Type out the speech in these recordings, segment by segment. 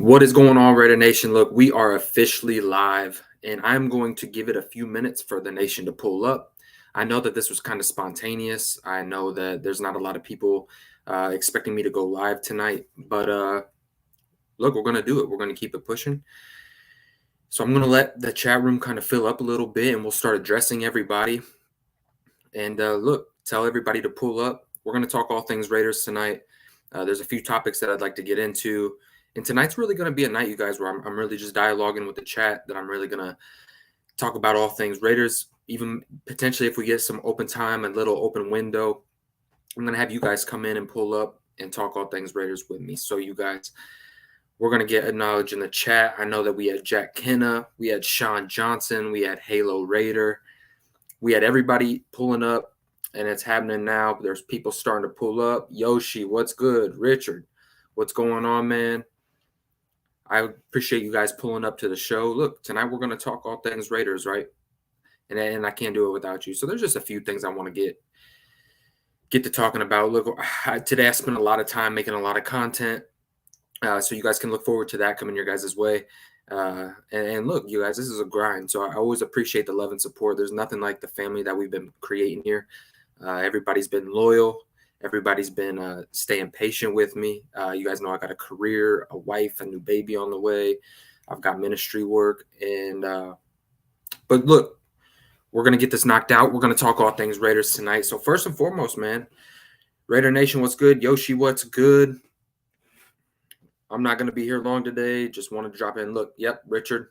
What is going on, Raider Nation? Look, we are officially live, and I'm going to give it a few minutes for the nation to pull up. I know that this was kind of spontaneous. I know that there's not a lot of people expecting me to go live tonight, but look, we're going to do it. We're going to keep it pushing. So I'm going to let the chat room kind of fill up a little bit, and we'll start addressing everybody. And look, tell everybody to pull up. We're going to talk all things Raiders tonight. There's a few topics that I'd like to get into. And tonight's really going to be a night, you guys, where I'm really just dialoguing with the chat, that I'm really going to talk about all things Raiders, even potentially if we get some open time and little open window. I'm going to have you guys come in and pull up and talk all things Raiders with me. So you guys, we're going to get acknowledged in the chat. I know that we had Jack Kenna, we had Sean Johnson, we had Halo Raider. We had everybody pulling up, and it's happening now. There's people starting to pull up. Yoshi, what's good? Richard, what's going on, man? I appreciate you guys pulling up to the show. Look, tonight we're going to talk all things Raiders, right? And I can't do it without you. So there's just a few things I want to get to talking about. Look, today I spent a lot of time making a lot of content, so you guys can look forward to that coming your guys' way. And look, you guys, this is a grind. So I always appreciate the love and support. There's nothing like the family that we've been creating here. Everybody's been loyal. Everybody's been staying patient with me. You guys know I got a career, a wife, a new baby on the way. I've got ministry work. But look, we're going to get this knocked out. We're going to talk all things Raiders tonight. So first and foremost, man, Raider Nation, what's good? Yoshi, what's good? I'm not going to be here long today. Just wanted to drop in. Look, yep, Richard.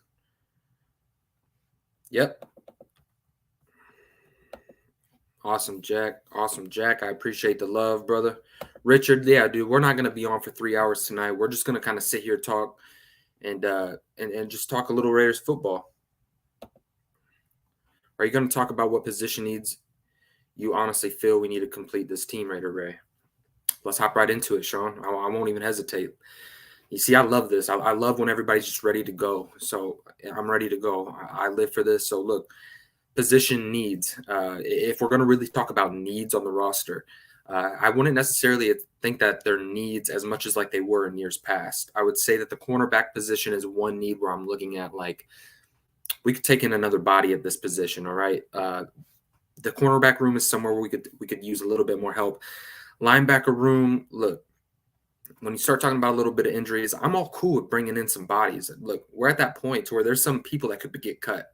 Yep. Awesome, Jack. Awesome, Jack. I appreciate the love, brother. Richard, yeah, dude, we're not going to be on for 3 hours tonight. We're just going to kind of sit here, talk, and just talk a little Raiders football. Are you going to talk about what position needs you honestly feel we need to complete this team, Raider Ray? Let's hop right into it, Sean. I won't even hesitate. You see, I love this. I love when everybody's just ready to go. So I'm ready to go. I live for this. So look, position needs. If we're going to really talk about needs on the roster, I wouldn't necessarily think that they're needs as much as like they were in years past. I would say that the cornerback position is one need where I'm looking at like we could take in another body at this position. All right. The cornerback room is somewhere where we could use a little bit more help. Linebacker room, look, when you start talking about a little bit of injuries, I'm all cool with bringing in some bodies. Look, we're at that point to where there's some people that could get cut.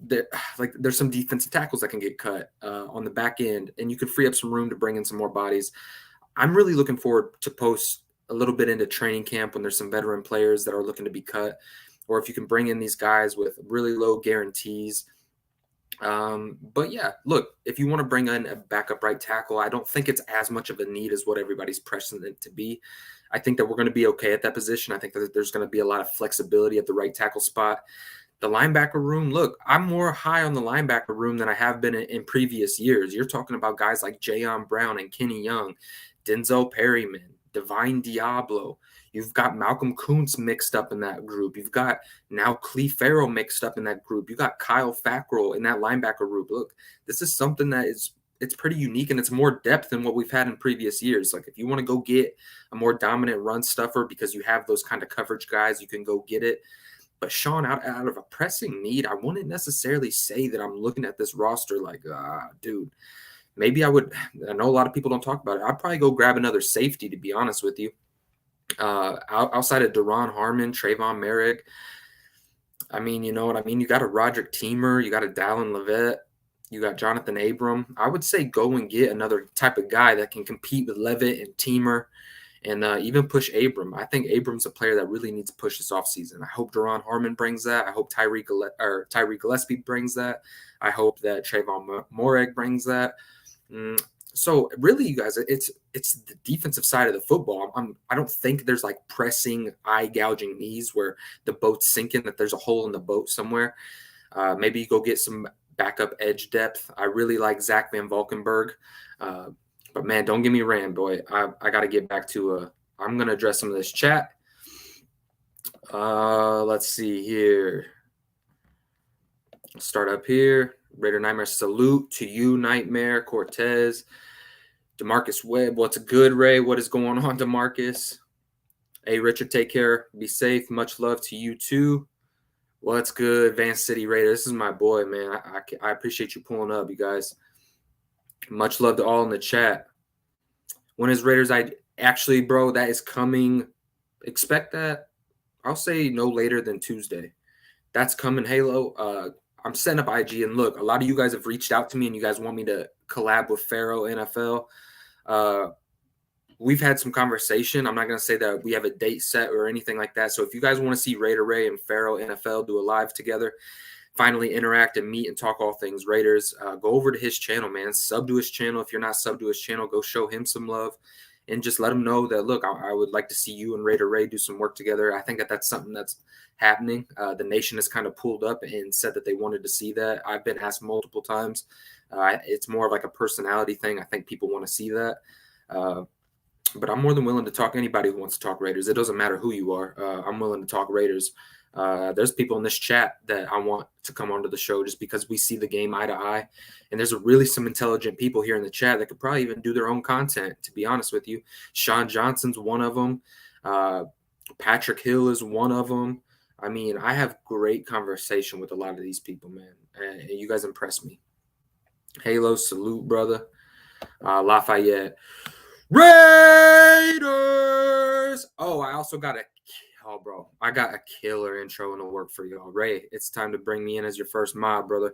There's some defensive tackles that can get cut on the back end, and you could free up some room to bring in some more bodies. I'm really looking forward to post a little bit into training camp when there's some veteran players that are looking to be cut, or if you can bring in these guys with really low guarantees. But yeah, look, if you want to bring in a backup right tackle, I don't think it's as much of a need as what everybody's pressing it to be. I think that we're going to be okay at that position. I think that there's going to be a lot of flexibility at the right tackle spot. The linebacker room, look, I'm more high on the linebacker room than I have been in previous years. You're talking about guys like Jayon Brown and Kenny Young, Denzel Perryman, Divine Diablo. You've got Malcolm Kuntz mixed up in that group. You've got now Cleve Farrell mixed up in that group. You got Kyle Fackrell in that linebacker group. Look, this is something that it's pretty unique, and it's more depth than what we've had in previous years. Like if you want to go get a more dominant run stuffer because you have those kind of coverage guys, you can go get it. But Sean, out of a pressing need, I wouldn't necessarily say that I'm looking at this roster like, dude, maybe I would. I know a lot of people don't talk about it. I'd probably go grab another safety, to be honest with you. Outside of Daron Harmon, Trayvon Merrick, I mean, you know what I mean? You got a Roderick Teamer, you got a Dallin Levitt, you got Jonathan Abram. I would say go and get another type of guy that can compete with Levitt and Teamer and even push Abram. I think Abram's a player that really needs to push this offseason. I hope Daron Harmon brings that. I hope Tyree Gillespie brings that. I hope that Trayvon Moreg brings that. So really, you guys, it's the defensive side of the football. I don't think there's like pressing, eye gouging needs where the boat's sinking, that there's a hole in the boat somewhere. Maybe you go get some backup edge depth. I really like Zach Van Valkenburg. But man, don't give me ran, boy. I got to get back to I'm going to address some of this chat. Let's see here. Let's start up here. Raider Nightmare, salute to you, Nightmare, Cortez, DeMarcus Webb. What's good, Ray? What is going on, DeMarcus? Hey, Richard, take care. Be safe. Much love to you too. What's good, Van City Raider? This is my boy, man. I appreciate you pulling up, you guys. Much love to all in the chat. When is Raiders? Actually, bro, that is coming. Expect that. I'll say no later than Tuesday. That's coming, Halo. I'm setting up IG, and look, a lot of you guys have reached out to me, and you guys want me to collab with Pharaoh NFL. We've had some conversation. I'm not going to say that we have a date set or anything like that. So if you guys want to see Raider Ray and Pharaoh NFL do a live together, finally interact and meet and talk all things Raiders, go over to his channel, man. Sub to his channel. If you're not sub to his channel, go show him some love and just let him know that, look, I would like to see you and Raider Ray do some work together. I think that that's something that's happening. The nation has kind of pulled up and said that they wanted to see that. I've been asked multiple times. It's more of like a personality thing. I think people want to see that. But I'm more than willing to talk to anybody who wants to talk Raiders. It doesn't matter who you are. I'm willing to talk Raiders. There's people in this chat that I want to come onto the show just because we see the game eye to eye. And there's really some intelligent people here in the chat that could probably even do their own content, to be honest with you. Sean Johnson's one of them. Patrick Hill is one of them. I mean, I have great conversation with a lot of these people, man. And you guys impress me. Halo, salute, brother. Lafayette. Raiders! Oh, I also got bro. I got a killer intro in the work for y'all. Ray, it's time to bring me in as your first mod, brother.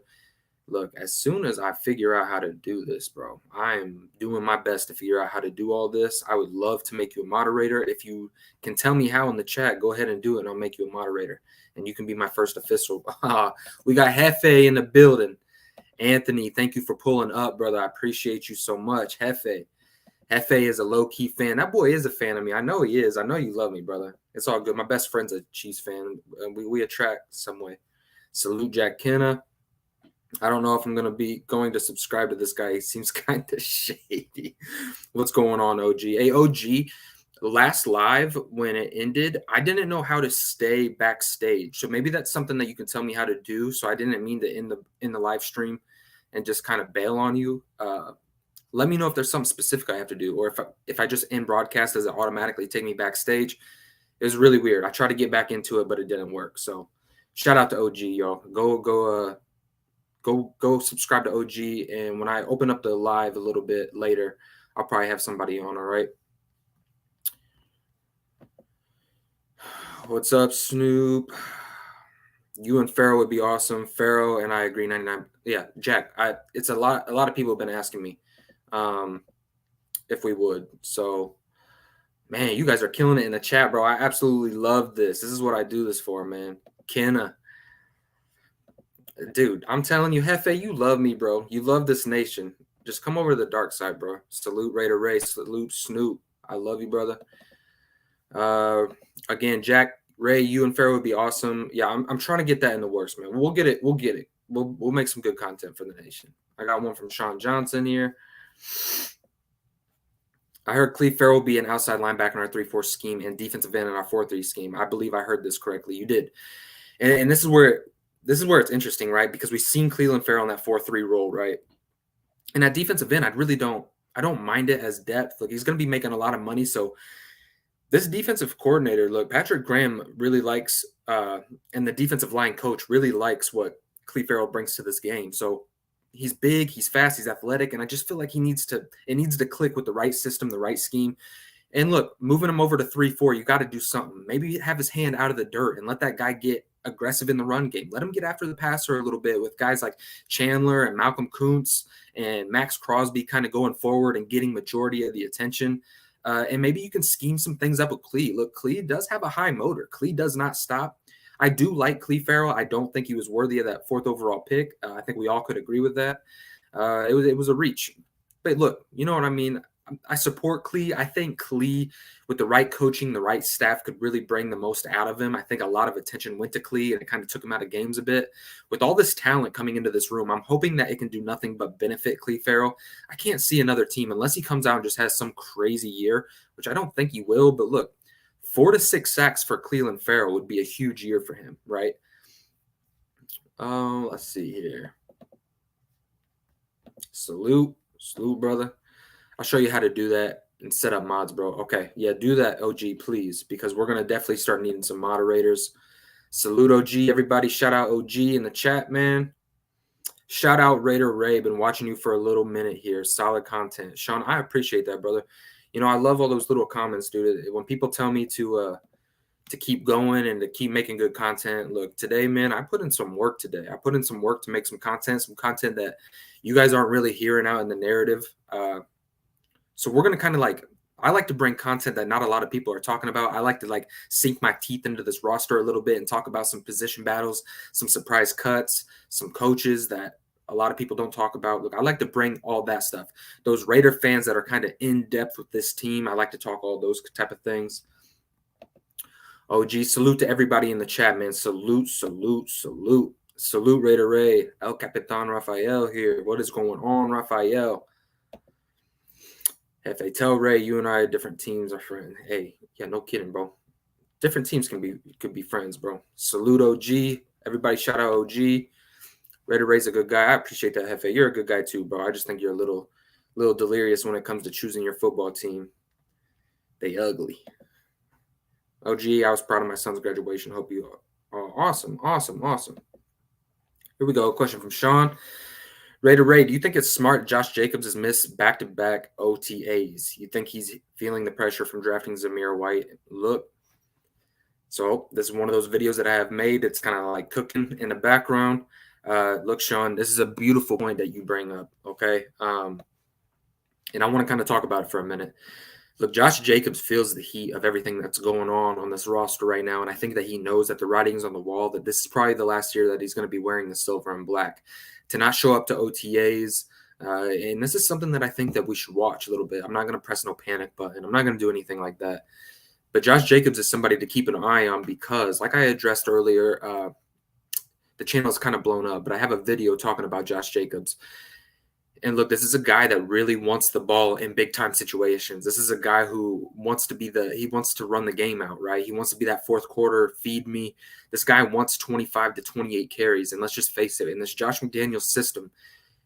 Look, as soon as I figure out how to do this, bro, I am doing my best to figure out how to do all this. I would love to make you a moderator. If you can tell me how in the chat, go ahead and do it, and I'll make you a moderator. And you can be my first official. We got Hefe in the building. Anthony, thank you for pulling up, brother. I appreciate you so much. Hefe is a low-key fan. That boy is a fan of me. I know he is. I know you love me, brother. It's all good. My best friend's a Chiefs fan. We attract some way. Salute Jack Kenna. I don't know if I'm going to subscribe to this guy. He seems kind of shady. What's going on, OG? Hey, OG, last live when it ended, I didn't know how to stay backstage. So maybe that's something that you can tell me how to do. So I didn't mean to end the live stream and just kind of bail on you. Let me know if there's something specific I have to do, or if I just end broadcast, does it automatically take me backstage? It was really weird. I tried to get back into it, but it didn't work. So shout out to OG, y'all. Go subscribe to OG, and when I open up the live a little bit later, I'll probably have somebody on. All right. What's up, Snoop? You and Pharaoh would be awesome. Pharaoh and I agree 99. Yeah, Jack. It's a lot of people have been asking me if we would. So, man, you guys are killing it in the chat, bro. I absolutely love this. This is what I do this for, man. Kenna. Dude, I'm telling you, Hefe, you love me, bro. You love this nation. Just come over to the dark side, bro. Salute Raider Ray. Salute Snoop. I love you, brother. Again, Jack, Ray, you and Pharaoh would be awesome. Yeah, I'm trying to get that in the works, man. We'll get it. We'll make some good content for the nation. I got one from Sean Johnson here. I heard Cleve Farrell will be an outside linebacker in our 3-4 scheme and defensive end in our 4-3 scheme. I believe I heard this correctly. You did. And this is where it's interesting, right? Because we've seen Cleveland Farrell in that 4-3 role, right? And at defensive end, I don't mind it as depth. Look, he's going to be making a lot of money. So this defensive coordinator, look, Patrick Graham really likes, and the defensive line coach really likes what Cleve Farrell brings to this game. So he's big, he's fast, he's athletic, and I just feel like it needs to click with the right system, the right scheme. And look, moving him over to 3-4, you got to do something. Maybe have his hand out of the dirt and let that guy get aggressive in the run game. Let him get after the passer a little bit with guys like Chandler and Malcolm Kuntz and Max Crosby kind of going forward and getting majority of the attention. And maybe you can scheme some things up with Clee. Look, Clee does have a high motor. Clee does not stop. I do like Cleve Farrell. I don't think he was worthy of that 4th overall pick. I think we all could agree with that. It was a reach. But look, you know what I mean? I support Clee. I think Clee, with the right coaching, the right staff, could really bring the most out of him. I think a lot of attention went to Clee, and it kind of took him out of games a bit. With all this talent coming into this room, I'm hoping that it can do nothing but benefit Cleve Farrell. I can't see another team, unless he comes out and just has some crazy year, which I don't think he will. But look, 4 to 6 sacks for Cleveland Farrell would be a huge year for him, right? Let's see here. Salute, brother. I'll show you how to do that and set up mods, bro. Okay, yeah, do that, OG, please, because we're gonna definitely start needing some moderators. Salute, OG, everybody. Shout out OG in the chat, man. Shout out Raider Ray. Been watching you for a little minute here. Solid content, Sean. I appreciate that, brother. You know, I love all those little comments, dude. When people tell me to keep going and to keep making good content. Look, today, man, I put in some work today. I put in some work to make some content that you guys aren't really hearing out in the narrative. So we're gonna kind of like, I like to bring content that not a lot of people are talking about. I like to like sink my teeth into this roster a little bit and talk about some position battles, some surprise cuts, some coaches that a lot of people don't talk about. Look, I like to bring all that stuff. Those Raider fans that are kind of in depth with this team, I like to talk all those type of things. OG, salute to everybody in the chat, man. Salute, salute, salute. Salute, Raider Ray. El Capitan Rafael here. What is going on, Rafael? Hefe, tell Ray you and I, different teams, are friends. Hey, yeah, no kidding, bro. Different teams could be friends, bro. Salute, OG. Everybody shout out OG. Raider Ray's a good guy. I appreciate that, Hefe. You're a good guy too, bro. I just think you're a little delirious when it comes to choosing your football team. They ugly. OG, I was proud of my son's graduation. Hope you are awesome. Here we go. A question from Sean. Raider Ray, do you think it's smart Josh Jacobs has missed back-to-back OTAs? You think he's feeling the pressure from drafting Zamir White? Look, so this is one of those videos that I have made. It's kind of like cooking in the background. Look, Sean, this is a beautiful point that you bring up, okay? And I want to kind of talk about it for a minute. Look, Josh Jacobs feels the heat of everything that's going on this roster right now, and I think that he knows that the writing's on the wall, that this is probably the last year that he's going to be wearing the silver and black. To not show up to OTAs, and this is something that I think that we should watch a little bit. I'm not going to press no panic button. I'm not going to do anything like that. But Josh Jacobs is somebody to keep an eye on because, like I addressed earlier, the channel is kind of blown up, but I have a video talking about Josh Jacobs. And look, this is a guy that really wants the ball in big time situations. This is a guy who wants to be he wants to run the game out, right? He wants to be that fourth quarter, feed me. This guy wants 25 to 28 carries. And let's just face it, in this Josh McDaniels system,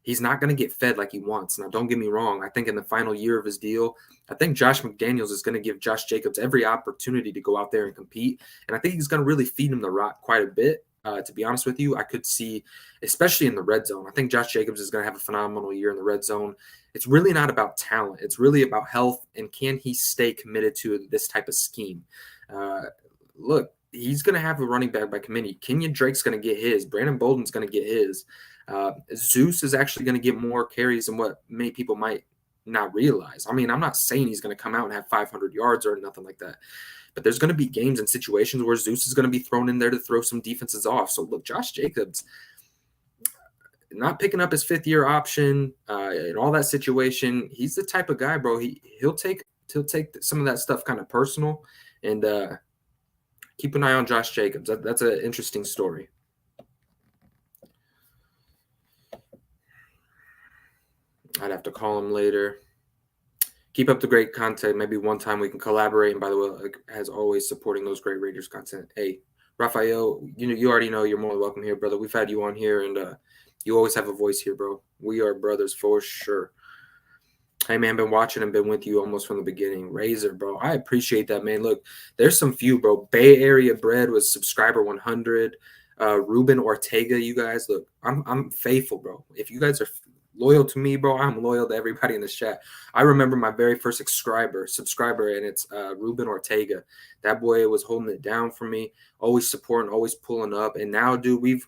he's not going to get fed like he wants. Now, don't get me wrong. I think in the final year of his deal, I think Josh McDaniels is going to give Josh Jacobs every opportunity to go out there and compete. And I think he's going to really feed him the rock quite a bit. To be honest with you, I could see, especially in the red zone, I think Josh Jacobs is going to have a phenomenal year in the red zone. It's really not about talent. It's really about health, and can he stay committed to this type of scheme? Look, he's going to have a running back by committee. Kenyon Drake's going to get his. Brandon Bolden's going to get his. Zeus is actually going to get more carries than what many people might not realize. I mean, I'm not saying he's going to come out and have 500 yards or nothing like that. But there's going to be games and situations where Zeus is going to be thrown in there to throw some defenses off. So, look, Josh Jacobs not picking up his fifth-year option in all that situation. He's the type of guy, bro. He'll take some of that stuff kind of personal. And keep an eye on Josh Jacobs. That's an interesting story. I'd have to call him later. Keep up the great content. Maybe one time we can collaborate. And by the way, like, as always, supporting those great Raiders content. Hey, Rafael, you already know you're more than welcome here, brother. We've had you on here, and you always have a voice here, bro. We are brothers for sure. Hey, man, been watching and been with you almost from the beginning. Razor, bro. I appreciate that, man. Look, there's some few, bro. Bay Area Bread was subscriber 100. Ruben Ortega, you guys. Look, I'm faithful, bro. If you guys are loyal to me, bro, I'm loyal to everybody in this chat. I remember my very first subscriber, and it's Ruben Ortega. That boy was holding it down for me, always supporting, always pulling up. And now, dude, we're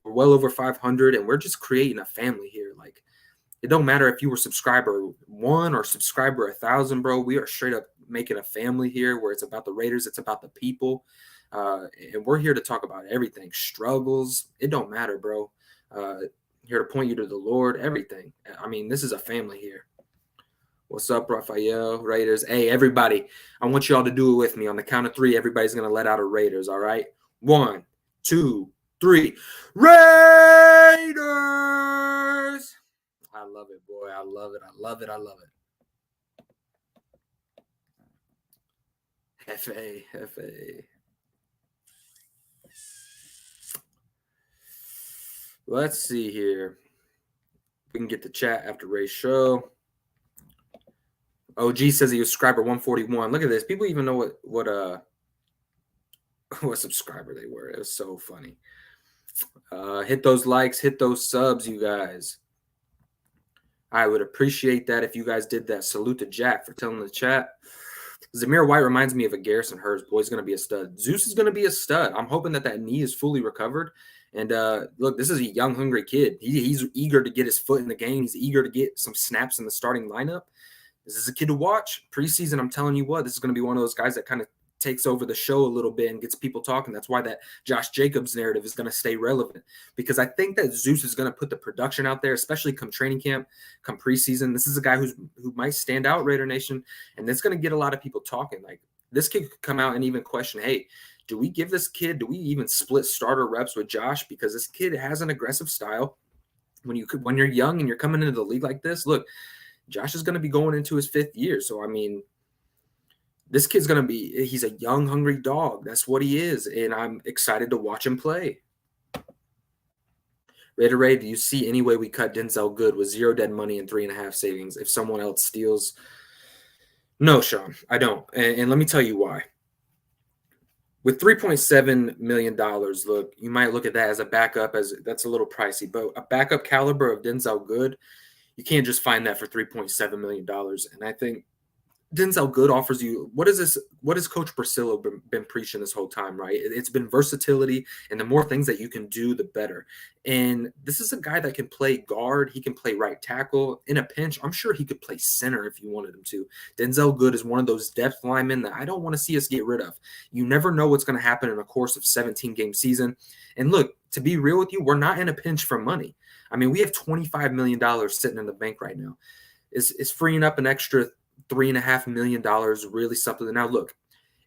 well over 500, and we're just creating a family here. Like, it don't matter if you were subscriber 1 or subscriber 1,000, bro. We are straight up making a family here where it's about the Raiders, it's about the people. And we're here to talk about everything. Struggles, it don't matter, bro. Here to point you to the Lord, everything. I mean, this is a family here. What's up, Rafael? Raiders. Hey, everybody, I want you all to do it with me. On the count of 3, everybody's going to let out a Raiders, all right? 1, 2, 3. Raiders! I love it, boy. I love it. I love it. I love it. Hefe. Let's see here. We can get the chat after Ray's show. OG says he was subscriber 141. Look at this. People even know what what subscriber they were. It was so funny. Hit those likes, hit those subs, you guys. I would appreciate that if you guys did that. Salute to Jack for telling the chat. Zamir White reminds me of a Garrison Hurst. Boy's going to be a stud. Zeus is going to be a stud. I'm hoping that knee is fully recovered. And look, this is a young, hungry kid. He's eager to get his foot in the game. He's eager to get some snaps in the starting lineup. This is a kid to watch. Preseason, I'm telling you what, this is going to be one of those guys that kind of takes over the show a little bit and gets people talking. That's why that Josh Jacobs narrative is going to stay relevant, because I think that Zeus is going to put the production out there, especially come training camp, come preseason. This is a guy who might stand out, Raider Nation, and that's going to get a lot of people talking. Like, this kid could come out and even question, hey, do we even split starter reps with Josh? Because this kid has an aggressive style. When you're young and you're coming into the league like this, look, Josh is going to be going into his 5th year. So, I mean, this kid's going to he's a young, hungry dog. That's what he is. And I'm excited to watch him play. Raider Ray, do you see any way we cut Denzel Good with 0 dead money and 3.5 savings if someone else steals? No, Sean, I don't. And let me tell you why. With $3.7 million, look, you might look at that as a backup, as that's a little pricey, but a backup caliber of Denzel Good, you can't just find that for $3.7 million. And I think Denzel Good offers you, what has Coach Priscilla been preaching this whole time, right? It's been versatility, and the more things that you can do, the better. And this is a guy that can play guard. He can play right tackle. In a pinch, I'm sure he could play center if you wanted him to. Denzel Good is one of those depth linemen that I don't want to see us get rid of. You never know what's going to happen in a course of 17-game season. And look, to be real with you, we're not in a pinch for money. I mean, we have $25 million sitting in the bank right now. Is freeing up an extra $3.5 million really something? Now, look,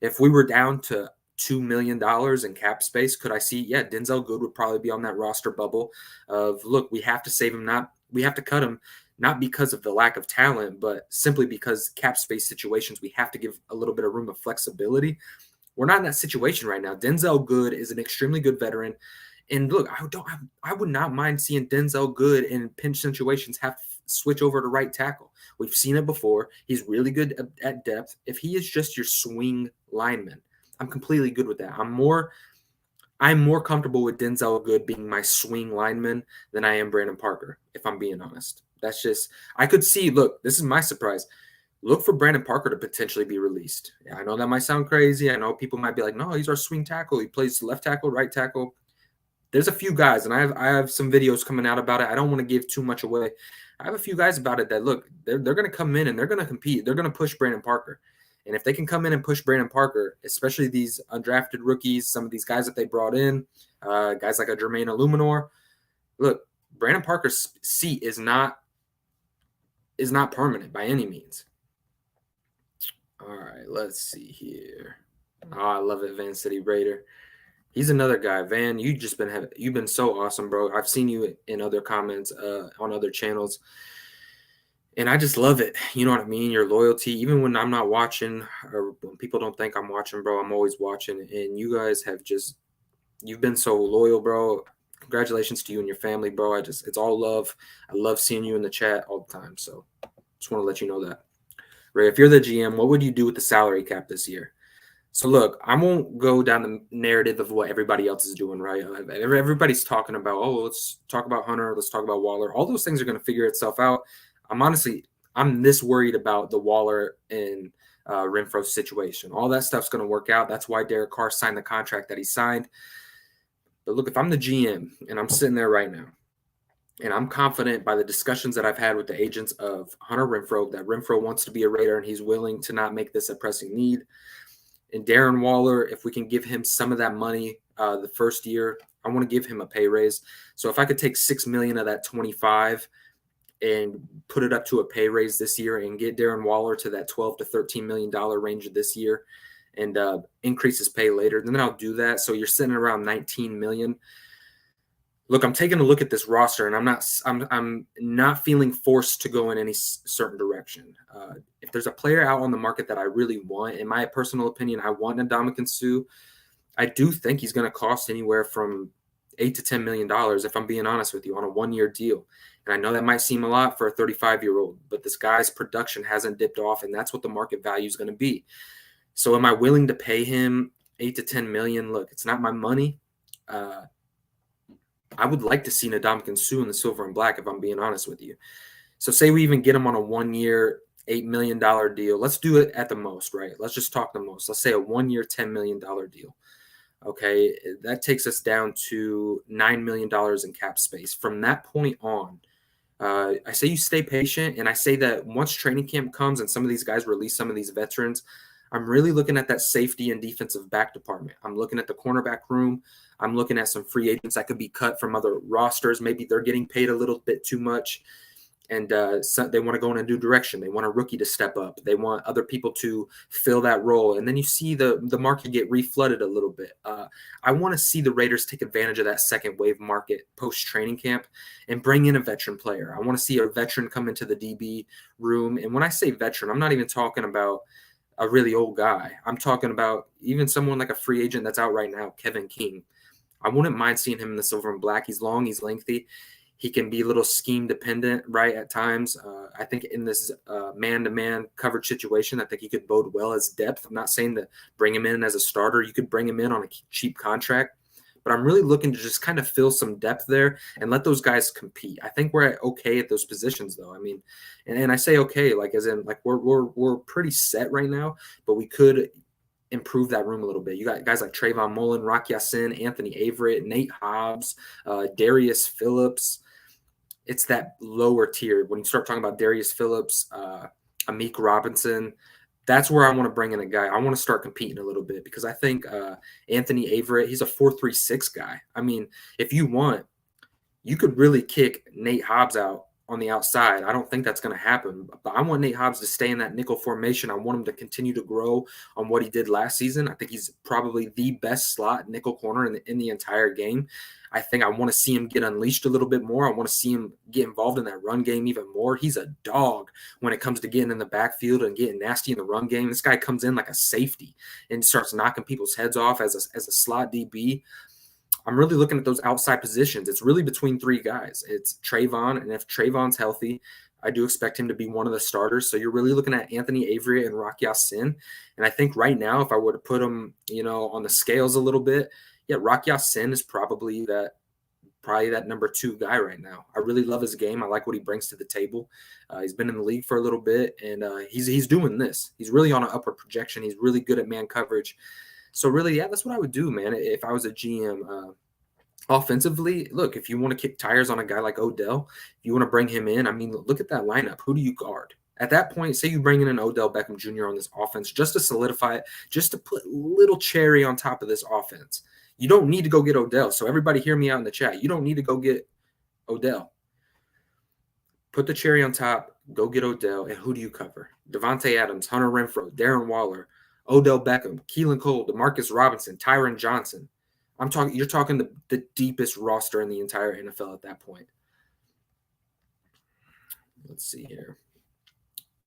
if we were down to $2 million in cap space, could I see, Denzel Good would probably be on that roster bubble of, look, we have to save him, we have to cut him, not because of the lack of talent, but simply because cap space situations, we have to give a little bit of room of flexibility. We're not in that situation right now. Denzel Good is an extremely good veteran. And look, I would not mind seeing Denzel Good in pinch situations have to switch over to right tackle. We've seen it before. He's really good at depth. If he is just your swing lineman, I'm completely good with that. I'm more comfortable with Denzel Good being my swing lineman than I am Brandon Parker, if I'm being honest. That's just, I could see, look, this is my surprise. Look for Brandon Parker to potentially be released. Yeah, I know that might sound crazy. I know people might be like, no, he's our swing tackle. He plays left tackle, right tackle. There's a few guys, and I have some videos coming out about it. I don't want to give too much away. I have a few guys about it that, look, they're going to come in and they're going to compete. They're going to push Brandon Parker. And if they can come in and push Brandon Parker, especially these undrafted rookies, some of these guys that they brought in, guys like a Jermaine Illuminor, look, Brandon Parker's seat is not permanent by any means. All right, let's see here. Oh, I love it, Van City Raider. He's another guy, Van. You've been so awesome, bro. I've seen you in other comments on other channels, and I just love it. You know what I mean? Your loyalty, even when I'm not watching or when people don't think I'm watching, bro, I'm always watching. And you guys you've been so loyal, bro. Congratulations to you and your family, bro. It's all love. I love seeing you in the chat all the time. So just want to let you know that. Ray, if you're the GM, what would you do with the salary cap this year? So, look, I won't go down the narrative of what everybody else is doing, right? Everybody's talking about, let's talk about Hunter, let's talk about Waller. All those things are going to figure itself out. I'm this worried about the Waller and Renfro situation. All that stuff's going to work out. That's why Derek Carr signed the contract that he signed. But, look, if I'm the GM and I'm sitting there right now, and I'm confident by the discussions that I've had with the agents of Hunter Renfro, that Renfro wants to be a Raider and he's willing to not make this a pressing need. And Darren Waller, if we can give him some of that money the first year, I want to give him a pay raise. So if I could take $6 million of that 25 and put it up to a pay raise this year and get Darren Waller to that $12 to $13 million range this year and increase his pay later, then I'll do that. So you're sitting around $19 million. Look, I'm taking a look at this roster, and I'm not feeling forced to go in any certain direction. If there's a player out on the market that I really want, in my personal opinion, I want Ndamukong Suh. I do think he's going to cost anywhere from $8 to $10 million, if I'm being honest with you, on a 1-year deal. And I know that might seem a lot for a 35-year-old, but this guy's production hasn't dipped off, and that's what the market value is going to be. So am I willing to pay him 8 to 10 million? Look, it's not my money. I would like to see Ndamukong Suh in the silver and black, if I'm being honest with you. So say we even get him on a 1-year, $8 million deal. Let's do it at the most, right? Let's just talk the most. Let's say a 1-year, $10 million deal. Okay, that takes us down to $9 million in cap space. From that point on, I say you stay patient, and I say that once training camp comes and some of these guys release some of these veterans, I'm really looking at that safety and defensive back department. I'm looking at the cornerback room. I'm looking at some free agents that could be cut from other rosters. Maybe they're getting paid a little bit too much, and so they want to go in a new direction. They want a rookie to step up. They want other people to fill that role. And then you see the market get reflooded a little bit. I want to see the Raiders take advantage of that second wave market post-training camp and bring in a veteran player. I want to see a veteran come into the DB room. And when I say veteran, I'm not even talking about a really old guy. I'm talking about even someone like a free agent that's out right now, Kevin King. I wouldn't mind seeing him in the silver and black. He's long, he's lengthy. He can be a little scheme dependent, right, at times. I think in this man-to-man coverage situation, I think he could bode well as depth. I'm not saying to bring him in as a starter. You could bring him in on a cheap contract. But I'm really looking to just kind of fill some depth there and let those guys compete. I think we're okay at those positions, though. I mean, and I say okay, like as in like we're pretty set right now, but we could improve that room a little bit. You got guys like Trayvon Mullen, Rock Ya-Sin, Anthony Averett, Nate Hobbs, Darius Phillips. It's that lower tier. When you start talking about Darius Phillips, Amik Robinson, that's where I want to bring in a guy. I want to start competing a little bit because I think Anthony Averett, he's a 4.36 guy. I mean, if you want, you could really kick Nate Hobbs out on the outside. I don't think that's going to happen, but I want Nate Hobbs to stay in that nickel formation. I want him to continue to grow on what he did last season. I think he's probably the best slot nickel corner in the entire game. I think I want to see him get unleashed a little bit more. I want to see him get involved in that run game even more. He's a dog when it comes to getting in the backfield and getting nasty in the run game. This guy comes in like a safety and starts knocking people's heads off as a slot DB. I'm really looking at those outside positions. It's really between three guys. It's Trayvon, and if Trayvon's healthy, I do expect him to be one of the starters. So you're really looking at Anthony Averett and Rock Ya-Sin. And I think right now, if I were to put him, on the scales a little bit, yeah, Rock Ya-Sin is probably that number 2 guy right now. I really love his game. I like what he brings to the table. He's been in the league for a little bit, and he's doing this. He's really on an upward projection. He's really good at man coverage. So really, yeah, that's what I would do, man. If I was a GM, offensively, look, if you want to kick tires on a guy like Odell, if you want to bring him in, I mean, look at that lineup. Who do you guard? At that point, say you bring in an Odell Beckham Jr. on this offense just to solidify it, just to put a little cherry on top of this offense. You don't need to go get Odell. So everybody hear me out in the chat. You don't need to go get Odell. Put the cherry on top, go get Odell, and who do you cover? Devontae Adams, Hunter Renfrow, Darren Waller, Odell Beckham, Keelan Cole, Demarcus Robinson, Tyron Johnson. You're talking the deepest roster in the entire NFL at that point. Let's see here.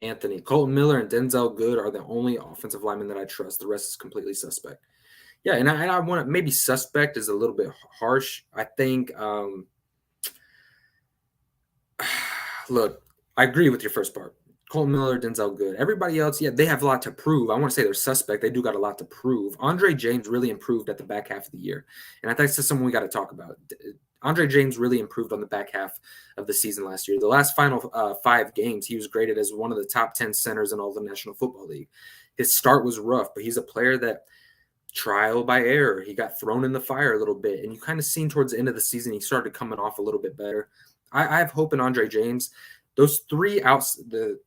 Anthony, Colton Miller, and Denzel Good are the only offensive linemen that I trust. The rest is completely suspect. Yeah, and I want to, maybe suspect is a little bit harsh. I think, look, I agree with your first part. Colton Miller, Denzel Good. Everybody else, yeah, they have a lot to prove. I want to say they're suspect. They do got a lot to prove. Andre James really improved at the back half of the year. And I think that's something we got to talk about. Andre James really improved on the back half of the season last year. The last final 5 games, he was graded as one of the top 10 centers in all the National Football League. His start was rough, but he's a player that trial by error. He got thrown in the fire a little bit. And you kind of seen towards the end of the season, he started coming off a little bit better. I have hope in Andre James. Those 3 outs, the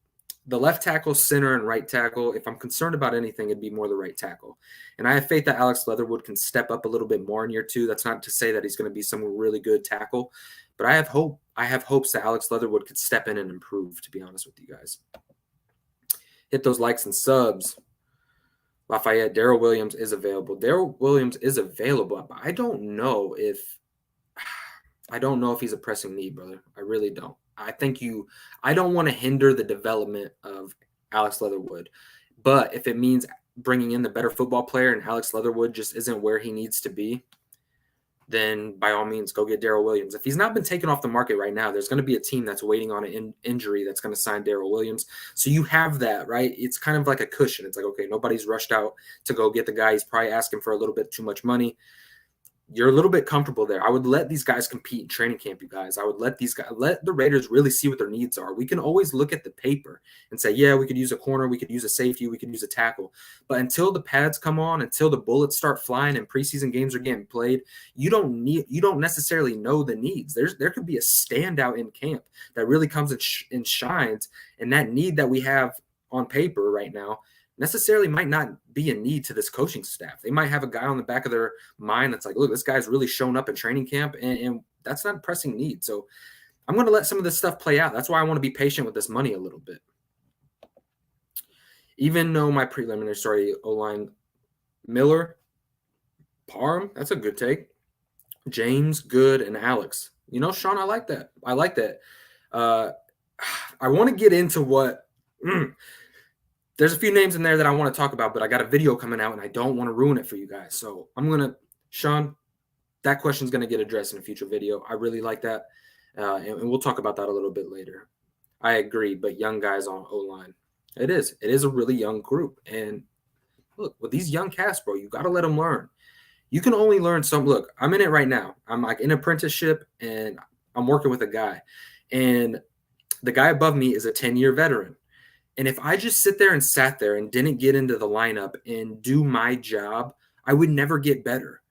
left tackle, center, and right tackle, if I'm concerned about anything, it'd be more the right tackle. And I have faith that Alex Leatherwood can step up a little bit more in year 2. That's not to say that he's going to be some really good tackle, but I have hope. I have hopes that Alex Leatherwood could step in and improve, to be honest with you guys. Hit those likes and subs. Lafayette, Darrell Williams is available. Darrell Williams is available, but I don't know if he's a pressing need, brother. I really don't. I don't want to hinder the development of Alex Leatherwood, but if it means bringing in the better football player and Alex Leatherwood just isn't where he needs to be, then by all means, go get Darrell Williams. If he's not been taken off the market right now, there's going to be a team that's waiting on an injury that's going to sign Darrell Williams. So you have that, right? It's kind of like a cushion. It's like, okay, nobody's rushed out to go get the guy. He's probably asking for a little bit too much money. You're a little bit comfortable there. I would let these guys compete in training camp, you guys. I would let the Raiders really see what their needs are. We can always look at the paper and say, yeah, we could use a corner, we could use a safety, we could use a tackle. But until the pads come on, until the bullets start flying and preseason games are getting played, you don't necessarily know the needs. There could be a standout in camp that really comes and shines, and that need that we have on paper right now necessarily might not be a need to this coaching staff. They might have a guy on the back of their mind that's like, look, this guy's really shown up in training camp, and that's not a pressing need. So I'm going to let some of this stuff play out. That's why I want to be patient with this money a little bit. Even though my preliminary story, O-line, Miller, Parham, that's a good take. James, Good, and Alex. You know, Sean, I like that. I want to get into what there's a few names in there that I want to talk about, but I got a video coming out and I don't want to ruin it for you guys. So Sean, that question's going to get addressed in a future video. I really like that. And we'll talk about that a little bit later. I agree, but young guys on O-line. It is a really young group. And look, with these young cats, bro, you got to let them learn. You can only learn some. Look, I'm in it right now. I'm like in apprenticeship and I'm working with a guy. And the guy above me is a 10-year veteran. And if I just sat there and didn't get into the lineup and do my job, I would never get better.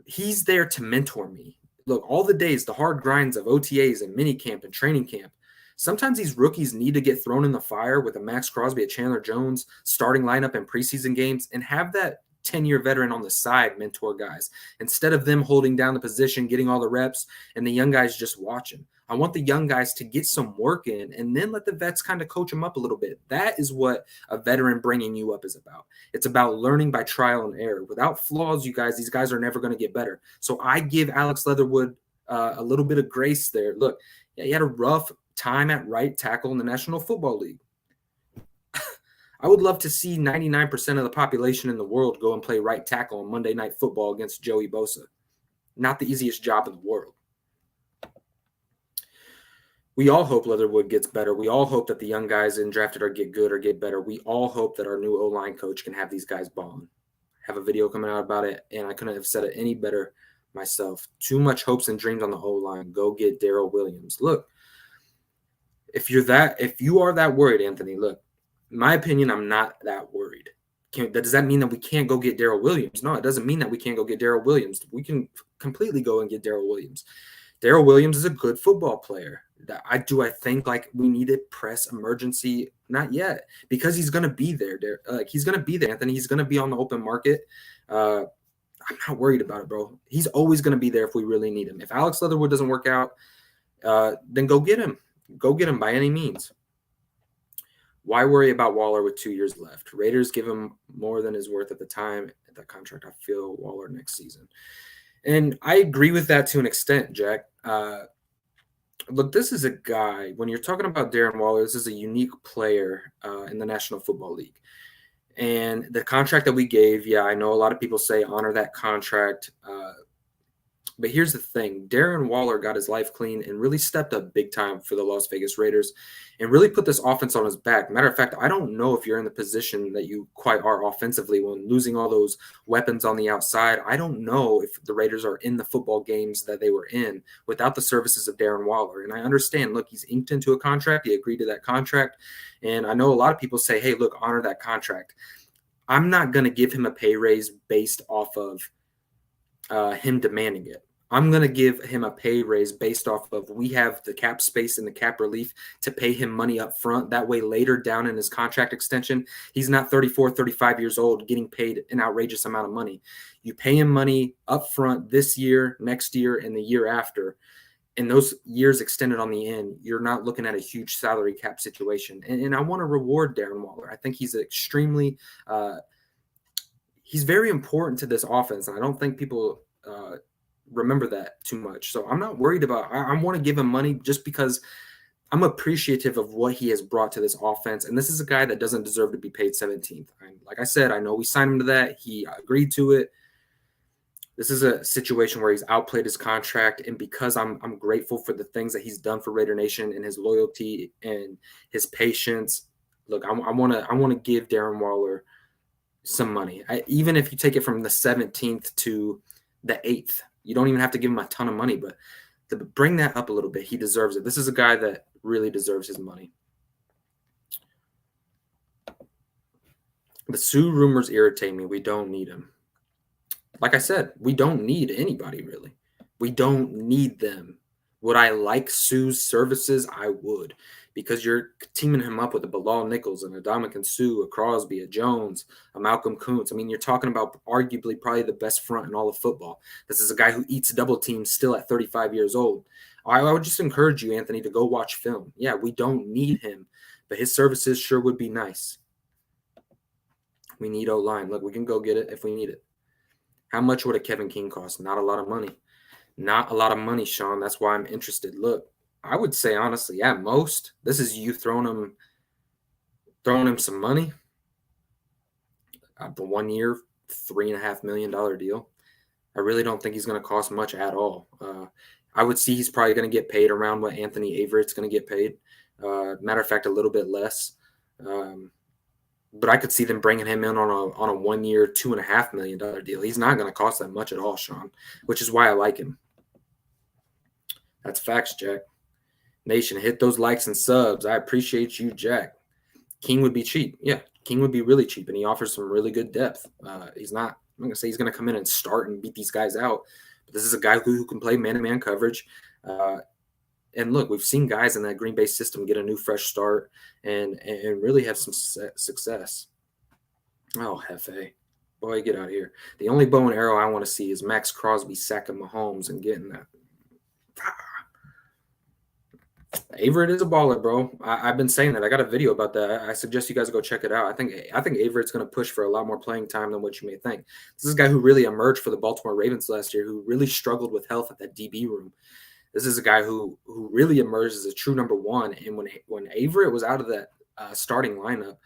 He's there to mentor me. Look, all the days, the hard grinds of OTAs and minicamp and training camp, sometimes these rookies need to get thrown in the fire with a Max Crosby, a Chandler Jones starting lineup in preseason games and have that 10-year veteran on the side mentor guys instead of them holding down the position, getting all the reps, and the young guys just watching. I want the young guys to get some work in and then let the vets kind of coach them up a little bit. That is what a veteran bringing you up is about. It's about learning by trial and error. Without flaws, you guys, these guys are never going to get better. So I give Alex Leatherwood a little bit of grace there. Look, yeah, he had a rough time at right tackle in the National Football League. I would love to see 99% of the population in the world go and play right tackle on Monday Night Football against Joey Bosa. Not the easiest job in the world. We all hope Leatherwood gets better. We all hope that the young guys in drafted or get good or get better. We all hope that our new O-line coach can have these guys balling. Have a video coming out about it, and I couldn't have said it any better myself. Too much hopes and dreams on the O-line. Go get Darrell Williams. Look, if you are that worried, Anthony, look, in my opinion, I'm not that worried. Does that mean that we can't go get Darrell Williams? No, it doesn't mean that we can't go get Darrell Williams. We can completely go and get Darrell Williams. Darrell Williams is a good football player. I think like we need a press emergency? Not yet, because he's going to be there. He's going to be there, Anthony. He's going to be on the open market. I'm not worried about it, bro. He's always going to be there if we really need him. If Alex Leatherwood doesn't work out, then go get him. Go get him by any means. Why worry about Waller with 2 years left? Raiders give him more than his worth at the time at that contract. I feel Waller next season. And I agree with that to an extent, Jack. Look, this is a guy, when you're talking about Darren Waller, this is a unique player in the National Football League. And the contract that we gave, yeah, I know a lot of people say honor that contract. But here's the thing. Darren Waller got his life clean and really stepped up big time for the Las Vegas Raiders and really put this offense on his back. Matter of fact, I don't know if you're in the position that you quite are offensively when losing all those weapons on the outside. I don't know if the Raiders are in the football games that they were in without the services of Darren Waller. And I understand, look, he's inked into a contract. He agreed to that contract. And I know a lot of people say, hey, look, honor that contract. I'm not going to give him a pay raise based off of him demanding it. I'm going to give him a pay raise based off of we have the cap space and the cap relief to pay him money up front. That way later down in his contract extension, he's not 34, 35 years old getting paid an outrageous amount of money. You pay him money up front this year, next year, and the year after. And those years extended on the end, you're not looking at a huge salary cap situation. And I want to reward Darren Waller. I think he's extremely he's very important to this offense. And I don't think people remember that too much. So I'm not worried about I want to give him money just because I'm appreciative of what he has brought to this offense. And this is a guy that doesn't deserve to be paid 17th. Like I said, I know we signed him to that. He agreed to it. This is a situation where he's outplayed his contract, and because I'm grateful for the things that he's done for Raider Nation and his loyalty and his patience. Look, I want to give Darren Waller some money. Even if you take it from the 17th to the 8th, you don't even have to give him a ton of money, but to bring that up a little bit, he deserves it. This is a guy that really deserves his money. The Sue rumors irritate me. We don't need him. Like I said, we don't need anybody really. We don't need them. Would I like Sue's services? I would, because you're teaming him up with a Bilal Nichols, and a Ndamukong Suh, a Crosby, a Jones, a Malcolm Kuntz. I mean, you're talking about arguably probably the best front in all of football. This is a guy who eats double teams still at 35 years old. I would just encourage you, Anthony, to go watch film. Yeah, we don't need him, but his services sure would be nice. We need O-line. Look, we can go get it if we need it. How much would a Kevin King cost? Not a lot of money. Not a lot of money, Sean. That's why I'm interested. Look, I would say honestly, at most, this is you throwing him some money. The 1 year, $3.5 million deal. I really don't think he's going to cost much at all. I would see he's probably going to get paid around what Anthony Averett's going to get paid. Matter of fact, a little bit less. But I could see them bringing him in on a 1 year, $2.5 million deal. He's not going to cost that much at all, Sean, which is why I like him. That's facts, Jack. Nation, hit those likes and subs. I appreciate you, Jack. King would be cheap. Yeah, King would be really cheap, and he offers some really good depth. He's not, I'm not going to say he's going to come in and start and beat these guys out, but this is a guy who can play man-to-man coverage. And look, we've seen guys in that Green Bay system get a new fresh start and really have some success. Oh, Hefe. Boy, get out of here. The only bow and arrow I want to see is Max Crosby sacking Mahomes and getting that. Averett is a baller, bro. I've been saying that. I got a video about that. I suggest you guys go check it out. I think Averett's going to push for a lot more playing time than what you may think. This is a guy who really emerged for the Baltimore Ravens last year, who really struggled with health at that DB room. This is a guy who really emerged as a true number one. And when Averett was out of that starting lineup,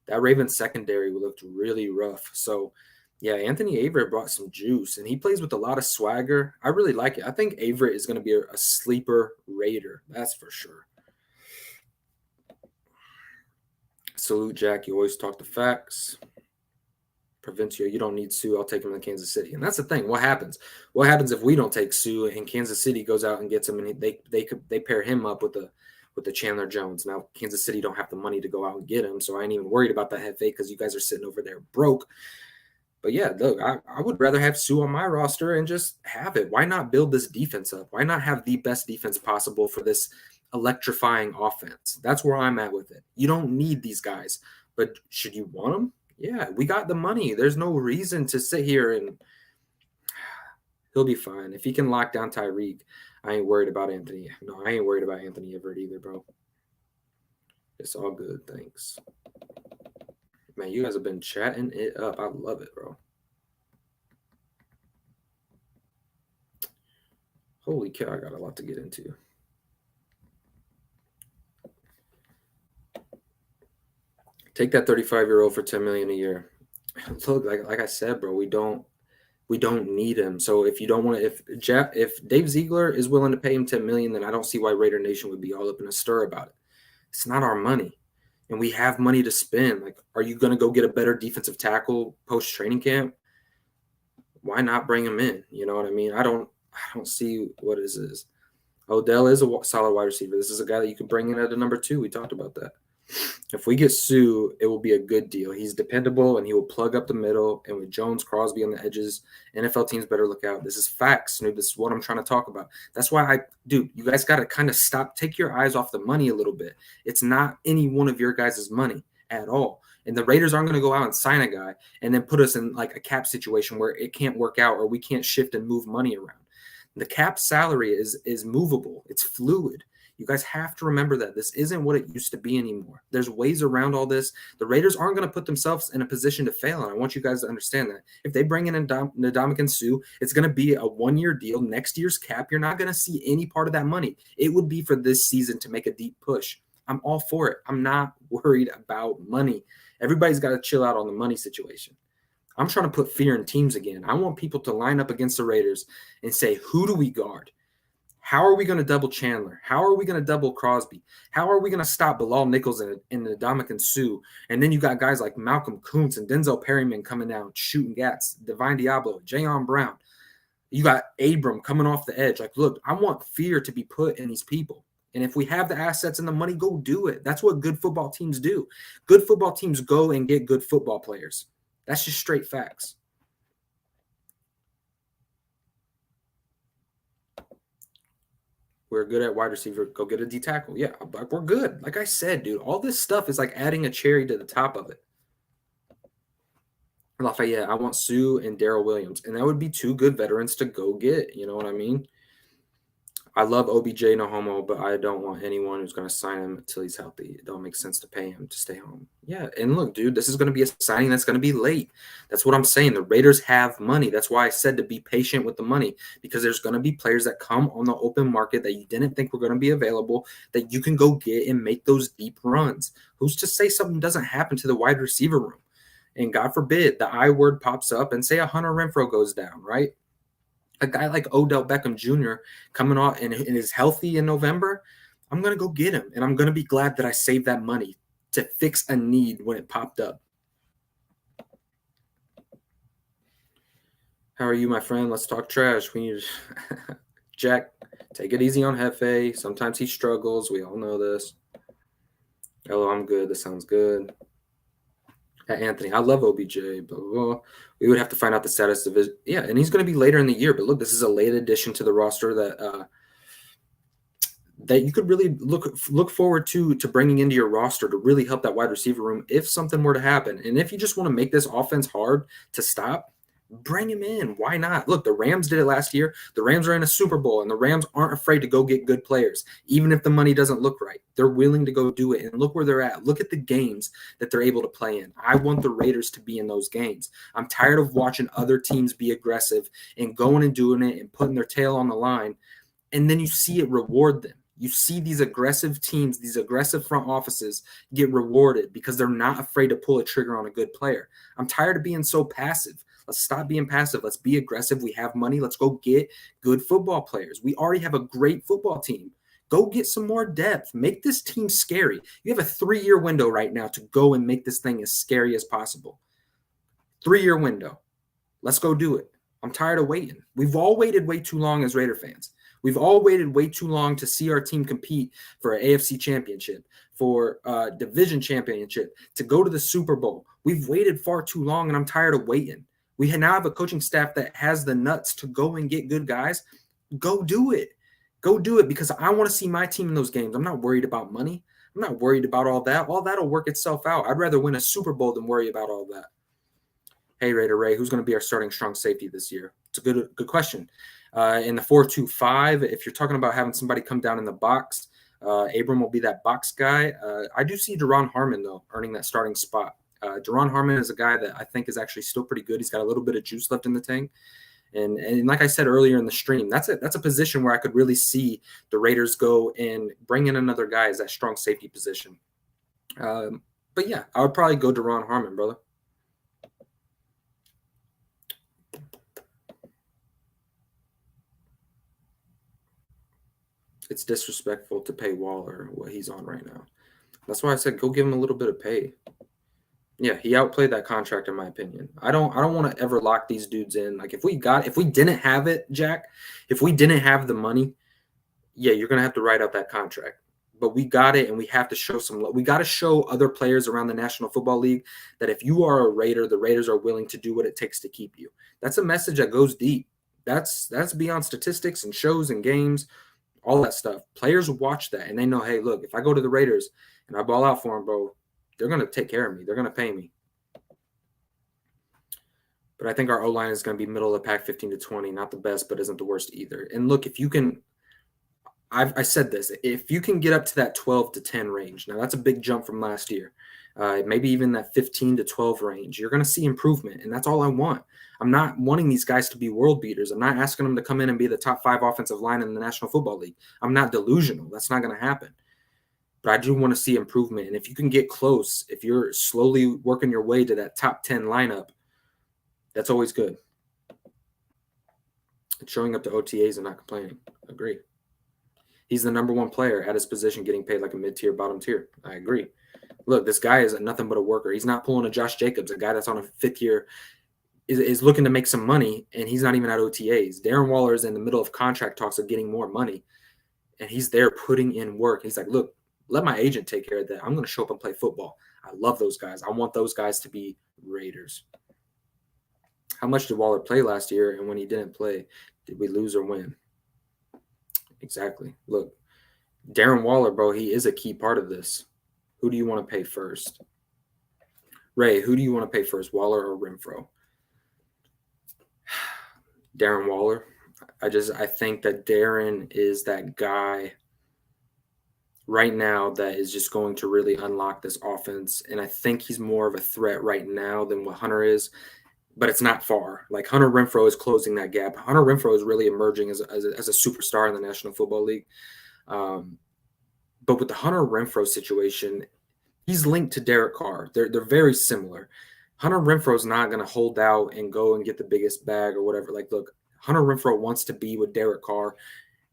that Ravens secondary looked really rough. So, yeah, Anthony Averett brought some juice, and he plays with a lot of swagger. I really like it. I think Averett is going to be a sleeper Raider. That's for sure. Salute, Jack. You always talk the facts. Provincia, you don't need Sue. I'll take him to Kansas City. And that's the thing. What happens? What happens if we don't take Sue and Kansas City goes out and gets him, and they pair him up with the Chandler Jones? Now, Kansas City don't have the money to go out and get him, so I ain't even worried about that head fake because you guys are sitting over there broke. But yeah, look, I would rather have Sue on my roster and just have it. Why not build this defense up? Why not have the best defense possible for this electrifying offense? That's where I'm at with it. You don't need these guys, but should you want them? Yeah, we got the money. There's no reason to sit here and he'll be fine. If he can lock down Tyreek, I ain't worried about Anthony. No, I ain't worried about Anthony Everett either, bro. It's all good. Thanks. Man, you guys have been chatting it up. I love it, bro. Holy cow, I got a lot to get into. Take that 35-year-old for $10 million a year. Look, like I said, bro, we don't need him. So if you don't want to, if Dave Ziegler is willing to pay him $10 million, then I don't see why Raider Nation would be all up in a stir about it. It's not our money. And we have money to spend. Like, are you going to go get a better defensive tackle post training camp? Why not bring him in? You know what I mean? I don't see what it is. Odell is a solid wide receiver. This is a guy that you could bring in at a number 2. We talked about that. If we get Sue, it will be a good deal. He's dependable, and he will plug up the middle. And with Jones, Crosby on the edges, NFL teams better look out. This is facts, Snoop. This is what I'm trying to talk about. That's why you guys got to kind of take your eyes off the money a little bit. It's not any one of your guys' money at all. And the Raiders aren't going to go out and sign a guy and then put us in like a cap situation where it can't work out or we can't shift and move money around. The cap salary is movable. It's fluid. You guys have to remember that. This isn't what it used to be anymore. There's ways around all this. The Raiders aren't going to put themselves in a position to fail, and I want you guys to understand that. If they bring in Ndamukong Suh, it's going to be a 1-year deal. Next year's cap, you're not going to see any part of that money. It would be for this season to make a deep push. I'm all for it. I'm not worried about money. Everybody's got to chill out on the money situation. I'm trying to put fear in teams again. I want people to line up against the Raiders and say, who do we guard? How are we going to double Chandler? How are we going to double Crosby? How are we going to stop Bilal Nichols and Ndamukong Suh? And then you got guys like Malcolm Kuntz and Denzel Perryman coming down shooting gats, Divine Diablo, Jayon Brown. You got Abram coming off the edge. Like, look, I want fear to be put in these people. And if we have the assets and the money, go do it. That's what good football teams do. Good football teams go and get good football players. That's just straight facts. We're good at wide receiver. Go get a D tackle. Yeah, we're good. Like I said, dude, all this stuff is like adding a cherry to the top of it. Lafayette, I want Sue and Daryl Williams. And that would be two good veterans to go get. You know what I mean? I love OBJ, no homo, but I don't want anyone who's going to sign him until he's healthy. It don't make sense to pay him to stay home. Yeah, and look, dude, this is going to be a signing that's going to be late. That's what I'm saying. The Raiders have money. That's why I said to be patient with the money, because there's going to be players that come on the open market that you didn't think were going to be available that you can go get and make those deep runs. Who's to say something doesn't happen to the wide receiver room? And God forbid the I word pops up and say a Hunter Renfrow goes down, right? A guy like Odell Beckham Jr. coming off and is healthy in November, I'm going to go get him. And I'm going to be glad that I saved that money to fix a need when it popped up. How are you, my friend? Let's talk trash. We need Jack, take it easy on Hefe. Sometimes he struggles. We all know this. Hello, I'm good. This sounds good. Anthony, I love OBJ, but we would have to find out the status of his. Yeah, and he's going to be later in the year. But look, this is a late addition to the roster that you could really look forward to bringing into your roster to really help that wide receiver room if something were to happen. And if you just want to make this offense hard to stop, bring him in. Why not? Look, the Rams did it last year. The Rams are in a Super Bowl, and the Rams aren't afraid to go get good players, even if the money doesn't look right. They're willing to go do it, and look where they're at. Look at the games that they're able to play in. I want the Raiders to be in those games. I'm tired of watching other teams be aggressive and going and doing it and putting their tail on the line, and then you see it reward them. You see these aggressive teams, these aggressive front offices get rewarded because they're not afraid to pull a trigger on a good player. I'm tired of being so passive. Let's stop being passive. Let's be aggressive. We have money. Let's go get good football players. We already have a great football team. Go get some more depth. Make this team scary. You have a 3-year window right now to go and make this thing as scary as possible. 3-year window. Let's go do it. I'm tired of waiting. We've all waited way too long as Raider fans. We've all waited way too long to see our team compete for an AFC championship, for a division championship, to go to the Super Bowl. We've waited far too long, and I'm tired of waiting. We now have a coaching staff that has the nuts to go and get good guys. Go do it. Go do it, because I want to see my team in those games. I'm not worried about money. I'm not worried about all that. All that will work itself out. I'd rather win a Super Bowl than worry about all that. Hey, Raider Ray, who's going to be our starting strong safety this year? It's a good question. In the 4-2-5, if you're talking about having somebody come down in the box, Abram will be that box guy. I do see Daron Harmon, though, earning that starting spot. Daron Harmon is a guy that I think is actually still pretty good. He's got a little bit of juice left in the tank. And like I said earlier in the stream, that's a position where I could really see the Raiders go and bring in another guy as that strong safety position. But yeah, I would probably go Daron Harmon, brother. It's disrespectful to pay Waller what he's on right now. That's why I said go give him a little bit of pay. Yeah, he outplayed that contract in my opinion. I don't want to ever lock these dudes in. Like if we didn't have it, Jack, if we didn't have the money, yeah, you're gonna have to write out that contract. But we got it, and we have to show we got to show other players around the National Football League that if you are a Raider, the Raiders are willing to do what it takes to keep you. That's a message that goes deep. That's beyond statistics and shows and games. All that stuff. Players watch that, and they know, hey, look, if I go to the Raiders and I ball out for them, bro, they're going to take care of me. They're going to pay me. But I think our O-line is going to be middle of the pack, 15 to 20. Not the best, but isn't the worst either. And look, if you can – I said this. If you can get up to that 12 to 10 range, now that's a big jump from last year. Maybe even that 15 to 12 range, you're going to see improvement, and that's all I want. I'm not wanting these guys to be world beaters. I'm not asking them to come in and be the top 5 offensive line in the National Football League. I'm not delusional. That's not going to happen. But I do want to see improvement. And if you can get close, if you're slowly working your way to that top 10 lineup, That's always good. And showing up to OTAs and not complaining. Agree. He's the number one player at his position getting paid like a mid-tier, bottom tier. I agree. Look, this guy is nothing but a worker. He's not pulling a Josh Jacobs, a guy that's on a fifth year, is looking to make some money, and he's not even at OTAs. Darren Waller is in the middle of contract talks of getting more money, and he's there putting in work. He's like, look, let my agent take care of that. I'm going to show up and play football. I love those guys. I want those guys to be Raiders. How much did Waller play last year? And when he didn't play, did we lose or win? Exactly. Look, Darren Waller, bro, he is a key part of this. Who do you want to pay first? Ray, who do you want to pay first, Waller or Renfro? Darren Waller. I think that Darren is that guy right now that is just going to really unlock this offense. And I think he's more of a threat right now than what Hunter is, but it's not far. Like Hunter Renfro is closing that gap. Hunter Renfro is really emerging as a superstar in the National Football League. But with the Hunter Renfro situation, he's linked to Derek Carr. They're very similar. Hunter Renfro is not going to hold out and go and get the biggest bag or whatever. Like, look, Hunter Renfro wants to be with Derek Carr,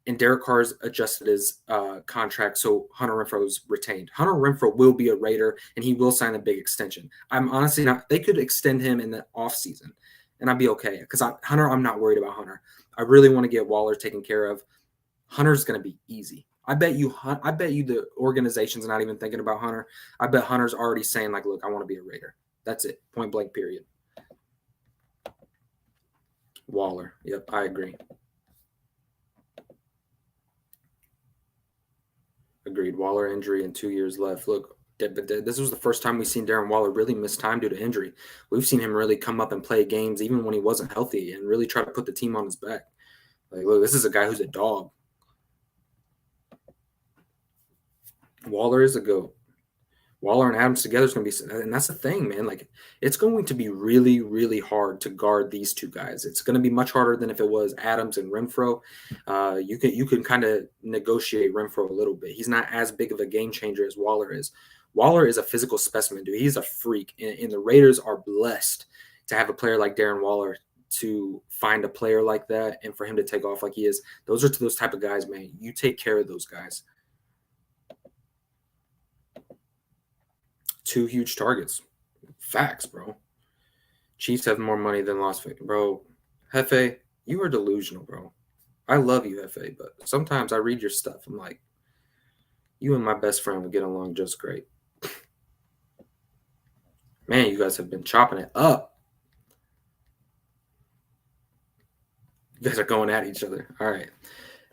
and Derek Carr's adjusted his contract, so Hunter Renfro is retained. Hunter Renfro will be a Raider, and he will sign a big extension. I'm honestly not – they could extend him in the offseason, and I'd be okay because Hunter, I'm not worried about Hunter. I really want to get Waller taken care of. Hunter's going to be easy. I bet you the organization's not even thinking about Hunter. I bet Hunter's already saying, like, look, I want to be a Raider. That's it. Point blank, period. Waller. Yep, I agree. Agreed. Waller injury and 2 years left. Look, but this was the first time we've seen Darren Waller really miss time due to injury. We've seen him really come up and play games even when he wasn't healthy and really try to put the team on his back. Like, look, this is a guy who's a dog. Waller is a GOAT. Waller and Adams together is going to be – and that's the thing, man. Like, it's going to be really, really hard to guard these two guys. It's going to be much harder than if it was Adams and Renfro. You can kind of negotiate Renfro a little bit. He's not as big of a game changer as Waller is. Waller is a physical specimen, dude. He's a freak. And the Raiders are blessed to have a player like Darren Waller to find a player like that and for him to take off like he is. Those are those type of guys, man. You take care of those guys. 2 huge targets. Facts, bro. Chiefs have more money than Las Vegas. Bro, Hefe, you are delusional, bro. I love you, Hefe, but sometimes I read your stuff. I'm like, you and my best friend would get along just great. Man, you guys have been chopping it up. You guys are going at each other. All right.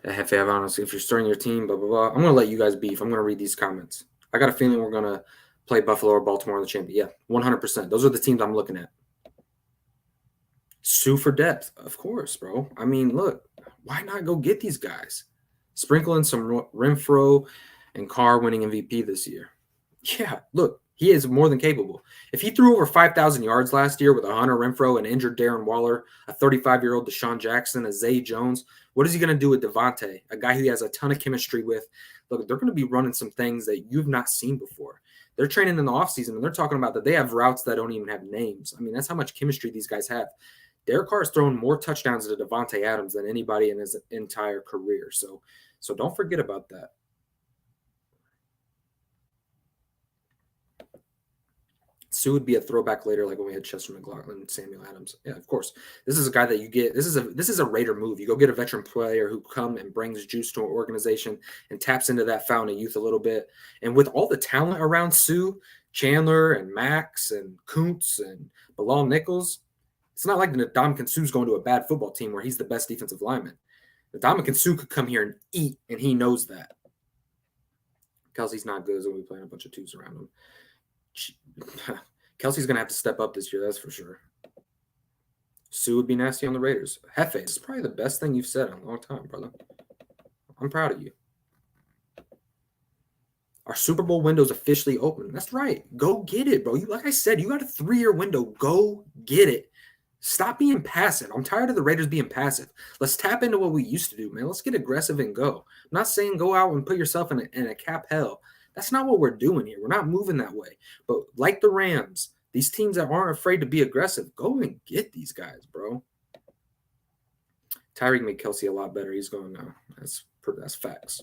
Hefe, honestly, if you're starting your team, blah, blah, blah. I'm going to let you guys beef. I'm going to read these comments. I got a feeling we're going to play Buffalo or Baltimore in the championship. Yeah, 100%. Those are the teams I'm looking at. Sue for depth. Of course, bro. I mean, look, why not go get these guys? Sprinkle in some Renfro and Carr winning MVP this year. Yeah, look, he is more than capable. If he threw over 5,000 yards last year with a Hunter Renfro, an injured Darren Waller, a 35-year-old Deshaun Jackson, a Zay Jones, what is he going to do with Devontae, a guy he has a ton of chemistry with? Look, they're going to be running some things that you've not seen before. They're training in the offseason, and they're talking about that they have routes that don't even have names. I mean, that's how much chemistry these guys have. Derek Carr has thrown more touchdowns to Devontae Adams than anybody in his entire career. So don't forget about that. Sue would be a throwback later, like when we had Chester McLaughlin and Samuel Adams. Yeah, of course. This is a guy that you get. This is a Raider move. You go get a veteran player who come and brings juice to an organization and taps into that fountain of youth a little bit. And with all the talent around Sue, Chandler and Max and Kuntz and Bilal Nichols, it's not like Ndamukong Suh's going to a bad football team where he's the best defensive lineman. Ndamukong Suh could come here and eat, and he knows that. Kelsey's not good as we'll be playing a bunch of twos around him. Kelsey's going to have to step up this year, that's for sure. Sue would be nasty on the Raiders. Hefe, this is probably the best thing you've said in a long time, brother. I'm proud of you. Our Super Bowl window's officially open. That's right. Go get it, bro. Like I said, you got a 3-year window. Go get it. Stop being passive. I'm tired of the Raiders being passive. Let's tap into what we used to do, man. Let's get aggressive and go. I'm not saying go out and put yourself in a cap hell. That's not what we're doing here. We're not moving that way. But like the Rams, These teams that aren't afraid to be aggressive, go and get these guys, bro. Tyreek made Kelsey a lot better. He's going now. That's facts.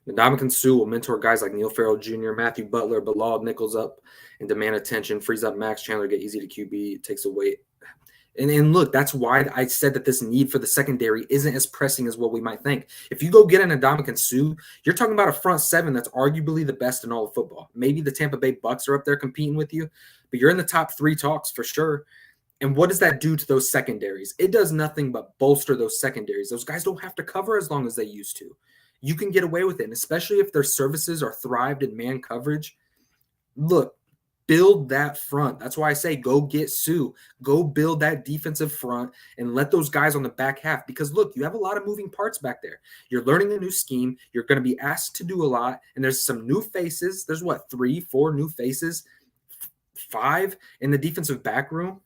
Ndamukong Suh will mentor guys like Neil Farrell Jr., Matthew Butler, Bilal Nichols up and demand attention, frees up Max Chandler, get easy to QB, takes away. And look, that's why I said that this need for the secondary isn't as pressing as what we might think. If you go get an Ndamukong Suh, you're talking about a front seven that's arguably the best in all of football. Maybe the Tampa Bay Bucks are up there competing with you, but you're in the top 3 talks for sure. And what does that do to those secondaries? It does nothing but bolster those secondaries. Those guys don't have to cover as long as they used to. You can get away with it, and especially if their services are thrived in man coverage. Look, build that front. That's why I say go get Suh. Go build that defensive front and let those guys on the back half. Because, look, you have a lot of moving parts back there. You're learning a new scheme. You're going to be asked to do a lot, and there's some new faces. There's, 3, 4 new faces, 5 in the defensive back room.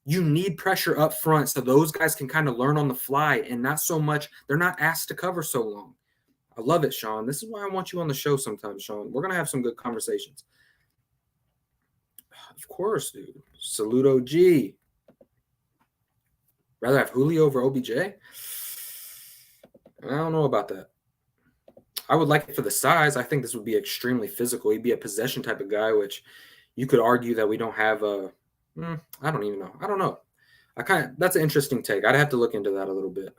You need pressure up front so those guys can kind of learn on the fly and not so much – they're not asked to cover so long. I love it, Sean. This is why I want you on the show sometimes, Sean. We're going to have some good conversations. Of course, dude. Salute OG. Rather have Julio over OBJ? I don't know about that. I would like it for the size. I think this would be extremely physical. He'd be a possession type of guy, which you could argue that we don't have a I don't even know. I don't know. That's an interesting take. I'd have to look into that a little bit.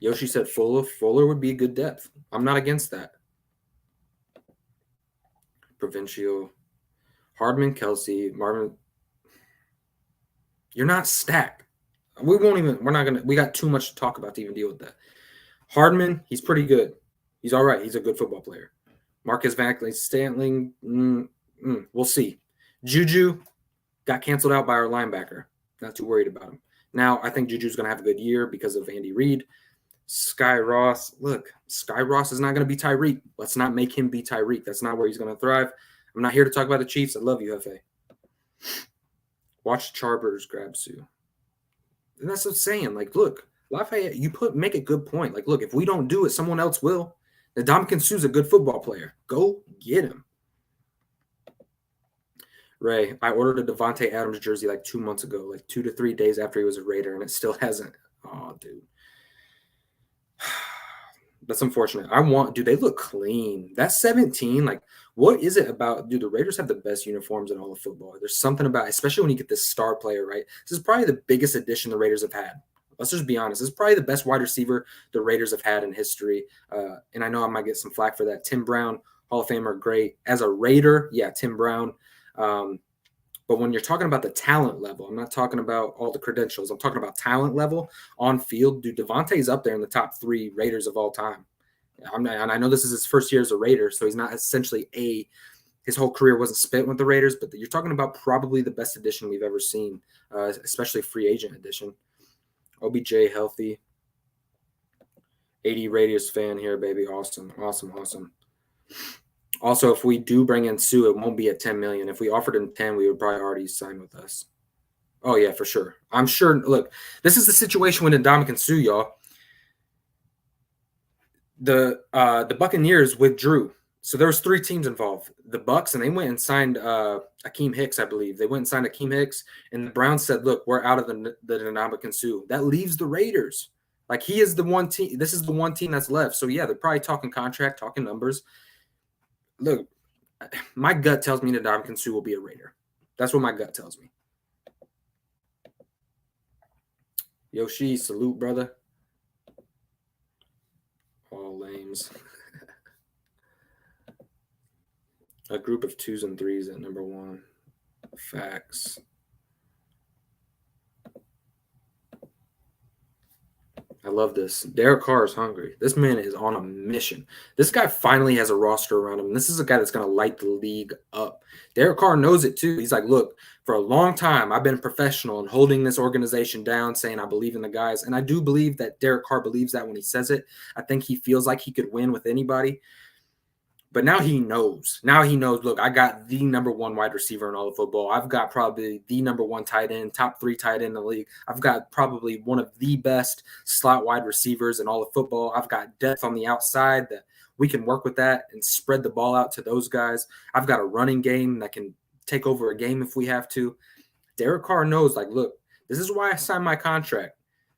Yoshi said Fuller would be a good depth. I'm not against that. Provincial. Hardman, Kelsey, Marvin. You're not stacked. We got too much to talk about to even deal with that. Hardman, he's pretty good. He's all right. He's a good football player. Marcus Stantling, we'll see. Juju got canceled out by our linebacker. Not too worried about him. Now, I think Juju's going to have a good year because of Andy Reid. Sky Ross, Sky Ross is not going to be Tyreek. Let's not make him be Tyreek. That's not where he's going to thrive. I'm not here to talk about the Chiefs. I love you, Hefe. Watch Charbers grab Suh. And that's what I'm saying. Look, Lafayette, make a good point. Look, if we don't do it, someone else will. Ndamukong Suh's a good football player. Go get him. Ray, I ordered a Devontae Adams jersey 2 months ago, 2 to 3 days after he was a Raider, and it still hasn't. Oh, dude. That's unfortunate. They look clean. That's 17. What is it about? Dude, the Raiders have the best uniforms in all of football. There's something about, especially when you get this star player, right? This is probably the biggest addition the Raiders have had. Let's just be honest. This is probably the best wide receiver the Raiders have had in history. And I know I might get some flack for that. Tim Brown, Hall of Famer, great. As a Raider, yeah, Tim Brown. But when you're talking about the talent level, I'm not talking about all the credentials. I'm talking about talent level on field. Dude, Devontae's up there in the top 3 Raiders of all time. And I know this is his first year as a Raider, so he's not essentially his whole career wasn't spent with the Raiders, but you're talking about probably the best addition we've ever seen, especially free agent addition. OBJ healthy. 80 Raiders fan here, baby. Awesome. Also, if we do bring in Suh, it won't be at $10 million. If we offered him 10, we would probably already sign with us. Oh, yeah, for sure. I'm sure. Look, this is the situation with Ndamukong Suh, y'all. The Buccaneers withdrew. So there was 3 teams involved. The Bucs, and they went and signed Akeem Hicks, I believe. They went and signed Akeem Hicks, and the Browns said, look, we're out of the Ndamukong Suh. That leaves the Raiders. He is the one team. This is the one team that's left. So, yeah, they're probably talking contract, talking numbers. Look, my gut tells me that Ndamukong Suh will be a Raider. That's what my gut tells me. Yoshi, salute, brother. All lames. A group of 2s and 3s at number 1. Facts. I love this. Derek Carr is hungry. This man is on a mission. This guy finally has a roster around him. This is a guy that's going to light the league up. Derek Carr knows it too. He's like, look, for a long time, I've been professional in holding this organization down, saying I believe in the guys. And I do believe that Derek Carr believes that when he says it. I think he feels like he could win with anybody. But now he knows. Look, I got the number 1 wide receiver in all of football. I've got probably the number 1 tight end, top 3 tight end in the league. I've got probably one of the best slot wide receivers in all of football. I've got depth on the outside that we can work with that and spread the ball out to those guys. I've got a running game that can take over a game if we have to. Derek Carr knows, like, look, this is why I signed my contract,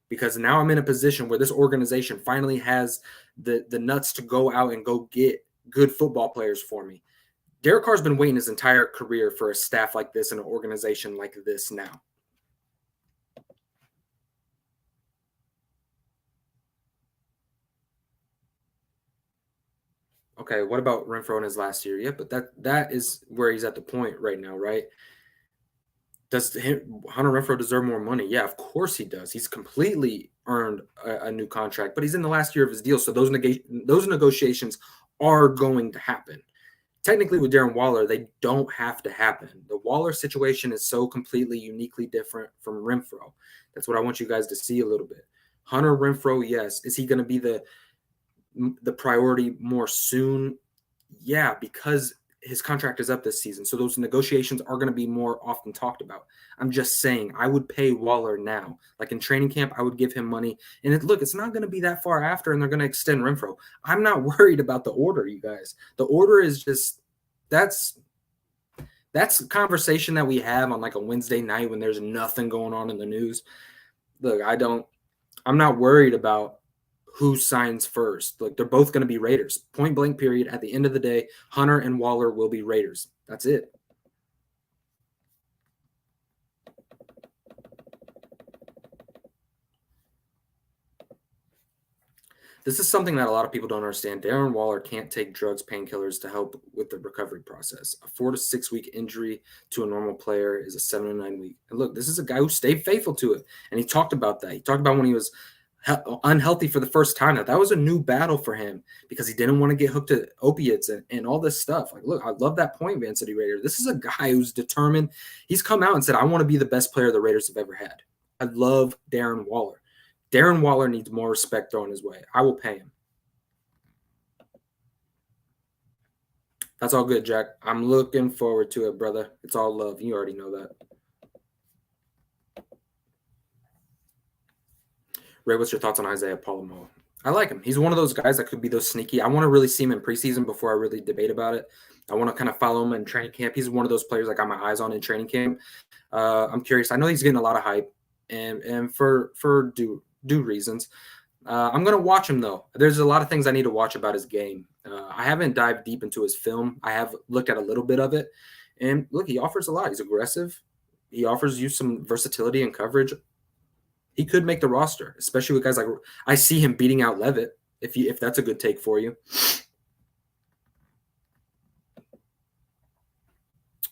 because now I'm in a position where this organization finally has the nuts to go out and go get good football players for me. Derek Carr's been waiting his entire career for a staff like this and an organization like this now. Okay, what about Renfro in his last year? Yeah, but that is where he's at the point right now, right? Does Hunter Renfro deserve more money? Yeah, of course he does. He's completely earned a new contract, but he's in the last year of his deal, so those negotiations are going to happen. Technically, with Darren Waller, they don't have to happen. The Waller situation is so completely uniquely different from Renfro. That's what I want you guys to see a little bit. Hunter Renfro, yes. Is he going to be the priority more soon? Yeah, because his contract is up this season. So those negotiations are going to be more often talked about. I'm just saying, I would pay Waller now. Like in training camp, I would give him money. And it's not going to be that far after, and they're going to extend Renfro. I'm not worried about the order, you guys. The order is just that's a conversation that we have on like a Wednesday night when there's nothing going on in the news. Look, I'm not worried about who signs first. Like, they're both going to be Raiders. Point blank period. At the end of the day, Hunter and Waller will be Raiders. That's it. This is something that a lot of people don't understand. Darren Waller can't take drugs, painkillers to help with the recovery process. A 4 to 6 week injury to a normal player is a 7 to 9 week. And look, this is a guy who stayed faithful to it. And he talked about that. He talked about when he was unhealthy for the first time. That was a new battle for him because he didn't want to get hooked to opiates and all this stuff. Like, look, I love that point, Van City Raider. This is a guy who's determined. He's come out and said, I want to be the best player the Raiders have ever had. I love Darren Waller. Darren Waller needs more respect thrown his way. I will pay him. That's all good, Jack. I'm looking forward to it, brother. It's all love. You already know that. Ray, what's your thoughts on Isaiah Palomo? I like him. He's one of those guys that could be those sneaky. I want to really see him in preseason before I really debate about it. I want to kind of follow him in training camp. He's one of those players I got my eyes on in training camp. I'm curious. I know he's getting a lot of hype, and for due reasons. I'm going to watch him, though. There's a lot of things I need to watch about his game. I haven't dived deep into his film. I have looked at a little bit of it. And look, he offers a lot. He's aggressive. He offers you some versatility and coverage. He could make the roster, especially with guys like – I see him beating out Levitt, if that's a good take for you.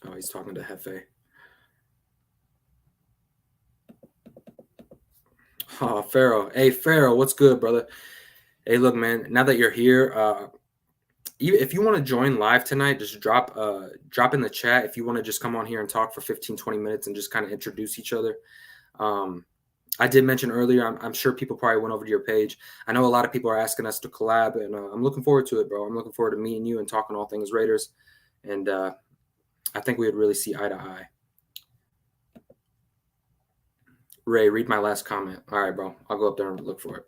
Oh, he's talking to Hefe. Oh, Pharaoh. Hey, Pharaoh, what's good, brother? Hey, look, man, now that you're here, if you want to join live tonight, just drop in the chat if you want to just come on here and talk for 15, 20 minutes and just kind of introduce each other. I did mention earlier, I'm sure people probably went over to your page. I know a lot of people are asking us to collab, and I'm looking forward to it, bro. I'm looking forward to meeting you and talking all things Raiders. And I think we would really see eye to eye. Ray, read my last comment. All right, bro. I'll go up there and look for it.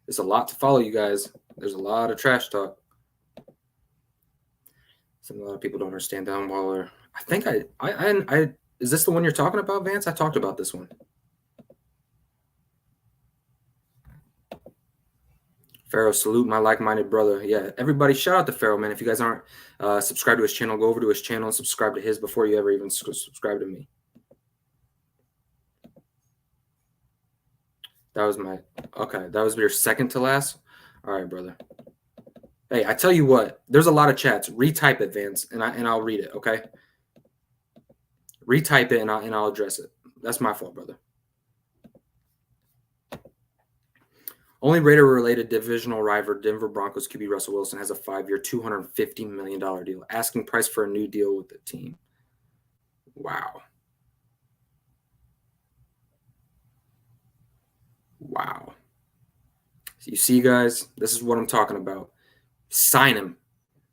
There's a lot to follow, you guys. There's a lot of trash talk. A lot of people don't understand Darren Waller. I think I is this the one you're talking about, Vance? I talked about this one. Pharaoh, salute my like-minded brother. Yeah, everybody, shout out to Pharaoh, man. If you guys aren't subscribed to his channel, go over to his channel and subscribe to his before you ever even subscribe to me. That was your second to last? All right, brother. Hey, I tell you what, there's a lot of chats. Retype it, Vance, and I'll read it, okay? Retype it and I'll address it. That's my fault, brother. Only Raider-related divisional rival Denver Broncos QB Russell Wilson has a 5-year, $250 million deal. Asking price for a new deal with the team. Wow. Wow. So you see, guys, this is what I'm talking about. Sign him.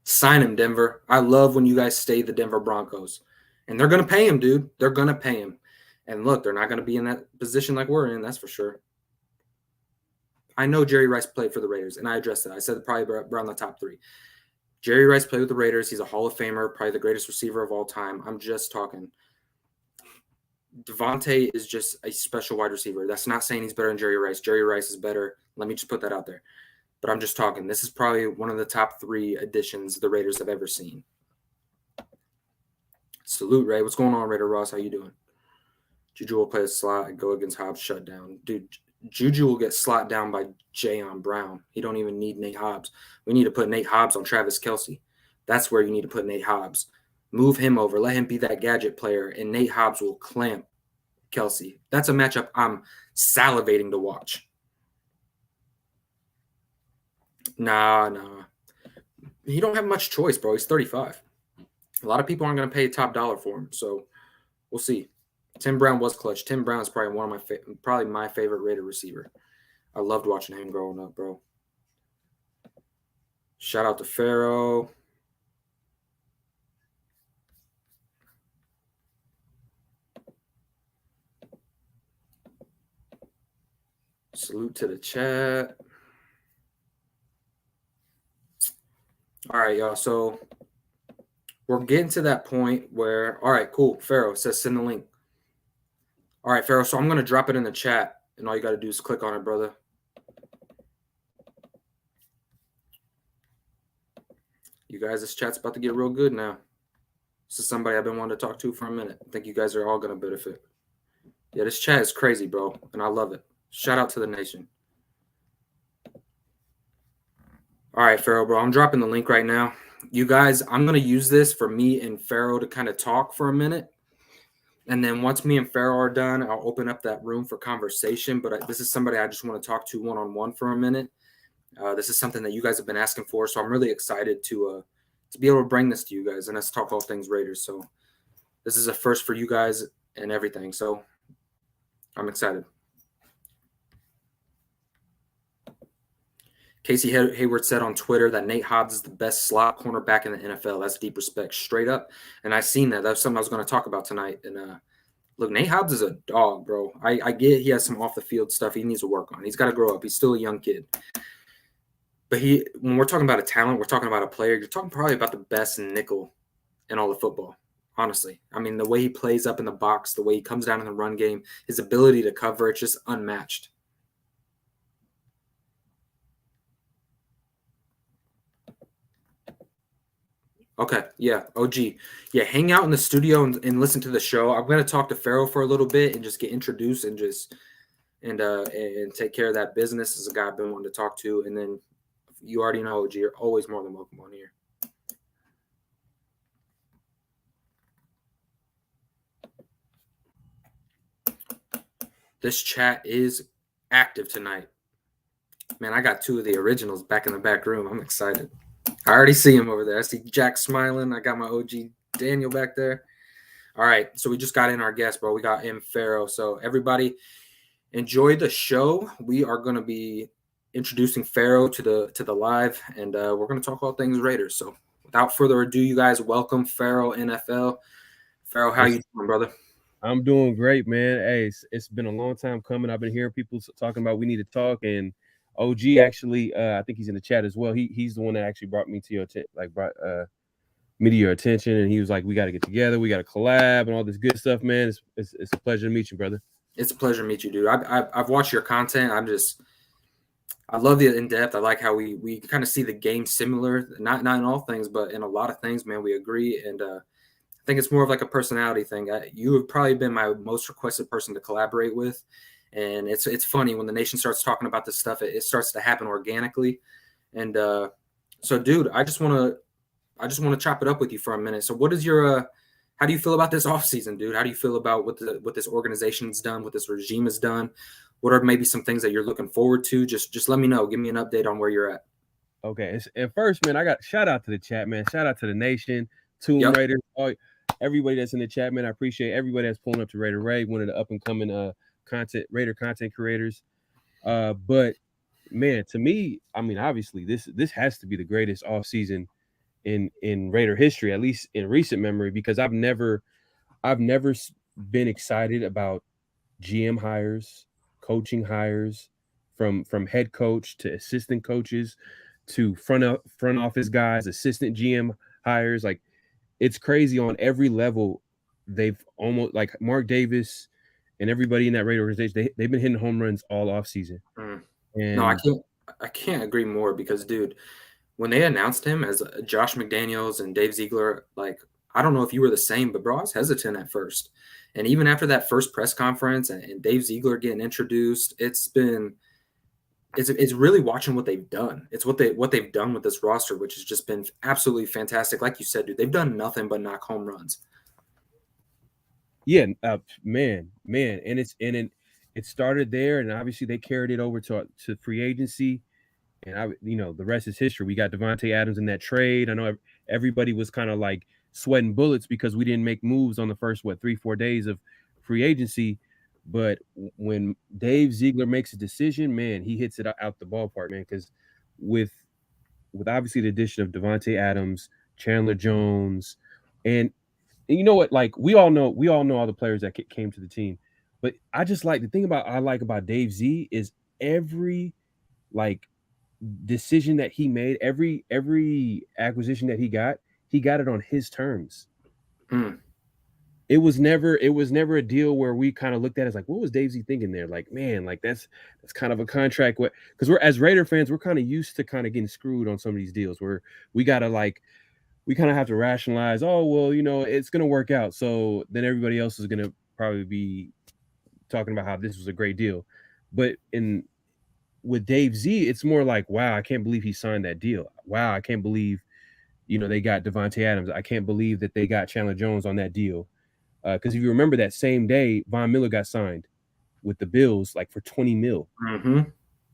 Sign him, Denver. I love when you guys stay the Denver Broncos. And they're going to pay him, dude. They're going to pay him. And look, they're not going to be in that position like we're in, that's for sure. I know Jerry Rice played for the Raiders, and I addressed it. I said probably around the top 3. Jerry Rice played with the Raiders. He's a Hall of Famer, probably the greatest receiver of all time. I'm just talking. Devontae is just a special wide receiver. That's not saying he's better than Jerry Rice. Jerry Rice is better. Let me just put that out there. But I'm just talking. This is probably one of the top 3 additions the Raiders have ever seen. Salute, Ray. What's going on, Raider Ross? How you doing? Juju will play a slot and go against Hobbs shut down. Dude, Juju will get slot down by Jayon Brown. He don't even need Nate Hobbs. We need to put Nate Hobbs on Travis Kelce. That's where you need to put Nate Hobbs. Move him over. Let him be that gadget player, and Nate Hobbs will clamp Kelce. That's a matchup I'm salivating to watch. Nah. He don't have much choice, bro. He's 35. A lot of people aren't going to pay top dollar for him, so we'll see. Tim Brown was clutch. Tim Brown is probably one of probably my favorite Raider receiver. I loved watching him growing up, bro. Shout out to Pharaoh. Salute to the chat. All right, y'all. So we're getting to that point where, all right, cool. Pharaoh says send the link. All right, Pharaoh. So I'm going to drop it in the chat, and all you got to do is click on it, brother. You guys, this chat's about to get real good now. This is somebody I've been wanting to talk to for a minute. I think you guys are all going to benefit. Yeah, this chat is crazy, bro, and I love it. Shout out to the nation. All right, Pharaoh, bro, I'm dropping the link right now. You guys, I'm going to use this for me and Pharaoh to kind of talk for a minute. And then once me and Pharaoh are done, I'll open up that room for conversation. But this is somebody I just want to talk to one-on-one for a minute. This is something that you guys have been asking for, so I'm really excited to be able to bring this to you guys and let's talk all things Raiders. So this is a first for you guys and everything. So I'm excited. Casey Hayward said on Twitter that Nate Hobbs is the best slot cornerback in the NFL. That's deep respect, straight up. And I seen that. That's something I was going to talk about tonight. And look, Nate Hobbs is a dog, bro. I get he has some off the field stuff he needs to work on. He's got to grow up. He's still a young kid. But when we're talking about a talent, we're talking about a player. You're talking probably about the best nickel in all of football, honestly. I mean, the way he plays up in the box, the way he comes down in the run game, his ability to cover, it's just unmatched. Okay, yeah, OG. Yeah, hang out in the studio and listen to the show. I'm going to talk to Pharaoh for a little bit and just get introduced and and take care of that business. As a guy I've been wanting to talk to. And then you already know, OG, you're always more than welcome on here. This chat is active tonight. Man, I got 2 of the originals back in the back room. I'm excited. I already see him over there. I see Jack smiling. I got my OG Daniel back there. All right, so we just got in our guest, bro. We got in Pharaoh. So everybody enjoy the show. We are going to be introducing Pharaoh to the live, and we're going to talk about things Raiders. So without further ado, you guys, welcome Pharaoh NFL. Pharaoh, how you doing, brother? I'm doing great, man. Hey, it's been a long time coming. I've been hearing people talking about we need to talk, and OG actually, I think he's in the chat as well. He's the one that actually brought me to your brought me to your attention, and he was like, "We got to get together, we got to collab, and all this good stuff, man." It's a pleasure to meet you, brother. It's a pleasure to meet you, dude. I've watched your content. I love the in depth. I like how we kind of see the game similar, not in all things, but in a lot of things, man. We agree, and I think it's more of like a personality thing. You have probably been my most requested person to collaborate with. And it's funny when the nation starts talking about this stuff, it starts to happen organically. And so, dude, I just want to chop it up with you for a minute. So what is your how do you feel about this offseason, dude? How do you feel about what this organization's done, what this regime has done? What are maybe some things that you're looking forward to? Just let me know. Give me an update on where you're at. Okay. And first, man, I got shout out to the chat, man. Shout out to the nation, Tomb Raiders, everybody that's in the chat, man. I appreciate everybody that's pulling up to Raider Ray, one of the up and coming Raider content creators. But man, to me, I mean, obviously, this has to be the greatest off season in Raider history, at least in recent memory, because I've never been excited about GM hires, coaching hires, from head coach to assistant coaches to front office guys, assistant GM hires. Like, it's crazy on every level. They've almost, like Mark Davis and everybody in that Raider organization, they've been hitting home runs all off season. No, And I can't agree more because, dude, when they announced him as Josh McDaniels and Dave Ziegler, like, I don't know if you were the same, but bro, I was hesitant at first. And even after that first press conference and Dave Ziegler getting introduced, it's really watching what they've done. It's what they've done with this roster, which has just been absolutely fantastic. Like you said, dude, they've done nothing but knock home runs. yeah, man, and it started there, and obviously they carried it over to free agency, and the rest is history. We got Devontae Adams in that trade. I know everybody was kind of like sweating bullets because we didn't make moves on the first 3-4 days of free agency, but when Dave Ziegler makes a decision, man, he hits it out the ballpark, man. Because with obviously the addition of Devontae Adams, Chandler Jones, and you know what? Like, we all know all the players that came to the team, but I just like the thing I like about Dave Z is every like decision that he made, every acquisition that he got it on his terms. It was never a deal where we kind of looked at it as like, what was Dave Z thinking there? Like, man, like that's kind of a contract, because we're, as Raider fans, we're kind of used to kind of getting screwed on some of these deals where we gotta we kind of have to rationalize, oh, well, it's going to work out. So then everybody else is going to probably be talking about how this was a great deal. But with Dave Z, it's more like, wow, I can't believe he signed that deal. Wow, I can't believe, they got Devontae Adams. I can't believe that they got Chandler Jones on that deal. Because if you remember, that same day, Von Miller got signed with the Bills, like for $20 million. Mm-hmm.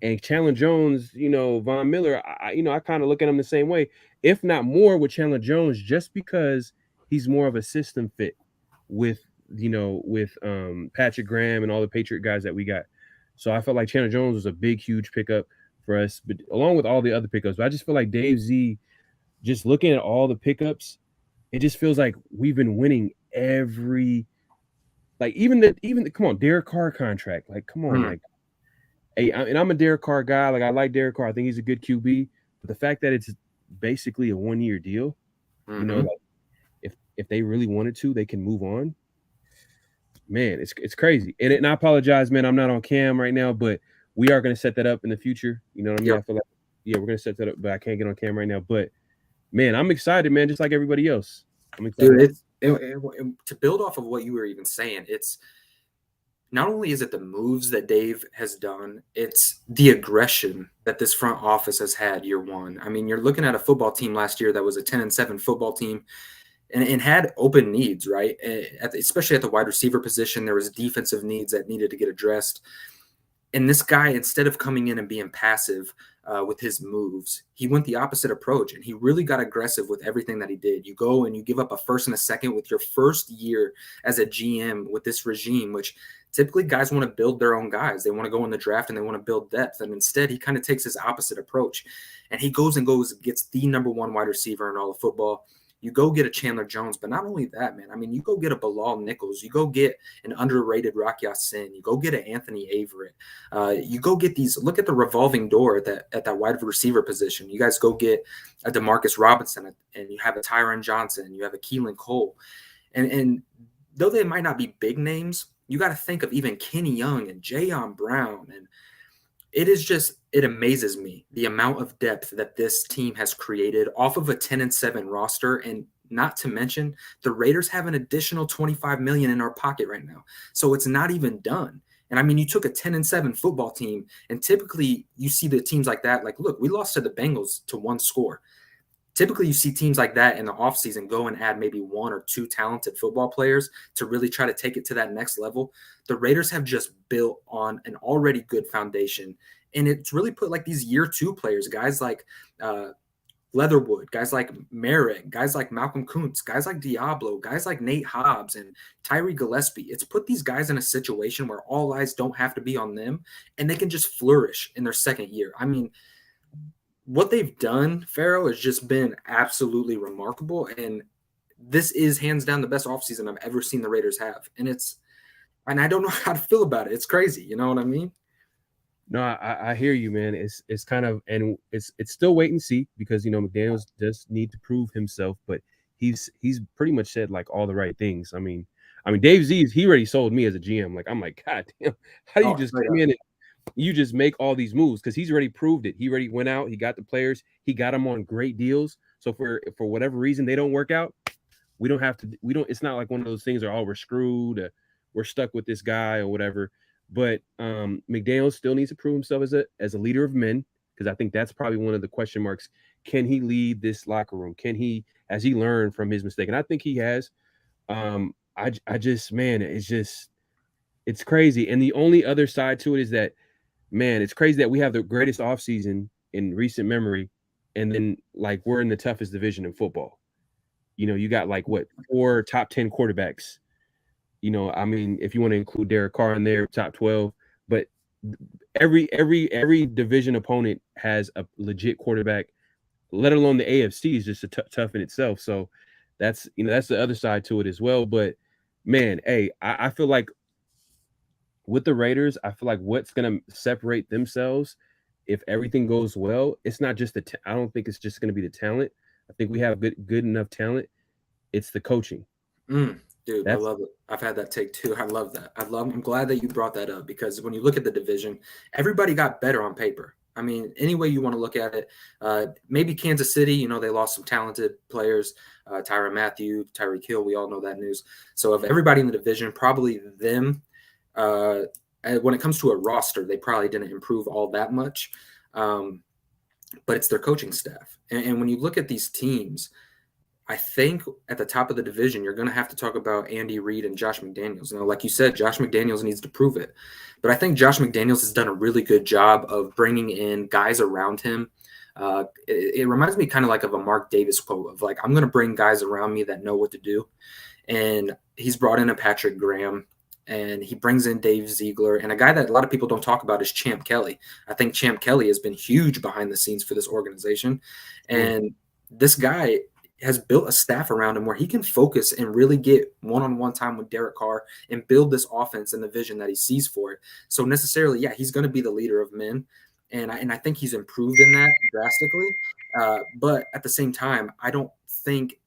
And Chandler Jones, Von Miller, I kind of look at him the same way, if not more, with Chandler Jones, just because he's more of a system fit with Patrick Graham and all the Patriot guys that we got. So I felt like Chandler Jones was a big, huge pickup for us, but along with all the other pickups. But I just feel like Dave Z, just looking at all the pickups, it just feels like we've been winning every, like even the come on, Derek Carr contract, like come on, like. Hey, and I'm a Derek Carr guy. Like, I like Derek Carr. I think he's a good QB. But the fact that it's basically a 1-year deal, like if they really wanted to, they can move on. Man, it's crazy. And I apologize, man. I'm not on cam right now, but we are going to set that up in the future. You know what I mean? Yep. I feel like, we're going to set that up, but I can't get on cam right now. But man, I'm excited, man. Just like everybody else. I'm excited. Dude, to build off of what you were even saying, it's not only is it the moves that Dave has done, it's the aggression that this front office has had year one. I mean, you're looking at a football team last year that was a 10-7 football team and had open needs, right? Especially at the wide receiver position, there was defensive needs that needed to get addressed. And this guy, instead of coming in and being passive with his moves, he went the opposite approach, and he really got aggressive with everything that he did. You go and you give up a first and a second with your first year as a GM with this regime, which typically guys want to build their own guys. They want to go in the draft and they want to build depth. And instead, he kind of takes his opposite approach, and he goes and gets the number one wide receiver in all of football. You go get a Chandler Jones, but not only that, man. I mean, you go get a Bilal Nichols. You go get an underrated Rock Ya-Sin. You go get an Anthony Averett. You go get these. Look at the revolving door at that wide receiver position. You guys go get a Demarcus Robinson, and you have a Tyron Johnson. You have a Keelan Cole. And though they might not be big names, you got to think of even Kenny Young and Jayon Brown. And it amazes me the amount of depth that this team has created off of a 10-7 roster. And not to mention, the Raiders have an additional $25 million in our pocket right now. So it's not even done. And I mean, you took a 10-7 football team, and typically you see the teams like that. Like, look, we lost to the Bengals to one score. Typically, you see teams like that in the offseason go and add maybe one or two talented football players to really try to take it to that next level. The Raiders have just built on an already good foundation, and it's really put like these year two players, guys like Leatherwood, guys like Merrick, guys like Malcolm Kuntz, guys like Diablo, guys like Nate Hobbs and Tyree Gillespie. It's put these guys in a situation where all eyes don't have to be on them, and they can just flourish in their second year. I mean, what they've done, Pharaoh, has just been absolutely remarkable. And this is hands down the best offseason I've ever seen the Raiders have. And I don't know how to feel about it. It's crazy. You know what I mean? No, I hear you, man. It's kind of, and it's still wait and see because McDaniels does need to prove himself, but he's pretty much said like all the right things. I mean Dave Z's he already sold me as a GM. Like I'm like, God damn, how do you Oh, just straight come up. in and you just make all these moves? Because he's already proved it. He already went out, he got the players, he got them on great deals. So for whatever reason they don't work out, we don't it's not like one of those things are, oh, we're screwed, we're stuck with this guy or whatever. But McDaniel still needs to prove himself as a leader of men, because I think that's probably one of the question marks. Can he lead this locker room? Can he, has he learned from his mistake? And I think he has. I just, man, it's crazy. And the only other side to it is that, man, it's crazy that we have the greatest offseason in recent memory, and then like we're in the toughest division in football. You got like what, 4 top 10 quarterbacks. I mean, if you want to include Derek Carr in there, top 12, but every division opponent has a legit quarterback, let alone the AFC is just tough in itself. So that's the other side to it as well. But man, hey, I feel like with the Raiders, I feel like what's gonna separate themselves if everything goes well, it's not just I don't think it's just gonna be the talent. I think we have good enough talent. It's the coaching. Dude, I That's love it. I've had that take too. I love that. I'm glad that you brought that up because when you look at the division, everybody got better on paper. I mean, any way you want to look at it, maybe Kansas City, they lost some talented players, Tyrann Mathieu, Tyreek Hill. We all know that news. So of everybody in the division, probably them. When it comes to a roster, they probably didn't improve all that much, but it's their coaching staff. And when you look at these teams, I think at the top of the division, you're going to have to talk about Andy Reid and Josh McDaniels. Now, like you said, Josh McDaniels needs to prove it. But I think Josh McDaniels has done a really good job of bringing in guys around him. It reminds me kind of like of a Mark Davis quote of like, I'm going to bring guys around me that know what to do. And he's brought in a Patrick Graham, and he brings in Dave Ziegler, and a guy that a lot of people don't talk about is Champ Kelly. I think Champ Kelly has been huge behind the scenes for this organization. And this guy has built a staff around him where he can focus and really get one-on-one time with Derek Carr and build this offense and the vision that he sees for it. So necessarily, yeah, he's going to be the leader of men. And I think he's improved in that drastically. But at the same time, I don't think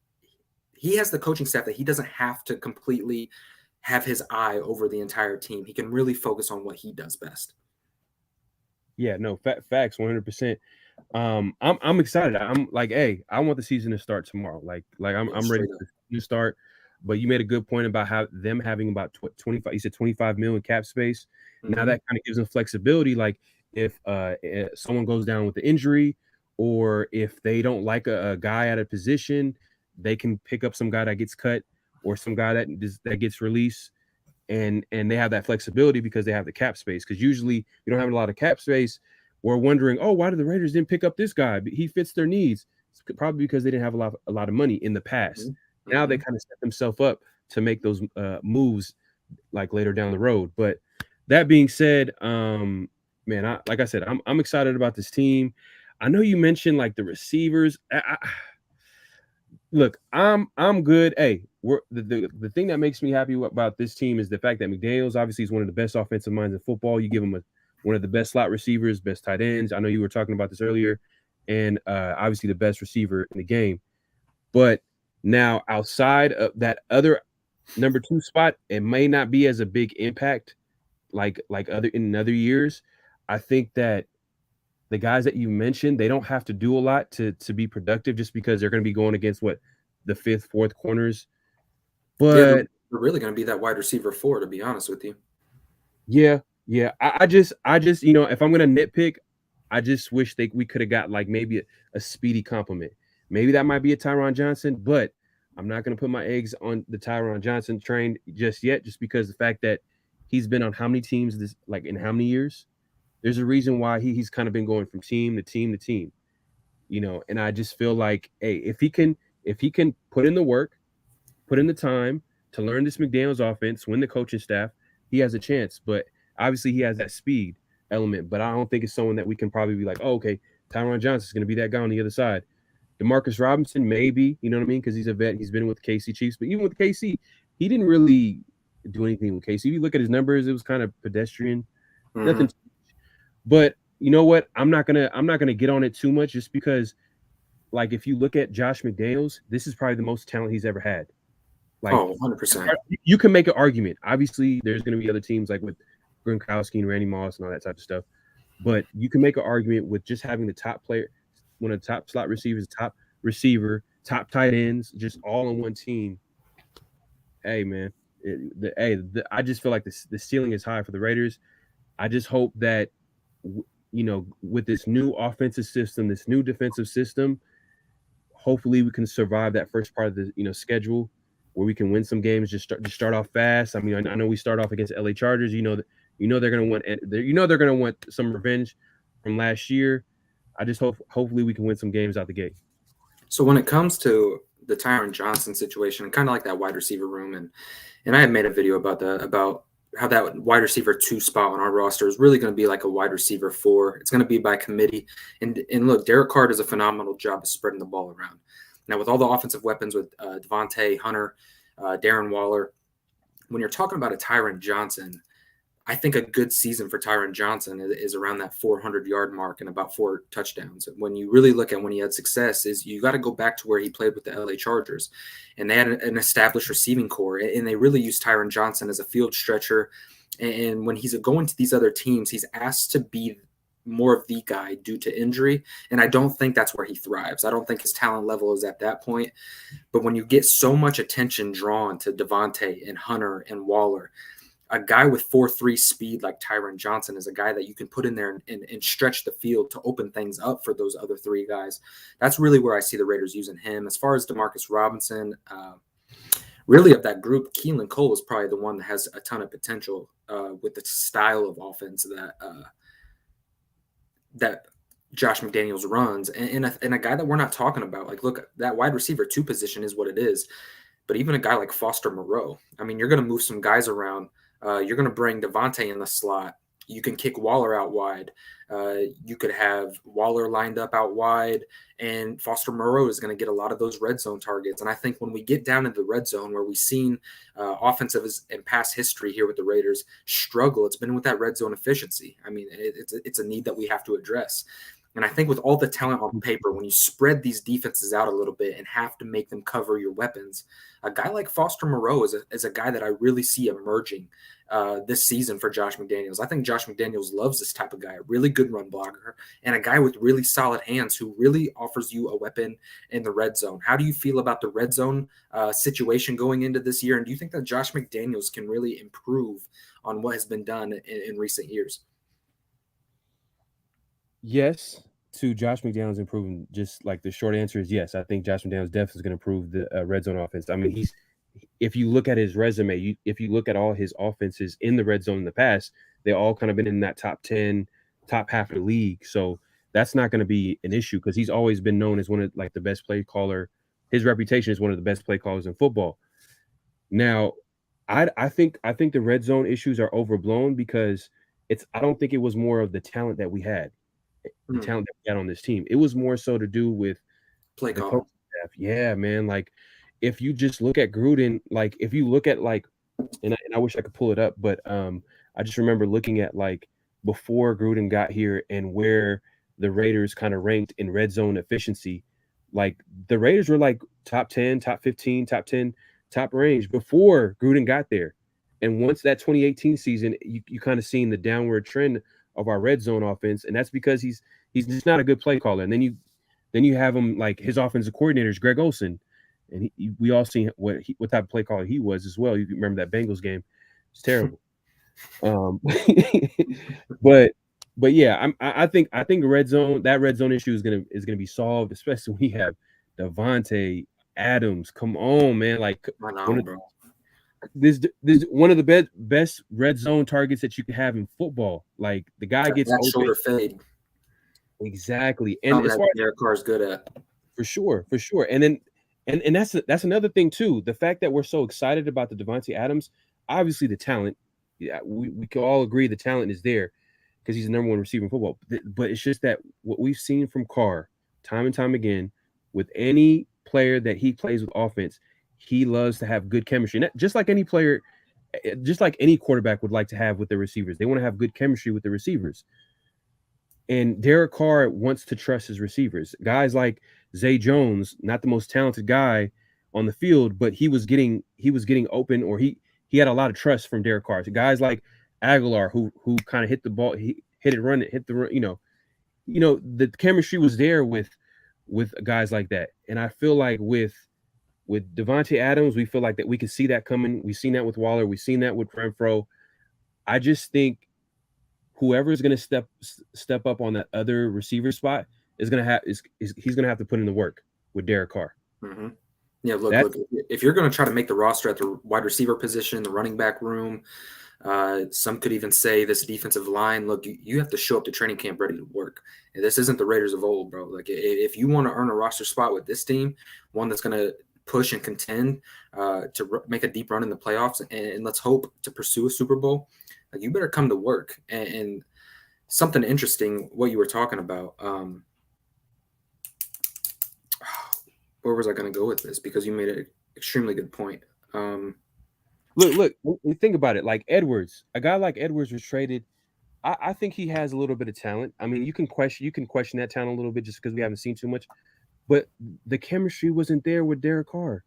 he has the coaching staff that he doesn't have to completely have his eye over the entire team. He can really focus on what he does best. Yeah, no, facts, 100%. I'm excited. I'm like, hey, I want the season to start tomorrow. Like Yeah, I'm ready straight up. to start. But you made a good point about how them having about 25. You said 25 million cap space. Now Mm-hmm. that kind of gives them flexibility. Like if someone goes down with the injury, or if they don't like a guy at a position, they can pick up some guy that gets cut or some guy that gets released, and they have that flexibility because they have the cap space. Because usually you don't have a lot of cap space. We're wondering, oh, why did the Raiders didn't pick up this guy? He fits their needs. It's probably because they didn't have a lot of money in the past. Now they Mm-hmm. kind of set themselves up to make those moves like later down the road. But that being said, man, like I said, I'm excited about this team. I know you mentioned like the receivers. Look, I'm good. Hey, the thing that makes me happy about this team is the fact that McDaniels obviously is one of the best offensive minds in football. You give him one of the best slot receivers, best tight ends. I know you were talking about this earlier, and obviously the best receiver in the game. But now outside of that other number 2 spot, it may not be as a big impact like other years. I think that the guys that you mentioned, they don't have to do a lot to be productive just because they're going to be going against what, the fifth, fourth corners. Yeah, But they're really going to be that wide receiver 4, to be honest with you. yeah, I just if I'm going to nitpick, I just wish we could have got like maybe a speedy compliment. Maybe that might be a Tyron Johnson, but I'm not going to put my eggs on the Tyron Johnson train just yet, just because the fact that he's been on how many teams like in how many years. There's a reason why he's kind of been going from team to team to team. And I just feel like, hey, if he can put in the work, put in the time to learn this McDaniels offense, win the coaching staff, he has a chance. But obviously he has that speed element, but I don't think it's someone that we can probably be like, oh, okay, Tyron Johnson is going to be that guy on the other side. Demarcus Robinson, maybe, you know what I mean? Because he's a vet. He's been with KC Chiefs, but even with KC, he didn't really do anything with KC. If you look at his numbers, it was kind of pedestrian. Mm-hmm. Nothing. But you know what? I'm not gonna get on it too much just because, like, if you look at Josh McDaniels, this is probably the most talent he's ever had. Like, Oh, 100%. you can make an argument. Obviously, there's going to be other teams like with Gronkowski and Randy Moss and all that type of stuff. But you can make an argument with just having the top player, one of the top slot receivers, top receiver, top tight ends, just all on one team. Hey, man, I just feel like the ceiling is high for the Raiders. I just hope that, with this new offensive system, this new defensive system, hopefully we can survive that first part of the schedule where we can win some games. Just start off fast. I mean, I know we start off against LA Chargers. They're gonna want they're gonna want some revenge from last year. I just hopefully we can win some games out the gate. So when it comes to the Tyron Johnson situation, kind of like that wide receiver room, and I had made a video about how that wide receiver 2 spot on our roster is really going to be like a wide receiver 4. It's going to be by committee. And look, Derek Carr does a phenomenal job of spreading the ball around. Now, with all the offensive weapons with Devontae, Hunter, Darren Waller, when you're talking about a Tyron Johnson, I think a good season for Tyron Johnson is around that 400-yard mark and about 4 touchdowns. When you really look at when he had success, is you got to go back to where he played with the LA Chargers, and they had an established receiving core, and they really used Tyron Johnson as a field stretcher. And when he's going to these other teams, he's asked to be more of the guy due to injury, and I don't think that's where he thrives. I don't think his talent level is at that point. But when you get so much attention drawn to Devontae and Hunter and Waller, a guy with 4.3 speed like Tyron Johnson is a guy that you can put in there and stretch the field to open things up for those other 3 guys. That's really where I see the Raiders using him. As far as Demarcus Robinson, really of that group, Keelan Cole is probably the one that has a ton of potential with the style of offense that Josh McDaniels runs, and a guy that we're not talking about. Like, look, that wide receiver 2 position is what it is. But even a guy like Foster Moreau, I mean, you're going to move some guys around. You're going to bring Devontae in the slot. You can kick Waller out wide. You could have Waller lined up out wide, and Foster Moreau is going to get a lot of those red zone targets. And I think when we get down into the red zone, where we've seen offensive and past history here with the Raiders struggle, it's been with that red zone efficiency. I mean, it's a need that we have to address. And I think with all the talent on paper, when you spread these defenses out a little bit and have to make them cover your weapons, a guy like Foster Moreau is a guy that I really see emerging this season for Josh McDaniels. I think Josh McDaniels loves this type of guy, a really good run blocker, and a guy with really solid hands who really offers you a weapon in the red zone. How do you feel about the red zone situation going into this year? And do you think that Josh McDaniels can really improve on what has been done in recent years? Yes, to Josh McDaniels improving. Just like the short answer is yes. I think Josh McDaniels definitely is going to improve the red zone offense. I mean, if you look at his resume, if you look at all his offenses in the red zone in the past, they all kind of been in that top 10, top half of the league. So that's not going to be an issue because he's always been known as one of like the best play caller. His reputation is one of the best play callers in football. Now, I think the red zone issues are overblown because I don't think it was more of the talent that we had, the talent that we had on this team. It was more so to do with Play the call. coaching staff. Yeah, man. Like if you just look at Gruden, like if you look at like, and I wish I could pull it up, but I just remember looking at like before Gruden got here and where the Raiders kind of ranked in red zone efficiency. Like the Raiders were like top 10, top 15, top 10, top range before Gruden got there. And once that 2018 season, you kind of seen the downward trend of our red zone offense, and that's because he's just not a good play caller. And then you have him like his offensive coordinator is Greg Olson, and we all seen what type of play caller he was as well. You remember that Bengals game? It's terrible. But yeah, I think the red zone issue is gonna be solved, especially when we have Devontae Adams. Come on, man! Like I know, bro. This one of the best red zone targets that you can have in football. Like the guy gets that open. Shoulder fade. Exactly, and as far as Derek Carr is good at, for sure, and then and that's another thing too. The fact that we're so excited about the Devontae Adams, obviously the talent. Yeah, we can all agree the talent is there because he's the number one receiver in football. But it's just that what we've seen from Carr time and time again with any player that he plays with offense, he loves to have good chemistry. And just like any player, just like any quarterback would like to have with their receivers, they want to have good chemistry with the receivers. And Derek Carr wants to trust his receivers. Guys like Zay Jones, not the most talented guy on the field, but he was getting open, or he had a lot of trust from Derek Carr. So guys like Aguilar, who kind of hit the ball, he hit it, run it, hit the, the chemistry was there with guys like that. And I feel like with Davante Adams, we feel like that we could see that coming. We've seen that with Waller. We've seen that with Renfro. I just think whoever is going to step up on that other receiver spot is going to have he's going to have to put in the work with Derek Carr. Mm-hmm. Yeah, look. If you're going to try to make the roster at the wide receiver position, the running back room, some could even say this defensive line. Look, you have to show up to training camp ready to work. And this isn't the Raiders of old, bro. Like, if you want to earn a roster spot with this team, one that's going to push and contend to make a deep run in the playoffs, and let's hope to pursue a Super Bowl, like, you better come to work. And something interesting, what you were talking about. Where was I going to go with this? Because you made an extremely good point. Look, think about it. Like Edwards, a guy like Edwards was traded. I think he has a little bit of talent. I mean, you can question that talent a little bit just because we haven't seen too much. But the chemistry wasn't there with Derek Carr.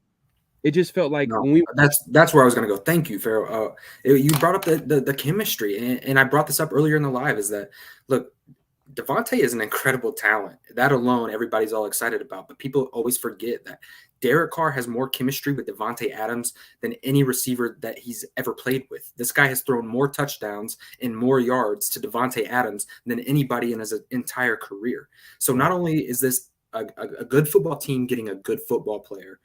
It just felt like that's where I was going to go. Thank you, Pharaoh. You brought up the chemistry, and I brought this up earlier in the live. Is that, look, Davante is an incredible talent. That alone, everybody's all excited about. But people always forget that Derek Carr has more chemistry with Davante Adams than any receiver that he's ever played with. This guy has thrown more touchdowns and more yards to Davante Adams than anybody in his entire career. So not only is this a good football team getting a good football player,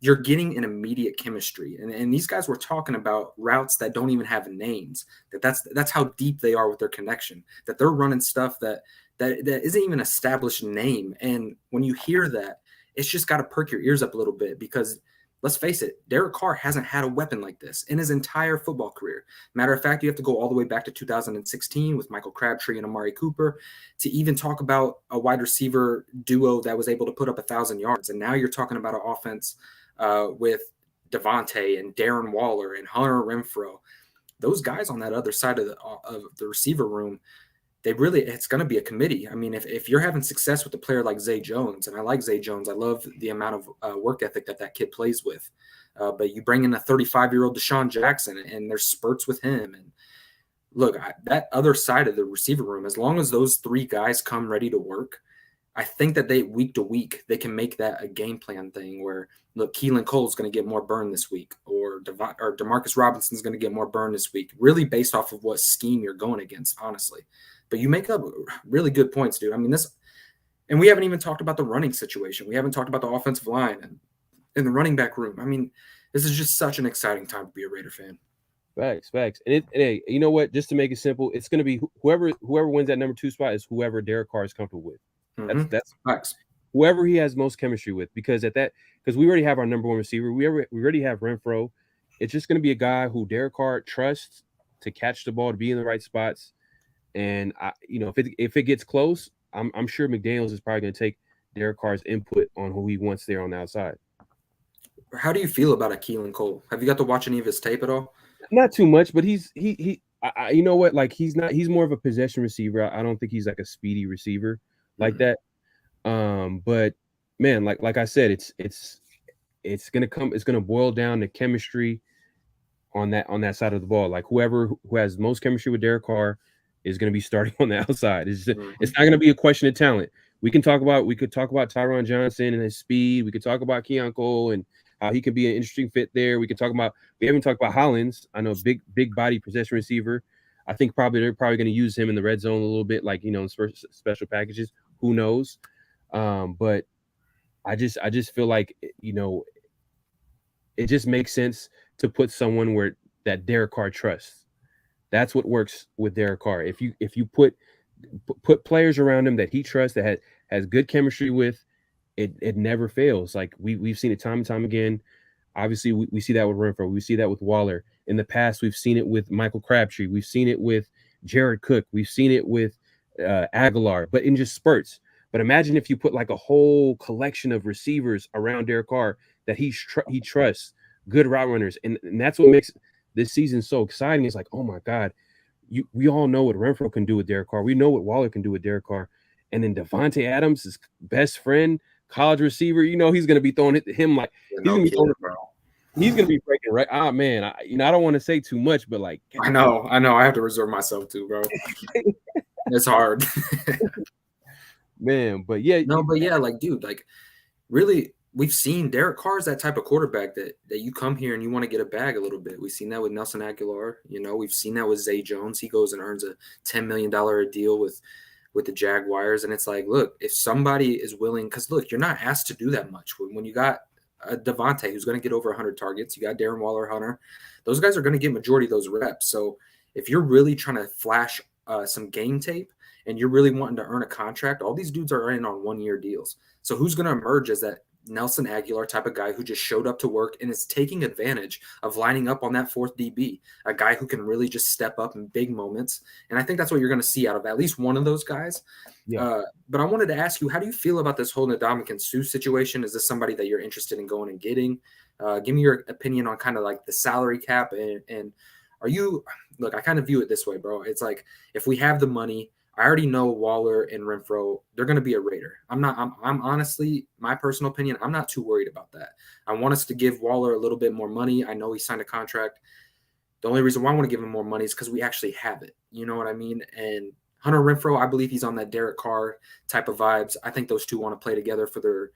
you're getting an immediate chemistry. And these guys were talking about routes that don't even have names. That's how deep they are with their connection, that they're running stuff that isn't even an established name. And when you hear that, it's just got to perk your ears up a little bit, because let's face it, Derek Carr hasn't had a weapon like this in his entire football career. Matter of fact, you have to go all the way back to 2016 with Michael Crabtree and Amari Cooper to even talk about a wide receiver duo that was able to put up 1,000 yards. And now you're talking about an offense with Davante and Darren Waller and Hunter Renfro. Those guys on that other side of the receiver room, it's going to be a committee. I mean, if you're having success with a player like Zay Jones, and I like Zay Jones, I love the amount of work ethic that kid plays with. But you bring in a 35-year-old Deshaun Jackson, and there's spurts with him. And look, that other side of the receiver room, as long as those three guys come ready to work, I think that week to week, they can make that a game plan thing where, look, Keelan Cole is going to get more burn this week, or Demarcus Robinson is going to get more burn this week, really based off of what scheme you're going against, honestly. But you make up really good points, dude. I mean, and we haven't even talked about the running situation. We haven't talked about the offensive line and the running back room. I mean, this is just such an exciting time to be a Raider fan. Facts. And hey, you know what? Just to make it simple, it's going to be whoever wins that number 2 spot is whoever Derek Carr is comfortable with. That's facts. Whoever he has most chemistry with, because we already have our number 1 receiver. We already have Renfro. It's just going to be a guy who Derek Carr trusts to catch the ball, to be in the right spots. And if it gets close, I'm sure McDaniels is probably going to take Derek Carr's input on who he wants there on the outside. How do you feel about a Keelan Cole? Have you got to watch any of his tape at all? Not too much, but he's you know what? Like, he's more of a possession receiver. I don't think he's like a speedy receiver like that. But man, like I said, it's gonna boil down to chemistry on that side of the ball. Like, who has most chemistry with Derek Carr is going to be starting on the outside. It's not going to be a question of talent. We could talk about Tyron Johnson and his speed. We could talk about Keelan Cole and how he could be an interesting fit there. We haven't talked about Hollins. I know, big body possession receiver. I think they're probably going to use him in the red zone a little bit, like, in special packages. Who knows? But I just feel like, it just makes sense to put someone where that Derek Carr trusts. That's what works with Derek Carr. If you put players around him that he trusts, that has good chemistry with, it never fails. Like, we've seen it time and time again. Obviously, we see that with Renfro. We see that with Waller. In the past, we've seen it with Michael Crabtree. We've seen it with Jared Cook. We've seen it with Aguilar, but in just spurts. But imagine if you put like a whole collection of receivers around Derek Carr that he trusts, good route runners, and that's what makes this season so exciting. It's like, oh my God, we all know what Renfro can do with Derek Carr. We know what Waller can do with Derek Carr. And then Devontae Adams, his best friend, college receiver, he's going to be throwing it to him like Yeah, he's no going to be throwing kidding, bro. he's going to be breaking right. Ah, man, I don't want to say too much, but like I know. I have to reserve myself too, bro. It's hard. man, but yeah, No, but yeah, like, dude, like, really, we've seen Derek Carr is that type of quarterback that you come here and you want to get a bag a little bit. We've seen that with Nelson Aguilar. We've seen that with Zay Jones. He goes and earns a $10 million a deal with the Jaguars. And it's like, look, if somebody is willing, because look, you're not asked to do that much. When you got a Devontae who's going to get over 100 targets, you got Darren Waller, Hunter, those guys are going to get majority of those reps. So if you're really trying to flash some game tape and you're really wanting to earn a contract, all these dudes are in on 1-year deals. So who's going to emerge as that Nelson Aguilar type of guy who just showed up to work and is taking advantage of lining up on that fourth DB, a guy who can really just step up in big moments. And I think that's what you're going to see out of at least one of those guys. Yeah. But I wanted to ask you, how do you feel about this whole Ndamukong Suh situation? Is this somebody that you're interested in going and getting? Give me your opinion on kind of like the salary cap. And are you – look, I kind of view it this way, bro. It's like if we have the money – I already know Waller and Renfro, they're going to be a Raider. I'm honestly, my personal opinion, I'm not too worried about that. I want us to give Waller a little bit more money. I know he signed a contract. The only reason why I want to give him more money is because we actually have it. You know what I mean? And Hunter Renfro, I believe he's on that Derek Carr type of vibes. I think those two want to play together for their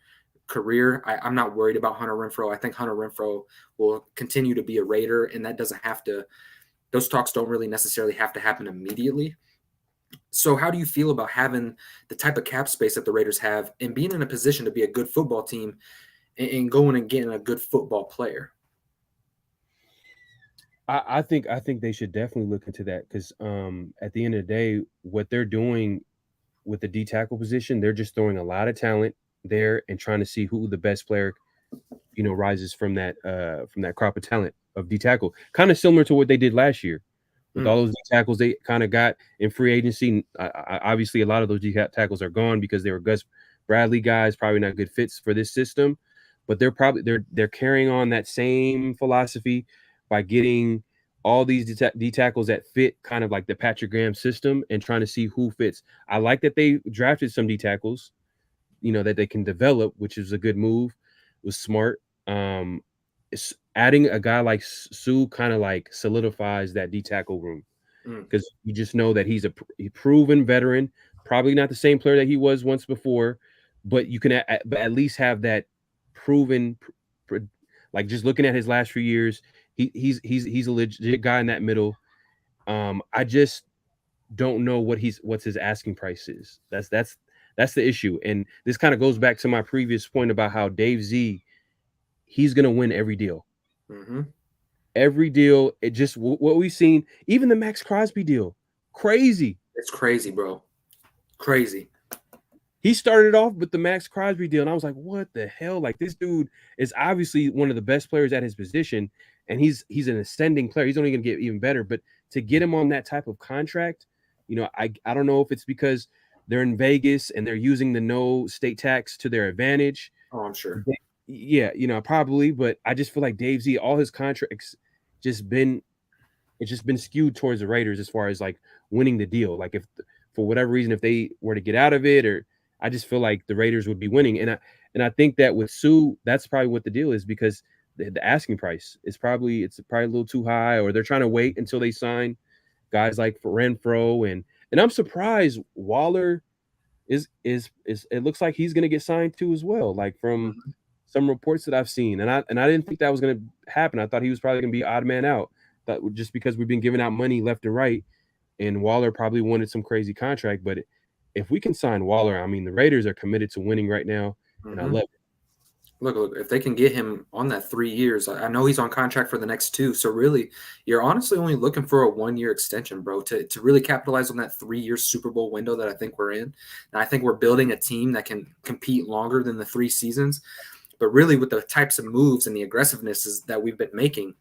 career. I'm not worried about Hunter Renfro. I think Hunter Renfro will continue to be a Raider, and that doesn't have to – those talks don't really necessarily have to happen immediately. So how do you feel about having the type of cap space that the Raiders have and being in a position to be a good football team and going and getting a good football player? I think they should definitely look into that because at the end of the day, what they're doing with the D tackle position, they're just throwing a lot of talent there and trying to see who the best player, rises from that crop of talent of D tackle. Kind of similar to what they did last year. With all those D tackles they kind of got in free agency, obviously a lot of those D tackles are gone because they were Gus Bradley guys, probably not good fits for this system. But they're carrying on that same philosophy by getting all these D tackles that fit kind of like the Patrick Graham system and trying to see who fits. I like that they drafted some D tackles, that they can develop, which is a good move. It was smart. Adding a guy like Suh kind of like solidifies that D tackle room because you just know that he's a proven veteran, probably not the same player that he was once before, but you can at least have that proven, like just looking at his last few years, he's a legit guy in that middle. I just don't know what's his asking price is. That's the issue, and this kind of goes back to my previous point about how Dave Z, he's gonna win every deal. Mm-hmm. Every deal, it just what we've seen, even the Max Crosby deal, crazy. It's crazy, bro. Crazy. He started off with the Max Crosby deal, and I was like, what the hell? Like, this dude is obviously one of the best players at his position, and he's an ascending player. He's only going to get even better. But to get him on that type of contract, I don't know if it's because they're in Vegas and they're using the no state tax to their advantage. Oh, I'm sure. Yeah, probably. But I just feel like Dave Z, all his contracts it's just been skewed towards the Raiders as far as like winning the deal. Like if for whatever reason, if they were to get out of it, or I just feel like the Raiders would be winning. And I think that with Suh, that's probably what the deal is because the asking price is probably a little too high, or they're trying to wait until they sign guys like Renfro and I'm surprised Waller is it looks like he's gonna get signed too as well, like from some reports that I've seen. And I didn't think that was gonna happen. I thought he was probably gonna be odd man out. That just because we've been giving out money left and right, and Waller probably wanted some crazy contract. But if we can sign Waller, I mean the Raiders are committed to winning right now, and I love it. Look, if they can get him on that 3 years, I know he's on contract for the next 2. So really, you're honestly only looking for a 1-year extension, bro, to really capitalize on that 3-year Super Bowl window that I think we're in. And I think we're building a team that can compete longer than the 3 seasons. But really, with the types of moves and the aggressiveness that we've been making,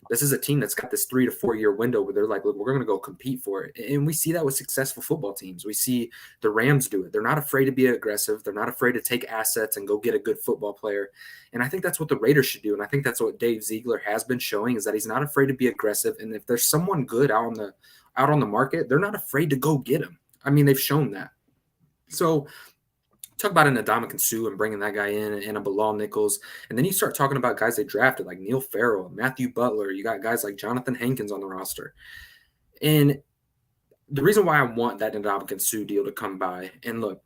this is a team that's got this 3 to 4 year window where they're like, look, we're going to go compete for it. And we see that with successful football teams. We see the Rams do it. They're not afraid to be aggressive. They're not afraid to take assets and go get a good football player. And I think that's what the Raiders should do. And I think that's what Dave Ziegler has been showing, is that he's not afraid to be aggressive. And if there's someone good out out on the market, they're not afraid to go get him. I mean, they've shown that. So talk about an Ndamukong Suh and bringing that guy in, and a Bilal Nichols. And then you start talking about guys they drafted like Neil Farrell, Matthew Butler. You got guys like Jonathan Hankins on the roster. And the reason why I want that Ndamukong Suh deal to come by, and look,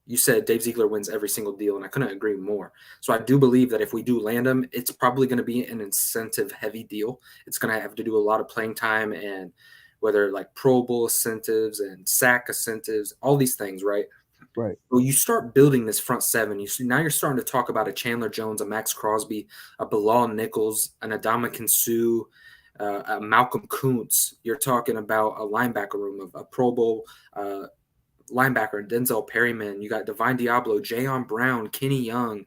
you said Dave Ziegler wins every single deal, and I couldn't agree more. So I do believe that if we do land him, it's probably going to be an incentive-heavy deal. It's going to have to do a lot of playing time, and whether like Pro Bowl incentives and sack incentives, all these things, right? Right. Well, you start building this front seven. Now you're starting to talk about a Chandler Jones, a Max Crosby, a Bilal Nichols, an Ndamukong Suh, a Malcolm Kuntz. You're talking about a linebacker room of a Pro Bowl linebacker, Denzel Perryman. You got Divine Diablo, Jayon Brown, Kenny Young.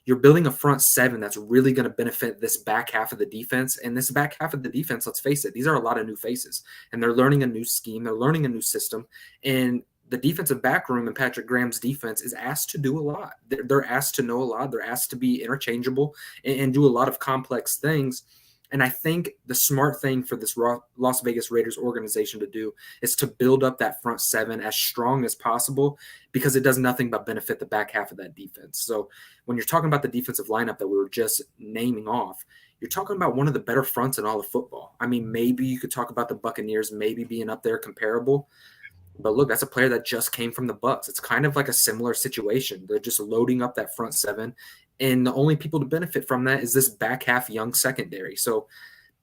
You're building a front seven that's really going to benefit this back half of the defense. And this back half of the defense, let's face it, these are a lot of new faces. And they're learning a new scheme. They're learning a new system. And the defensive back room and Patrick Graham's defense is asked to do a lot. They're asked to know a lot. They're asked to be interchangeable and do a lot of complex things. And I think the smart thing for this Las Vegas Raiders organization to do is to build up that front seven as strong as possible, because it does nothing but benefit the back half of that defense. So when you're talking about the defensive lineup that we were just naming off, you're talking about one of the better fronts in all of football. I mean, maybe you could talk about the Buccaneers maybe being up there comparable. But look, that's a player that just came from the Bucs. It's kind of like a similar situation. They're just loading up that front seven, and the only people to benefit from that is this back half young secondary. So,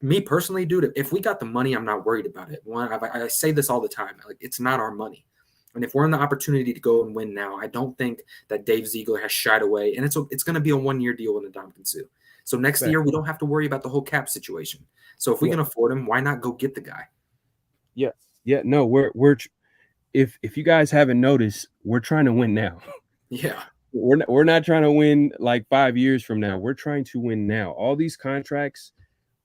me personally, dude, if we got the money, I'm not worried about it. I say this all the time. Like, it's not our money. And if we're in the opportunity to go and win now, I don't think that Dave Ziegler has shied away. And it's going to be a one-year deal with Ndamukong Suh. So next year, we don't have to worry about the whole cap situation. So if we can afford him, why not go get the guy? Yeah. Yeah. No, we're if you guys haven't noticed, we're trying to win now. Yeah. We're not trying to win like 5 years from now. We're trying to win now. All these contracts,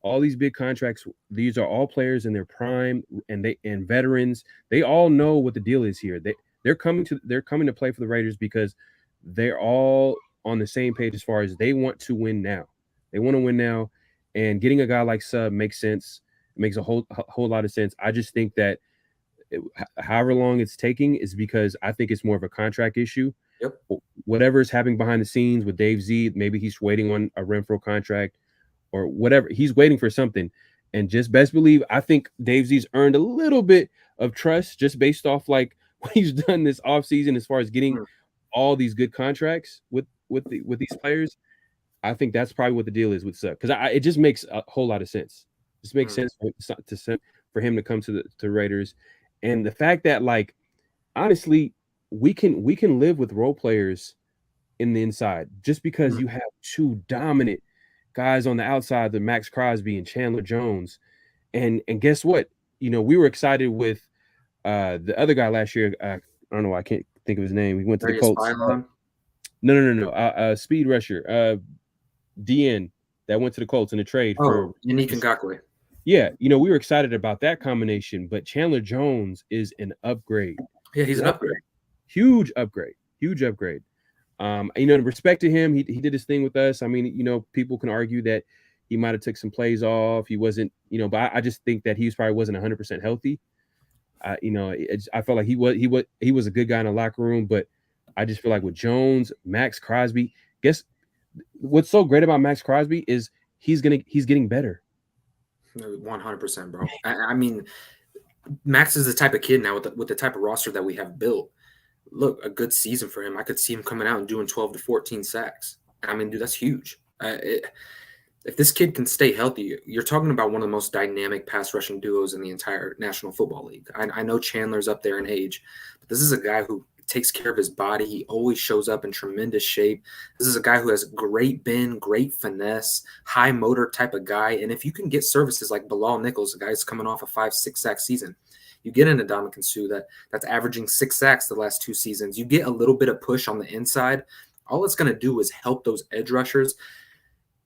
all these big contracts, these are all players in their prime, and veterans. They all know what the deal is here. They're coming to play for the Raiders because they're all on the same page as far as they want to win now. They want to win now, and getting a guy like Sub makes sense. It makes a whole lot of sense. I just think that however long it's taking is because I think it's more of a contract issue. Yep. Whatever is happening behind the scenes with Dave Z, maybe he's waiting on a Renfro contract or whatever. He's waiting for something. And just best believe, I think Dave Z's earned a little bit of trust just based off like what he's done this offseason as far as getting all these good contracts with these players. I think that's probably what the deal is with Sub, because it just makes a whole lot of sense. It just makes sense for him to come to the Raiders. And the fact that, like, honestly, we can live with role players in the inside just because you have two dominant guys on the outside, the Max Crosby and Chandler Jones. And guess what? You know, we were excited with the other guy last year. I don't know. I can't think of his name. He went to the Colts. No. Speed rusher, DN that went to the Colts in a trade for Yannick Ngakoue. Yeah, you know, we were excited about that combination, but Chandler Jones is an upgrade. Yeah, he's an upgrade. Huge upgrade. Huge upgrade. You know, in respect to him, he did his thing with us. I mean, you know, people can argue that he might have took some plays off. He wasn't, you know, but I just think that he probably wasn't 100% healthy. You know, I felt like he was a good guy in the locker room, but I just feel like with Jones, Max Crosby, guess what's so great about Max Crosby is he's getting better. 100%, bro. I mean, Max is the type of kid now with the type of roster that we have built. Look, a good season for him. I could see him coming out and doing 12 to 14 sacks. I mean, dude, that's huge. If this kid can stay healthy, you're talking about one of the most dynamic pass rushing duos in the entire National Football League. I know Chandler's up there in age, but this is a guy who takes care of his body. He always shows up in tremendous shape. This is a guy who has great bend, great finesse, high motor type of guy. And if you can get services like Bilal Nichols, a guy who's coming off a 5-6 sack season, you get an Ndamukong Suh that's averaging 6 sacks the last 2 seasons. You get a little bit of push on the inside. All it's going to do is help those edge rushers.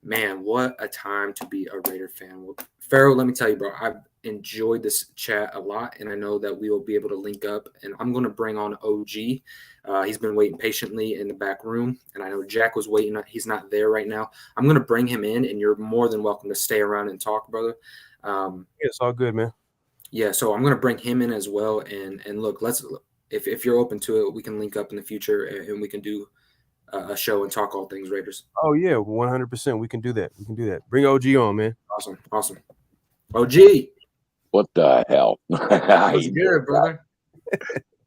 Man, what a time to be a Raider fan. Well, Pharaoh, let me tell you, bro, I've enjoyed this chat a lot, and I know that we will be able to link up. And I'm going to bring on OG. He's been waiting patiently in the back room, and I know Jack was waiting. He's not there right now. I'm going to bring him in, and you're more than welcome to stay around and talk, brother. It's all good, man. Yeah, so I'm gonna bring him in as well, and look, if you're open to it, we can link up in the future and we can do a show and talk all things Raiders. Oh yeah, 100%. We can do that. We can do that. Bring OG on, man. Awesome, awesome. OG, What the hell? How what's you good, doing, brother?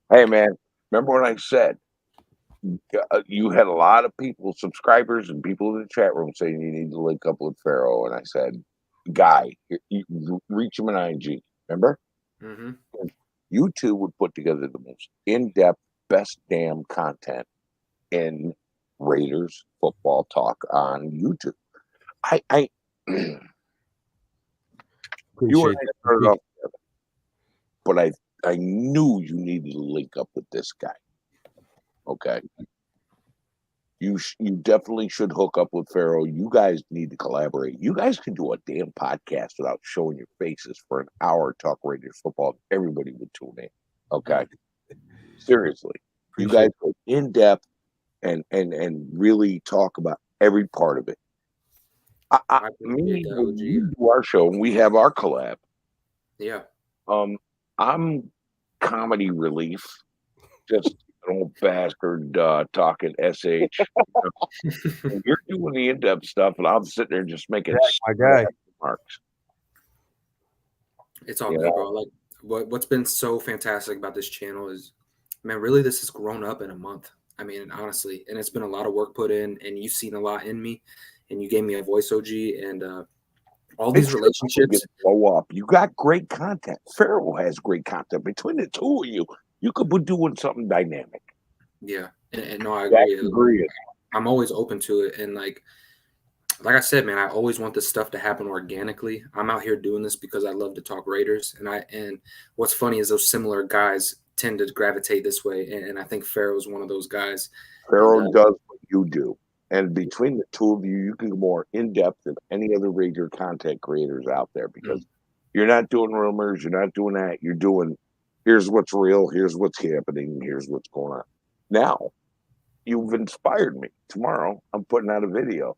Hey, man, remember when I said you had a lot of people, subscribers, and people in the chat room saying you need to link up with Pharaoh? And I said, Guy, you reach him in IG. Remember? Mm-hmm. You two would put together the most in-depth, best damn content in Raiders football talk on YouTube. I you and Appreciate I that. started off together, but I knew you needed to link up with this guy. Okay. You definitely should hook up with Pharaoh. You guys need to collaborate. You guys can do a damn podcast without showing your faces for an hour, talk Raiders football. Everybody would tune in. Okay. Seriously. You guys go in depth and really talk about every part of it. I appreciate that, When OG. we do our show and we have our collab, Yeah. I'm comedy relief, just an old bastard talking SH. And you're doing the in-depth stuff, and I'm sitting there just making my guy. marks. It's all good, bro. Like what's been so fantastic about this channel is, man, really this has grown up in a month. I mean, honestly, and it's been a lot of work put in, and you've seen a lot in me, and you gave me a voice, OG, and all these relationships. Blow up. You got great content. Pharaoh has great content. Between the two of you, you could be doing something dynamic. Yeah, and no, I agree. I'm always open to it, and like I said, man, I always want this stuff to happen organically. I'm out here doing this because I love to talk Raiders, and what's funny is those similar guys tend to gravitate this way, and I think Pharaoh is one of those guys. Pharaoh does what you do, and between the two of you, you can go more in depth than any other Raider content creators out there because you're not doing rumors, you're not doing that. You're doing here's what's real, here's what's happening, here's what's going on. Now, you've inspired me. Tomorrow, I'm putting out a video.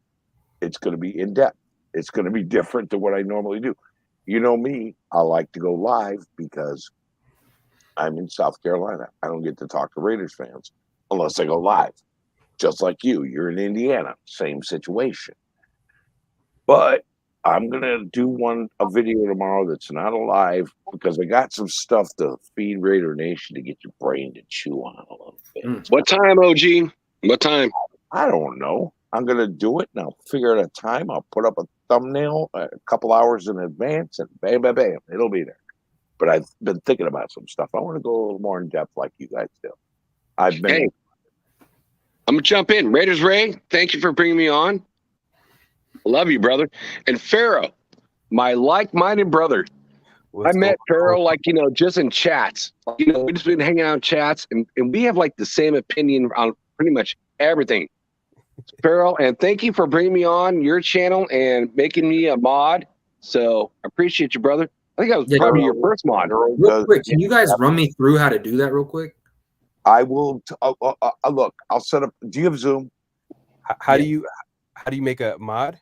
It's going to be in depth. It's going to be different than what I normally do. You know me, I like to go live because I'm in South Carolina. I don't get to talk to Raiders fans unless I go live. Just like you're in Indiana, same situation. But I'm going to do a video tomorrow that's not alive because I got some stuff to feed Raider Nation to get your brain to chew on a little bit. What time, OG? What time? I don't know. I'm going to do it and I'll figure out a time. I'll put up a thumbnail a couple hours in advance and bam, bam, bam, it'll be there. But I've been thinking about some stuff. I want to go a little more in depth like you guys do. I'm going to jump in. Raiders Ray, thank you for bringing me on. I love you, brother. And Pharaoh, my like-minded brother. I met Pharaoh, just in chats. We've just been hanging out in chats, and we have like the same opinion on pretty much everything. Pharaoh, and thank you for bringing me on your channel and making me a mod. So I appreciate you, brother. I think I was probably your first mod. Real quick, can you guys run me through how to do that real quick? I will. Look, I'll set up. Do you have Zoom? How do you make a mod?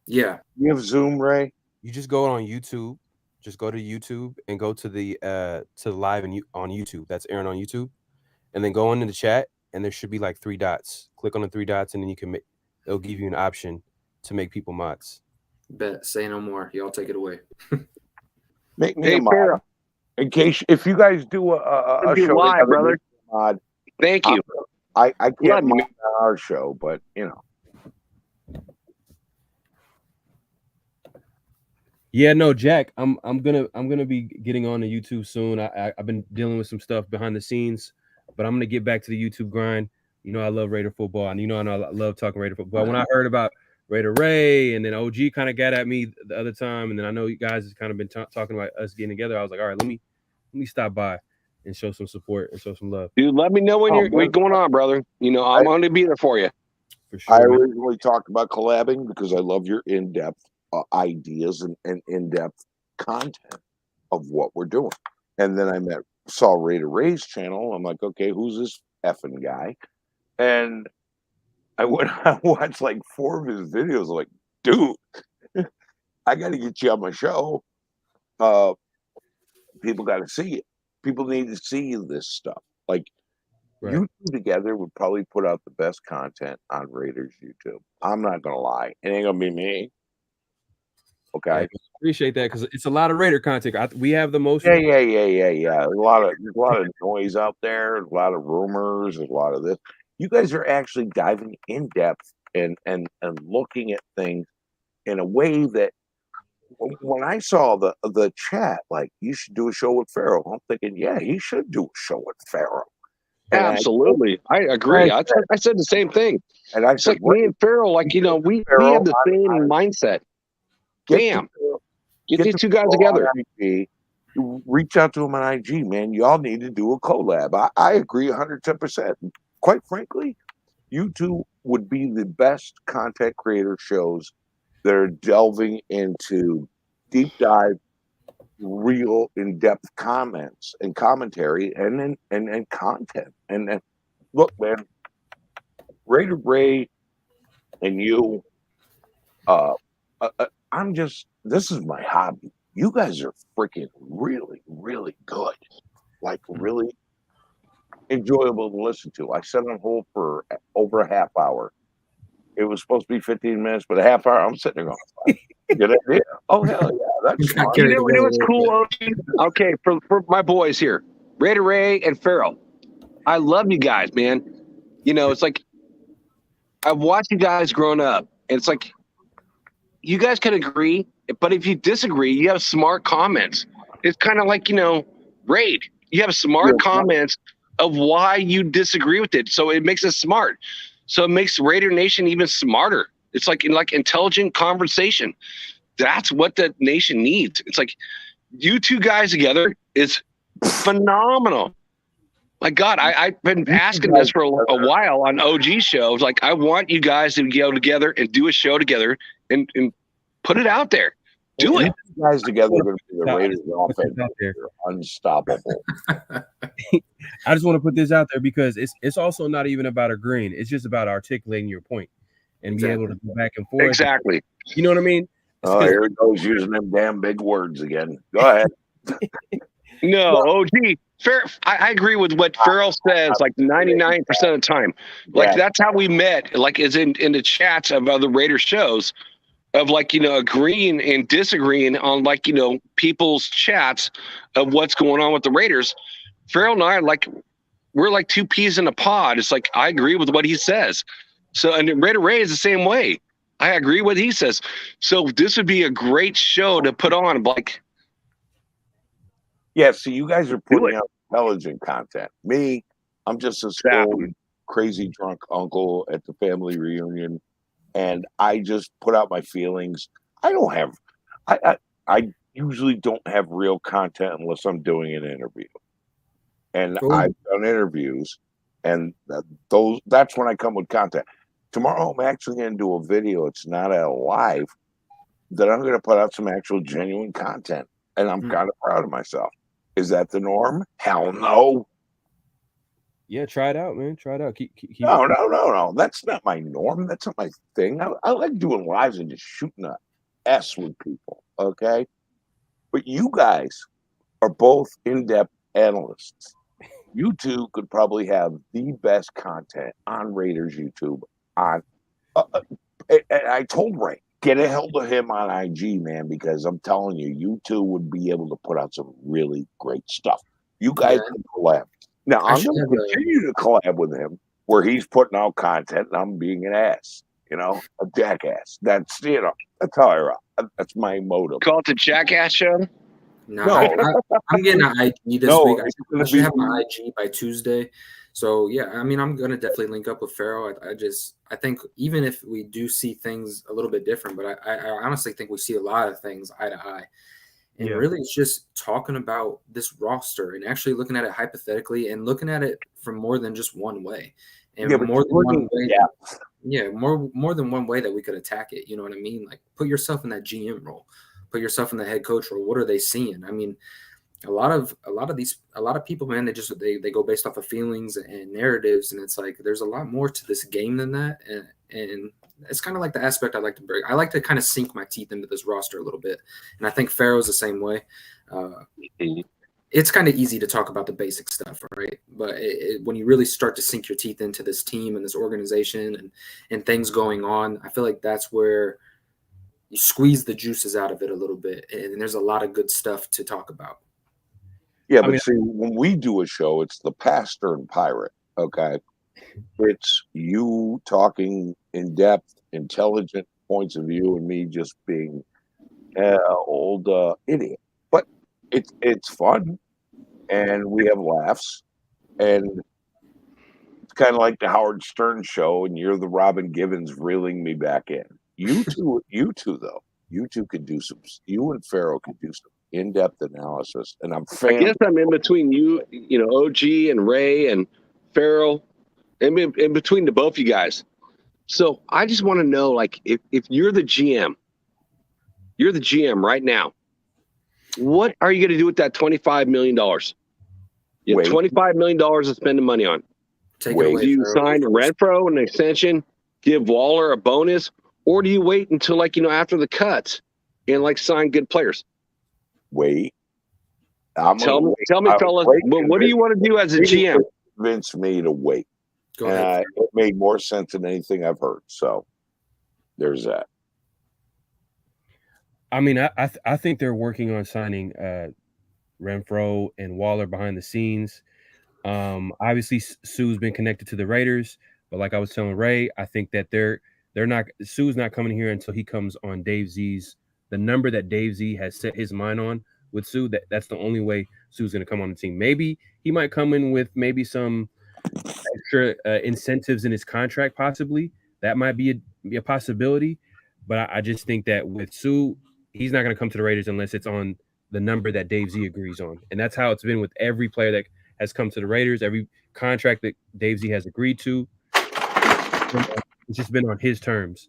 Yeah. You have Zoom, Ray? You just go on YouTube. Just go to YouTube and go to the live on YouTube. That's Aaron on YouTube, and then go into the chat. And there should be like 3 dots. Click on the 3 dots, and then you can it'll give you an option to make people mods. Bet. Say no more. Y'all take it away. Make me a mod. In case if you guys do a show live, brother. Mod. Thank you. I can't mod on our show, but Yeah, no, Jack. I'm gonna be getting on the YouTube soon. I've been dealing with some stuff behind the scenes. But I'm going to get back to the YouTube grind. I love Raider football. And I love talking Raider football. When I heard about Raider Ray and then OG kind of got at me the other time, and then I know you guys have kind of been talking about us getting together, I was like, all right, let me stop by and show some support and show some love. Dude, let me know when you're going on, brother. I'm going to be there for you. For sure, I originally talked about collabing because I love your in-depth ideas and in-depth content of what we're doing. And then I saw Raider Ray's channel. I'm like, okay, who's this effing guy? And I watched like 4 of his videos. I'm like, dude, I got to get you on my show people got to see it. People need to see this stuff. Like, Right. you two together would probably put out the best content on Raiders YouTube. I'm not gonna lie, it ain't gonna be me. Okay. Yeah, appreciate that because it's a lot of Raider content. We have the most. Yeah. There's a lot of noise out there. There's a lot of rumors. There's a lot of this. You guys are actually diving in depth and looking at things in a way that when I saw the chat, like, you should do a show with Pharaoh. I'm thinking, yeah, he should do a show with Pharaoh. And Absolutely, I agree. I said the same thing. And I It's said, like me and Farrell, like, you know, we have the same mindset. Bam. Get these two guys together. IG, reach out to him on IG, man. Y'all need to do a collab. I agree 110%. Quite frankly, you two would be the best content creator shows that are delving into deep dive, real in-depth comments and commentary and content. And look, man, Raider Ray and you, this is my hobby. You guys are freaking really, really good. Like, really enjoyable to listen to. I sat on hold for over a half hour. It was supposed to be 15 minutes, but a half hour, I'm sitting there going, good idea. Oh, hell yeah. That's fun. You know what's cool? Okay, for my boys here, Raider Ray and Farrell, I love you guys, man. You know, it's like I've watched you guys growing up, and it's like you guys can agree, but if you disagree, you have smart comments. It's kind of like, you know, Raid. You have smart comments of why you disagree with it, so it makes us smart. So it makes Raider Nation even smarter. It's like intelligent conversation. That's what the nation needs. It's like you two guys together is phenomenal. My God, I've been asking this for a while on OG shows. Like, I want you guys to go together and do a show together and put it out there. Do it. You guys together are going to be the Raiders offense. They're unstoppable. I just want to put this out there because it's also not even about agreeing. It's just about articulating your point and be able to go back and forth. Exactly. You know what I mean? Oh, here he goes using them damn big words again. Go ahead. No, OG. I agree with what Farrell says, like 99% of the time. Like, that's how we met, like, is in the chats of other Raider shows of, like, you know, agreeing and disagreeing on, like, you know, people's chats of what's going on with the Raiders. Farrell and I, like, we're like two peas in a pod. It's like, I agree with what he says. So, and Raider Ray is the same way. I agree with what he says. So this would be a great show to put on, like. Yeah, so you guys are putting out intelligent content. Me, I'm just a stoned, crazy drunk uncle at the family reunion, and I just put out my feelings. I usually don't have real content unless I'm doing an interview. And I've done interviews, and that's when I come with content. Tomorrow, I'm actually going to do a video. It's not a live, that I'm going to put out some actual genuine content, and I'm kind of proud of myself. Is that the norm? Hell no. Yeah, try it out, man. Try it out. Keep No. That's not my norm. That's not my thing. I like doing lives and just shooting a S with people, okay? But you guys are both in-depth analysts. You two could probably have the best content on Raiders YouTube. And I told Ray, get a hold of him on IG, man, because I'm telling you, you two would be able to put out some really great stuff. You guys can collab. Now, I'm going to continue to collab with him where he's putting out content and I'm being an ass, you know, a jackass. That's, you know, that's how I rock. That's my motive. Call it the Jackass Show? No. I'm getting an IG this week. I should have my IG by Tuesday. So, yeah, I mean, I'm going to definitely link up with Pharaoh. I think even if we do see things a little bit different, but I honestly think we see a lot of things eye to eye. And really, it's just talking about this roster and actually looking at it hypothetically and looking at it from more than just one way. And more than one way. Yeah, more than one way that we could attack it. You know what I mean? Like, put yourself in that GM role. Put yourself in the head coach role. What are they seeing? I mean, a lot of people, man, they go based off of feelings and narratives, and it's like there's a lot more to this game than that. And it's kind of like the aspect I like to bring. I like to kind of sink my teeth into this roster a little bit, and I think Pharaoh's the same way. it's kind of easy to talk about the basic stuff, right? But when you really start to sink your teeth into this team and this organization and things going on, I feel like that's where you squeeze the juices out of it a little bit, and there's a lot of good stuff to talk about. Yeah, but see, when we do a show, it's the pastor and pirate, okay? It's you talking in depth, intelligent points of view, and me just being old idiot. But it's fun, and we have laughs, and it's kind of like the Howard Stern show, and you're the Robin Givens reeling me back in. You two though, you two could do some. You and Farrell could do some in-depth analysis, and I guess I'm in between you, OG and Ray and Farrell, in between the both of you guys. So I just want to know, like, if you're the GM right now, what are you going to do with that $25 million? You have $25 million to spend the money on. Take it away, do you sign Renfro an extension, give Waller a bonus, or do you wait until after the cuts and sign good players? Wait. Tell me, fellas, what do you want to do as a GM? Convince me to wait. Go ahead. It made more sense than anything I've heard. So there's that. I mean, I think they're working on signing Renfro and Waller behind the scenes. Obviously, Sue's been connected to the Raiders, but like I was telling Ray, I think that Sue's not coming here until he comes on Dave Z's, the number that Dave Z has set his mind on with Sue. That's the only way Sue's going to come on the team. Maybe he might come in with maybe some extra incentives in his contract, possibly. That might be a possibility. But I just think that with Sue, he's not going to come to the Raiders unless it's on the number that Dave Z agrees on. And that's how it's been with every player that has come to the Raiders. Every contract that Dave Z has agreed to, it's just been on his terms.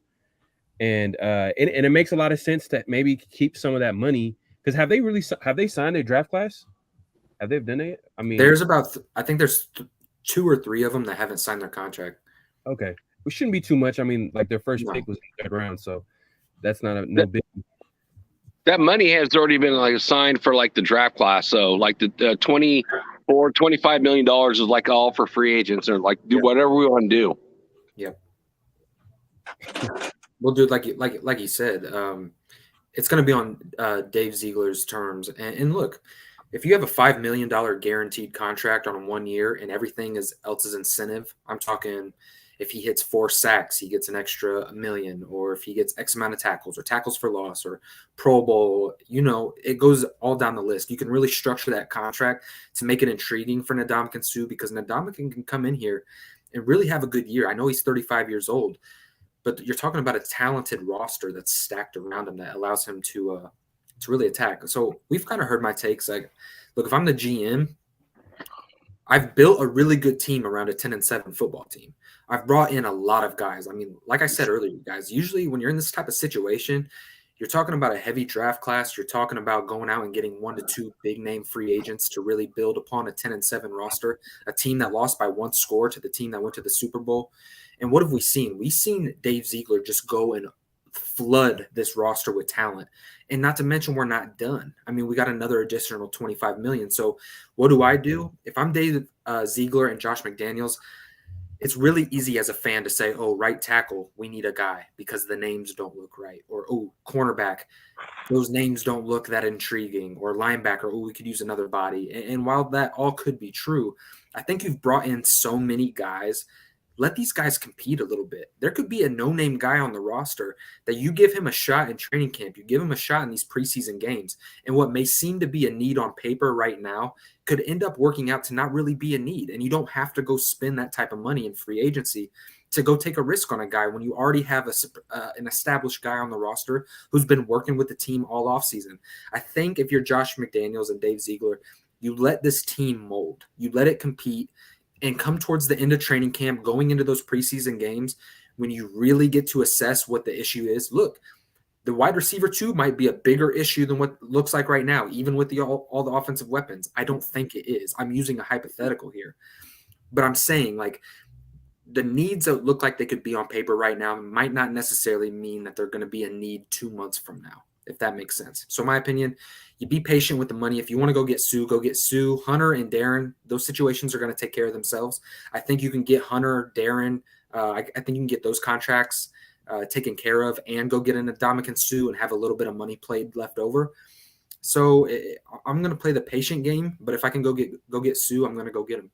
And it makes a lot of sense to maybe keep some of that money, because have they signed their draft class? Have they done it? I mean, there's I think there's 2 or 3 of them that haven't signed their contract. Okay, which shouldn't be too much. I mean, like their first pick was in the 3rd round, so that's not no big. That money has already been assigned for the draft class. So the $25 million is all for free agents, or do whatever we want to do. Yep. We'll do it like you said. It's going to be on Dave Ziegler's terms. And look, if you have a $5 million guaranteed contract on 1 year and everything else is incentive, I'm talking if he hits 4 sacks, he gets an extra $1 million, or if he gets X amount of tackles or tackles for loss or Pro Bowl, it goes all down the list. You can really structure that contract to make it intriguing for Ndamukong Suh, because Ndamukong can come in here and really have a good year. I know he's 35 years old, but you're talking about a talented roster that's stacked around him that allows him to really attack. So we've kind of heard my takes. Look, if I'm the GM, I've built a really good team around a 10-7 football team. I've brought in a lot of guys. I mean, like I said earlier, guys, usually when you're in this type of situation, you're talking about a heavy draft class. You're talking about going out and getting 1 to 2 big name free agents to really build upon a 10-7 roster, a team that lost by 1 score to the team that went to the Super Bowl. And what have we seen? We've seen Dave Ziegler just go and flood this roster with talent. And not to mention, we're not done. I mean, we got another additional $25 million. So what do? If I'm Dave Ziegler and Josh McDaniels, it's really easy as a fan to say, oh, right tackle, we need a guy because the names don't look right. Or, oh, cornerback, those names don't look that intriguing. Or linebacker, oh, we could use another body. And while that all could be true, I think you've brought in so many guys. Let these guys compete a little bit. There could be a no-name guy on the roster that you give him a shot in training camp. You give him a shot in these preseason games. And what may seem to be a need on paper right now could end up working out to not really be a need. And you don't have to go spend that type of money in free agency to go take a risk on a guy when you already have an established guy on the roster who's been working with the team all offseason. I think if you're Josh McDaniels and Dave Ziegler, you let this team mold. You let it compete. And come towards the end of training camp, going into those preseason games, when you really get to assess what the issue is. Look, the wide receiver 2 might be a bigger issue than what it looks like right now, even with all the offensive weapons. I don't think it is. I'm using a hypothetical here. But I'm saying, the needs that look like they could be on paper right now might not necessarily mean that they're going to be a need 2 months from now. if that makes sense. So in my opinion, you be patient with the money. If you want to go get Sue, go get Sue. Hunter and Darren, those situations are going to take care of themselves. I think you can get Hunter, Darren. I think you can get those contracts taken care of and go get an Ndamukong Sue and have a little bit of money played left over. So I'm going to play the patient game, but if I can go get Sue, I'm going to go get him.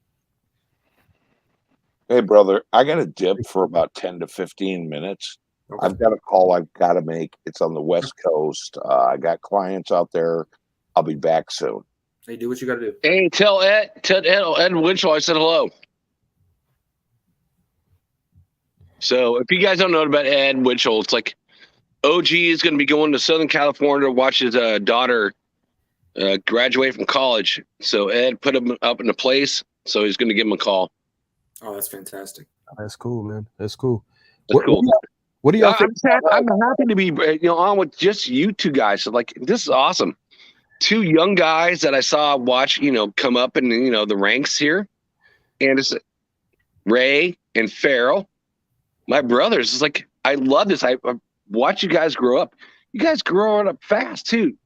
Hey, brother, I got a dip for about 10 to 15 minutes. Okay. I've got a call I've got to make. It's on the West Coast. I got clients out there. I'll be back soon. Hey, do what you got to do. Hey, tell Ed Winchell I said hello. So if you guys don't know about Ed Winchell, it's like OG is going to be going to Southern California to watch his daughter graduate from college. So Ed put him up in a place. So he's going to give him a call. Oh, that's fantastic. That's cool, man. That's cool. That's cool. What do y'all think? I'm happy to be on with just you two guys. So like, this is awesome. Two young guys that I saw watch, come up in the ranks here, and it's Ray and Farrell, my brothers. It's like, I love this. I watch you guys grow up. You guys growing up fast too.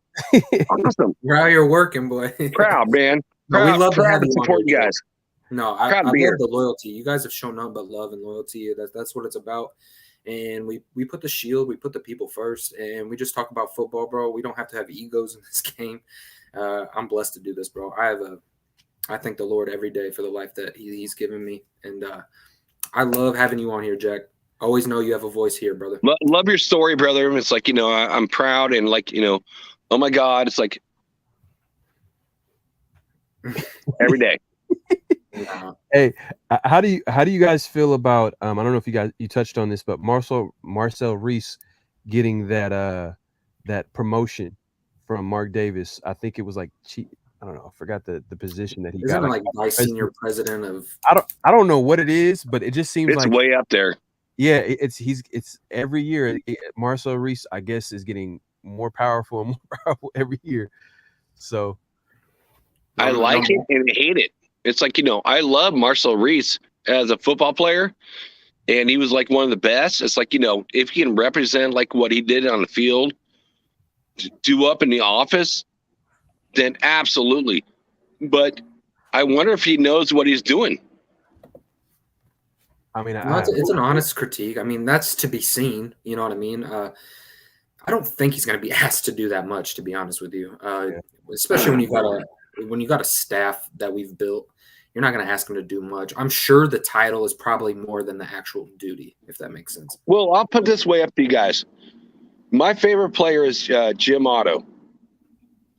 Awesome. We're out here working, boy. Proud, man. No, we love to have you support you guys. No, I love the loyalty. You guys have shown nothing but love and loyalty. That's what it's about. And we put the shield, we put the people first, and we just talk about football, bro. We don't have to have egos in this game. I'm blessed to do this, bro. I thank the Lord every day for the life that He's given me, and I love having you on here, Jack. Always know you have a voice here, brother. Love your story, brother. It's like I'm proud, and like oh my God, it's like every day. Hey, how do you guys feel about I don't know if you touched on this, but Marcel Reese getting that promotion from Mark Davis? I think it was like I don't know, I forgot the position that he got. Isn't it like vice senior president of I don't know what it is, but it just seems it's way up there. Yeah, it's every year Marcel Reese, I guess, is getting more powerful and more powerful every year. So I like it and hate it. It's like, I love Marcel Reese as a football player, and he was like one of the best. It's like, if he can represent like what he did on the field, do up in the office, then absolutely. But I wonder if he knows what he's doing. I mean, it's an honest critique. I mean, that's to be seen. You know what I mean? I don't think he's going to be asked to do that much, to be honest with you. Especially when you got a staff that we've built. You're not going to ask him to do much. I'm sure the title is probably more than the actual duty, if that makes sense. Well, I'll put this way up to you guys. My favorite player is Jim Otto.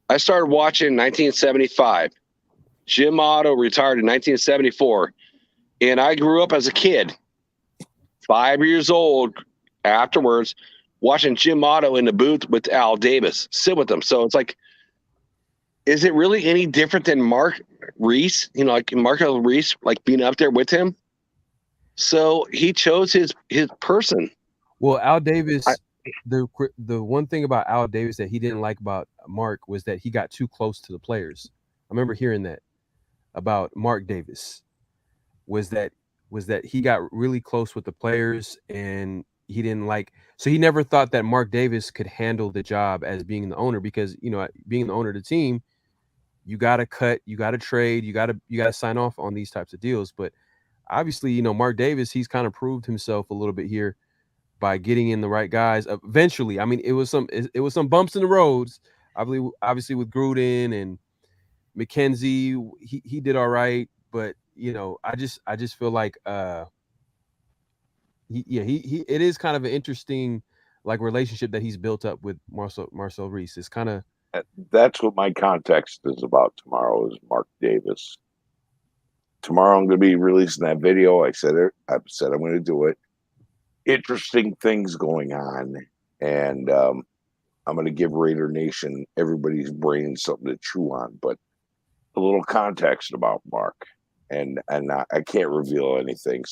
I started watching in 1975. Jim Otto retired in 1974. And I grew up as a kid, 5 years old, afterwards, watching Jim Otto in the booth with Al Davis, sit with him. So it's like, is it really any different than Mark Reese? Like Marcel Reese, like being up there with him. So he chose his person. Well, Al Davis, the one thing about Al Davis that he didn't like about Mark was that he got too close to the players. I remember hearing that about Mark Davis was that he got really close with the players, and he didn't like. So he never thought that Mark Davis could handle the job as being the owner, because being the owner of the team, you got to cut, you got to trade, you got to sign off on these types of deals. But obviously, Mark Davis, he's kind of proved himself a little bit here by getting in the right guys. Eventually, I mean, it was some bumps in the roads. I believe, obviously, with Gruden and McKenzie, he did all right. But I just feel like it is kind of an interesting like relationship that he's built up with Marcel Reese. It's kind of. That's what my context is about tomorrow, is Mark Davis. Tomorrow I'm going to be releasing that video. I said I'm going to do it. Interesting things going on, and I'm going to give Raider Nation, everybody's brain, something to chew on. But a little context about Mark, and I can't reveal anything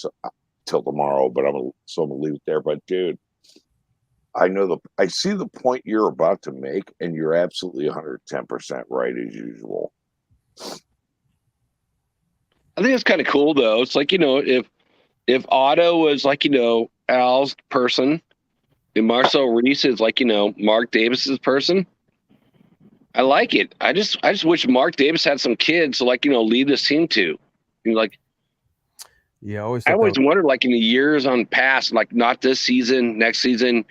till tomorrow. But I'm going to leave it there. But dude, I see the point you're about to make, and you're absolutely 110% right as usual. I think it's kind of cool though. It's like, if Otto was like, Al's person, And Marcel Reese is like, Mark Davis's person. I like it. I just wish Mark Davis had some kids to lead this team to. Like, Yeah, I always wondered, like in the years on past, like not this season, next season,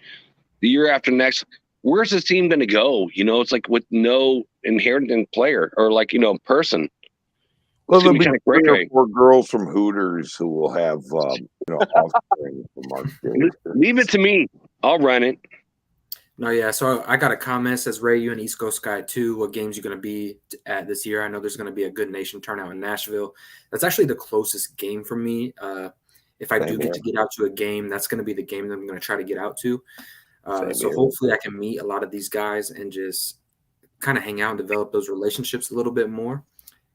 the year after next, where's this team going to go? It's like with no inherent player or person. Well, It's there'll going to be be kind of 3 or 4 girls from Hooters who will have, offspring from Mark Davis. Leave it to me. I'll run it. No, yeah. So I got a comment, says Ray, you an East Coast guy too. What games you going to be at this year? I know there's going to be a good nation turnout in Nashville. That's actually the closest game for me. If I do get to get out to a game, that's going to be the game that I'm going to try to get out to. So hopefully I can meet a lot of these guys and just kind of hang out and develop those relationships a little bit more.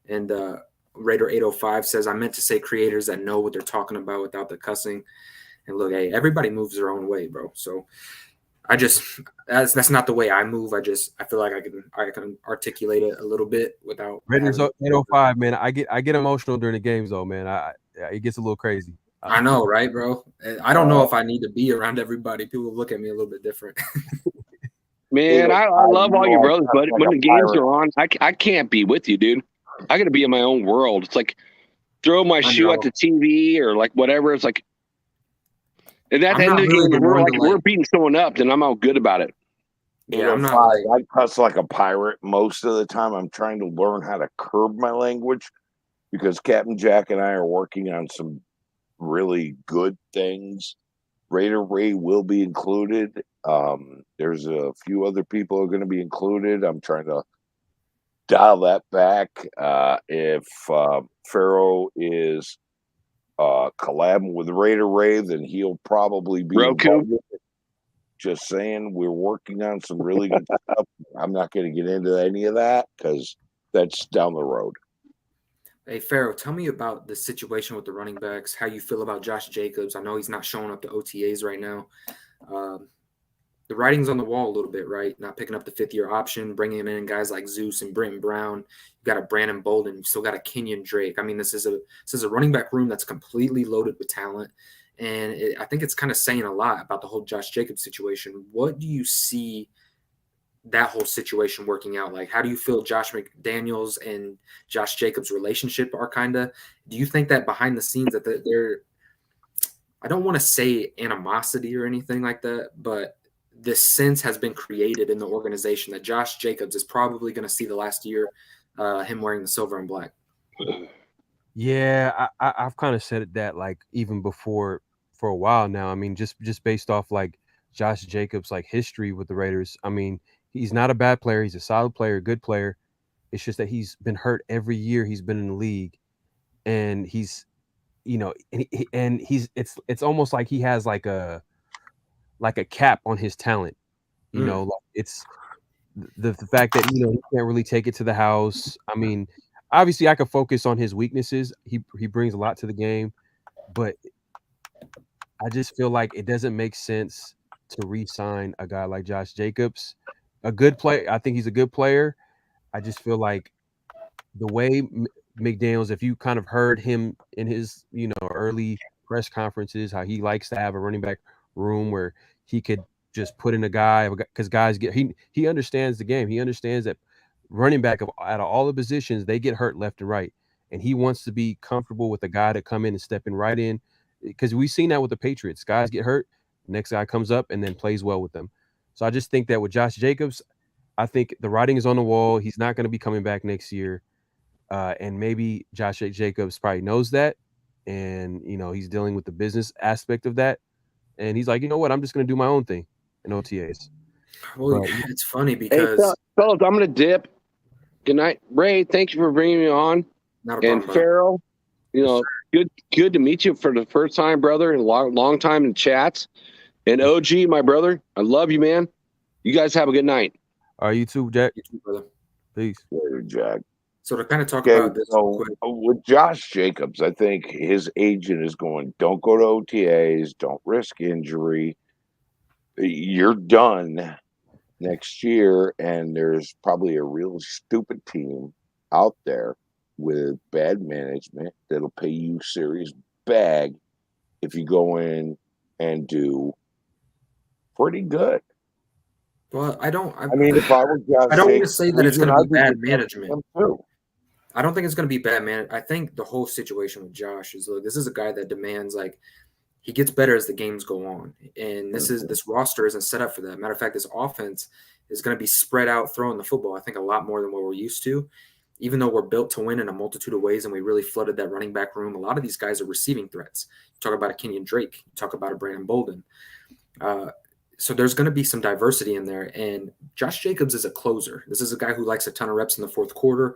And Raider 805 says, I meant to say creators that know what they're talking about without the cussing. And look, hey, everybody moves their own way, bro. So that's not the way I move. I feel like I can articulate it a little bit without. Raiders 805, man. I get emotional during the games though, man. It gets a little crazy. I know, right, bro? I don't know if I need to be around everybody. People look at me a little bit different. Man, I love all your brothers, but when the games are on, I can't be with you, dude. I got to be in my own world. It's like throw my shoe at the TV or like whatever. It's like, and at the end of the game, we're beating someone up, then I'm all good about it. Yeah, I cuss like a pirate most of the time. I'm trying to learn how to curb my language because Captain Jack and I are working on some really good things. Raider Ray will be included. There's a few other people who are going to be included. I'm trying to dial that back. If Pharaoh is collabing with Raider Ray, then he'll probably be Roku. Just saying, we're working on some really good stuff. I'm not going to get into any of that because that's down the road. Hey, Pharaoh, tell me about the situation with the running backs, how you feel about Josh Jacobs. I know he's not showing up to OTAs right now. The writing's on the wall a little bit, right? Not picking up the 5th-year option, bringing in guys like Zeus and Brenton Brown. You've got a Brandon Bolden. You've still got a Kenyon Drake. I mean, this is a running back room that's completely loaded with talent. And I think it's kind of saying a lot about the whole Josh Jacobs situation. What do you see that whole situation working out like? How do you feel Josh McDaniels and Josh Jacobs' relationship are kind of? Do you think that behind the scenes that they're I don't want to say animosity or anything like that, but this sense has been created in the organization that Josh Jacobs is probably going to see the last year him wearing the silver and black? Yeah, I've kind of said that like even before for a while now. I mean, just based off like Josh Jacobs' like history with the Raiders. I mean, he's not a bad player. He's a solid player, good player. It's just that he's been hurt every year he's been in the league, and he's, and he's it's almost like he has like a cap on his talent. Like it's the fact that he can't really take it to the house. I mean, obviously I could focus on his weaknesses. He brings a lot to the game, but I just feel like it doesn't make sense to re-sign a guy like Josh Jacobs. A good player. I think he's a good player. I just feel like the way McDaniels, if you kind of heard him in his, early press conferences, how he likes to have a running back room where he could just put in a guy, because guys he understands the game. He understands that running back out of all the positions, they get hurt left and right. And he wants to be comfortable with a guy to come in and stepping right in, because we've seen that with the Patriots. Guys get hurt, next guy comes up and then plays well with them. So I just think that with Josh Jacobs, I think the writing is on the wall. He's not going to be coming back next year. And maybe Josh Jacobs probably knows that. And, he's dealing with the business aspect of that. And he's like, you know what? I'm just going to do my own thing in OTAs. Well, it's funny because... Hey, fellas, I'm going to dip. Good night. Ray, thank you for bringing me on. And Pharaoh, good to meet you for the first time, brother, and a long time in chats. And OG, my brother, I love you, man. You guys have a good night. All right, you too, Jack. You too, brother. Peace. Later, Jack. So to kind of talk about this with Josh Jacobs, I think his agent is going, don't go to OTAs, don't risk injury. You're done next year, and there's probably a real stupid team out there with bad management that'll pay you serious bag if you go in and do pretty good. Well, I don't. I mean, if I were Josh I don't want to Jacobs' say that it's agent, going to I'd be bad defending management. him too. I don't think it's going to be bad management. I think the whole situation with Josh is, look, this is a guy that demands, like, he gets better as the games go on, and this roster isn't set up for that. Matter of fact, this offense is going to be spread out throwing the football, I think, a lot more than what we're used to. Even though we're built to win in a multitude of ways and we really flooded that running back room, a lot of these guys are receiving threats. You talk about a Kenyon Drake, you talk about a Brandon Bolden. So there's going to be some diversity in there, and Josh Jacobs is a closer. This is a guy who likes a ton of reps in the fourth quarter.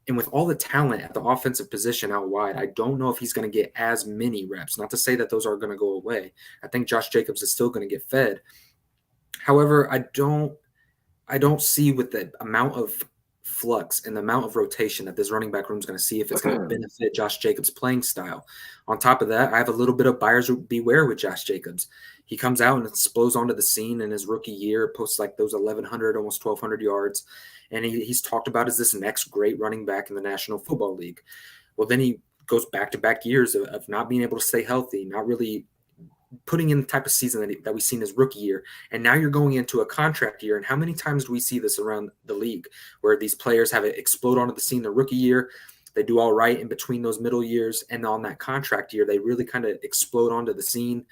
And with all the talent at the offensive position out wide, I don't know if he's going to get as many reps. Not to say that those are going to go away. I think Josh Jacobs is still going to get fed. However, I don't see with the amount of flux and the amount of rotation that this running back room is going to see if it's going to benefit Josh Jacobs' playing style. On top of that, I have a little bit of buyers beware with Josh Jacobs. He comes out and explodes onto the scene in his rookie year, posts like those 1,100, almost 1,200 yards. And he's talked about as this next great running back in the National Football League. Well, then he goes back-to-back years of not being able to stay healthy, not really putting in the type of season that we've seen his rookie year. And now you're going into a contract year. And how many times do we see this around the league where these players have it explode onto the scene their rookie year? They do all right in between those middle years. And on that contract year, they really kind of explode onto the scene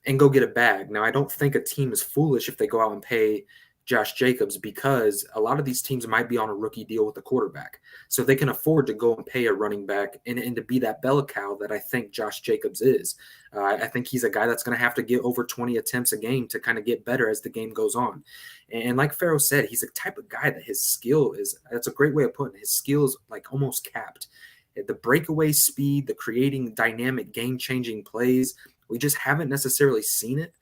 and go get a bag. Now, I don't think a team is foolish if they go out and pay Josh Jacobs, because a lot of these teams might be on a rookie deal with the quarterback. So they can afford to go and pay a running back and to be that bell cow that I think Josh Jacobs is. I think he's a guy that's going to have to get over 20 attempts a game to kind of get better as the game goes on. And like Pharaoh said, he's a type of guy that his skill is, that's a great way of putting it, his skill is like almost capped. The breakaway speed, the creating dynamic game-changing plays, we just haven't necessarily seen it.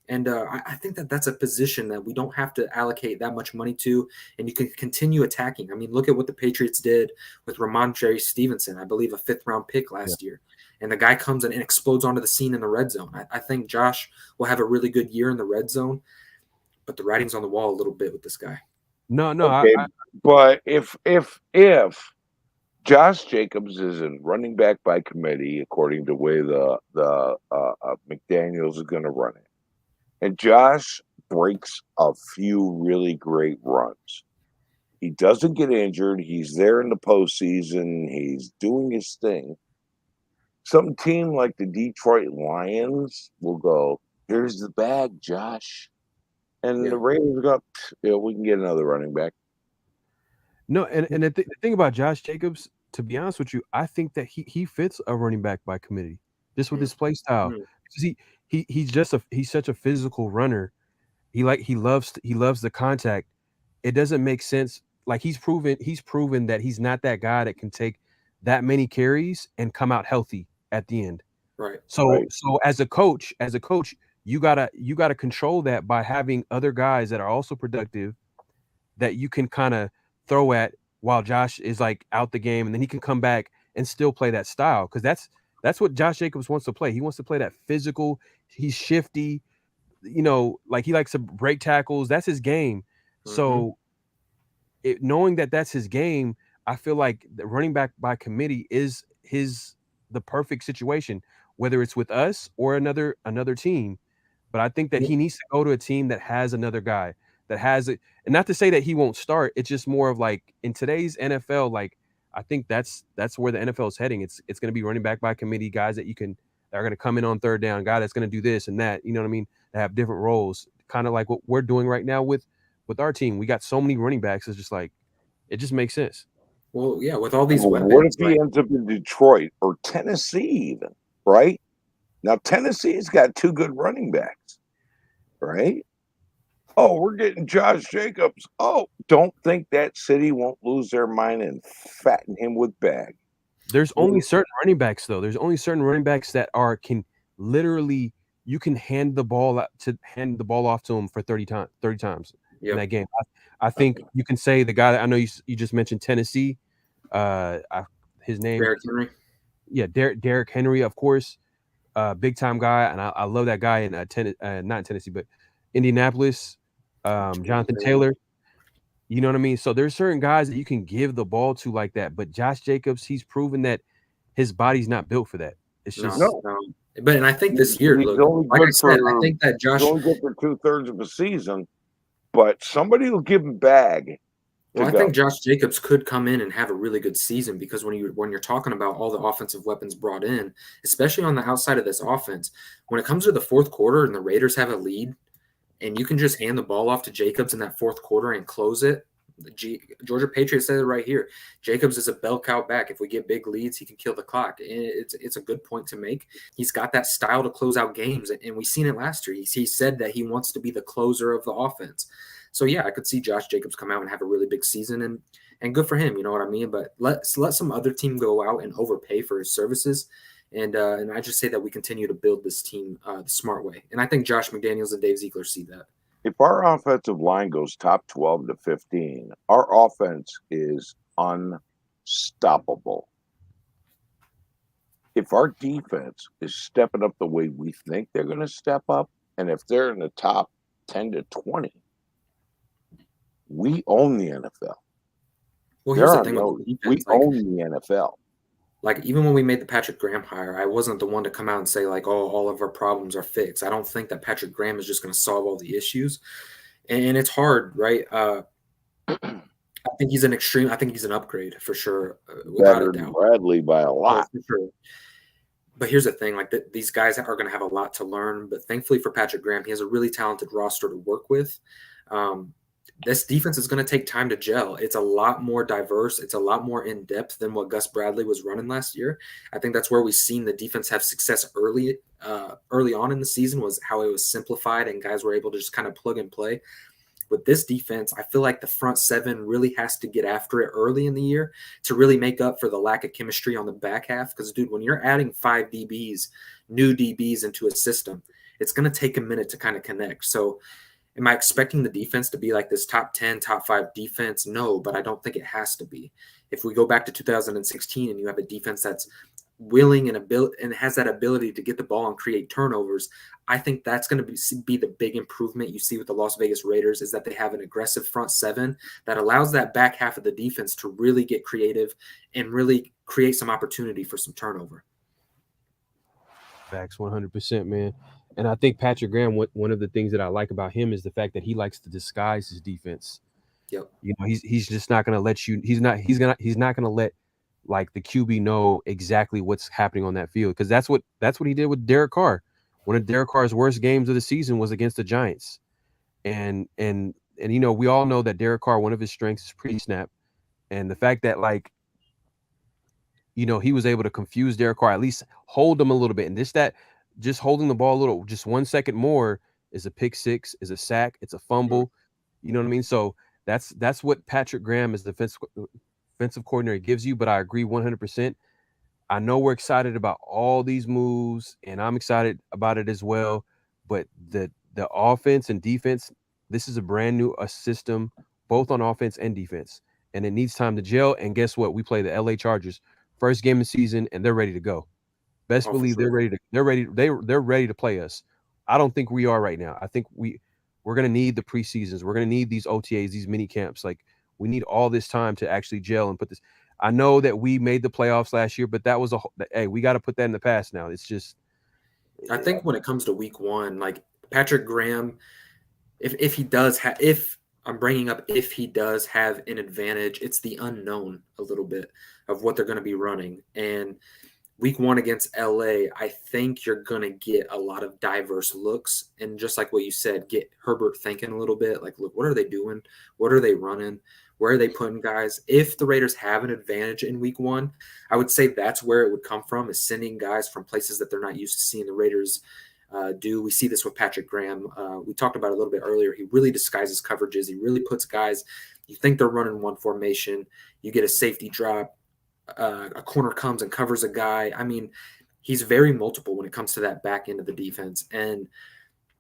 And I think that that's a position that we don't have to allocate that much money to, and you can continue attacking. I mean, look at what the Patriots did with Ramondre Stevenson, I believe a 5th-round pick last year. And the guy comes in and explodes onto the scene in the red zone. I think Josh will have a really good year in the red zone, but the writing's on the wall a little bit with this guy. No. Okay, but if Josh Jacobs is in running back by committee, according to the way the McDaniels is going to run it, and Josh breaks a few really great runs, he doesn't get injured, he's there in the postseason, he's doing his thing, some team like the Detroit Lions will go, here's the bag, Josh. And the Raiders go, we can get another running back. No, and the thing about Josh Jacobs, to be honest with you, I think that he fits a running back by committee, just with his play style. Because he's such a physical runner. He loves the contact. It doesn't make sense. Like he's proven that he's not that guy that can take that many carries and come out healthy at the end. Right. So as a coach, you gotta control that by having other guys that are also productive that you can kind of throw at while Josh is like out the game, and then he can come back and still play that style, because that's what Josh Jacobs wants to play. He wants to play that physical. He's shifty, like he likes to break tackles. That's his game. So knowing that that's his game, I feel like the running back by committee is the perfect situation, whether it's with us or another team. But I think that he needs to go to a team that has another guy that has it. And not to say that he won't start. It's just more of like in today's NFL, like I think that's where the NFL is heading. It's going to be running back by committee, guys that are going to come in on third down, guy that's going to do this and that, you know what I mean? That have different roles, kind of like what we're doing right now with our team. We got so many running backs. It's just like, it just makes sense. Well, yeah, with all these weapons. What if he ends up in Detroit or Tennessee even, right? Now, Tennessee's got 2 good running backs, right? Oh, we're getting Josh Jacobs. Oh, don't think that city won't lose their mind and fatten him with bag. There's only certain running backs, though. There's only certain running backs that can literally, you can hand the ball off to him for 30 times in that game. I think you can say the guy that I know you just mentioned, Tennessee. His name, Derrick Henry. Yeah, Derrick Henry, of course, big time guy, and I love that guy in not in Tennessee, but Indianapolis. Jonathan Taylor, you know what I mean? So there's certain guys that you can give the ball to like that, but Josh Jacobs, he's proven that his body's not built for that. It's just But and I think this year, he's look, only like I good said, for I think that Josh. he's only good for 2/3 of a season, but somebody will give him bag. Well, I think Josh Jacobs could come in and have a really good season because when you're talking about all the offensive weapons brought in, especially on the outside of this offense, when it comes to the fourth quarter and the Raiders have a lead, and you can just hand the ball off to Jacobs in that fourth quarter and close it. Georgia Patriots said it right here. Jacobs is a bell cow back. If we get big leads, he can kill the clock. And it's a good point to make. He's got that style to close out games, and we've seen it last year. He said that he wants to be the closer of the offense. So yeah, I could see Josh Jacobs come out and have a really big season, and good for him. You know what I mean? But let some other team go out and overpay for his services. And I just say that we continue to build this team the smart way. And I think Josh McDaniels and Dave Ziegler see that. If our offensive line goes top 12 to 15, our offense is unstoppable. If our defense is stepping up the way we think they're going to step up, and if they're in the top 10 to 20, we own the NFL. Well, here's the thing with the defense. We own the NFL. Like, even when we made the Patrick Graham hire, I wasn't the one to come out and say, like, oh, all of our problems are fixed. I don't think that Patrick Graham is just going to solve all the issues. And it's hard, right? I think he's an upgrade for sure. Without Better a than doubt. Bradley by a lot. For sure. But here's the thing, like these guys are going to have a lot to learn. But thankfully for Patrick Graham, he has a really talented roster to work with. This defense is going to take time to gel. It's a lot more diverse. It's a lot more in-depth than what Gus Bradley was running last year. I think that's where we've seen the defense have success early on in the season, was how it was simplified and guys were able to just kind of plug and play. With this defense, I feel like the front seven really has to get after it early in the year to really make up for the lack of chemistry on the back half. Because, dude, when you're adding 5 DBs, new DBs into a system, it's going to take a minute to kind of connect. So am I expecting the defense to be like this top 10, top 5 defense? No, but I don't think it has to be. If we go back to 2016 and you have a defense that's willing and has that ability to get the ball and create turnovers, I think that's going to be the big improvement you see with the Las Vegas Raiders, is that they have an aggressive front seven that allows that back half of the defense to really get creative and really create some opportunity for some turnover. Facts, 100%, man. And I think Patrick Graham, one of the things that I like about him is the fact that he likes to disguise his defense. Yep. You know, he's just not going to let you. He's not going to let like the QB know exactly what's happening on that field, because that's what he did with Derek Carr. One of Derek Carr's worst games of the season was against the Giants, and you know, we all know that Derek Carr, one of his strengths is pre-snap, and the fact that, like, you know, he was able to confuse Derek Carr, at least hold him a little bit, and just holding the ball a little, just 1 second more is a pick six, is a sack, it's a fumble. You know what I mean? So that's what Patrick Graham as the defensive coordinator gives you. But I agree 100%. I know we're excited about all these moves, and I'm excited about it as well. But the offense and defense, this is a brand new system, both on offense and defense, and it needs time to gel. And guess what? We play the LA Chargers first game of the season, and they're ready to go. Best believe sure. They're ready to play us. I don't think we are right now. I think we're going to need the preseasons. We're going to need these OTAs, these mini camps. Like, we need all this time to actually gel and put this. I know that we made the playoffs last year, but that was we got to put that in the past now. It's just. I think when it comes to week one, like Patrick Graham, if he does have an advantage, it's the unknown a little bit of what they're going to be running. And week one against LA, I think you're going to get a lot of diverse looks. And just like what you said, get Herbert thinking a little bit. Like, look, what are they doing? What are they running? Where are they putting guys? If the Raiders have an advantage in week one, I would say that's where it would come from, is sending guys from places that they're not used to seeing the Raiders do. We see this with Patrick Graham. We talked about it a little bit earlier. He really disguises coverages. He really puts guys, you think they're running one formation, you get a safety drop, a corner comes and covers a guy. I mean, he's very multiple when it comes to that back end of the defense. And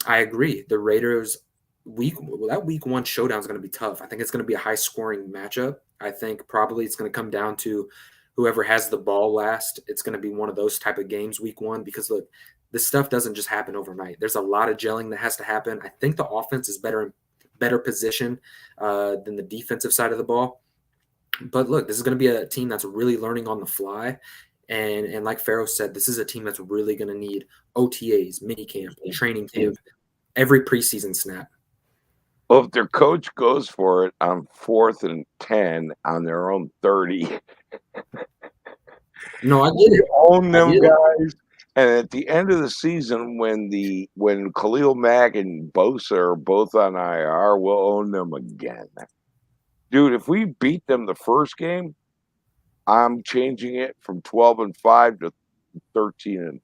I agree. The Raiders week one showdown is going to be tough. I think it's going to be a high scoring matchup. I think probably it's going to come down to whoever has the ball last. It's going to be one of those type of games week one, because look, this stuff doesn't just happen overnight. There's a lot of gelling that has to happen. I think the offense is better positioned than the defensive side of the ball. But look, this is going to be a team that's really learning on the fly. And like Pharaoh said, this is a team that's really going to need OTAs, minicamp, training camp, every preseason snap. Well, if their coach goes for it on 4th and 10 on their own 30, no, I get it. Own them guys. And at the end of the season, when Khalil Mack and Bosa are both on IR, we'll own them again. Dude, if we beat them the first game, I'm changing it from 12-5 to 13-4.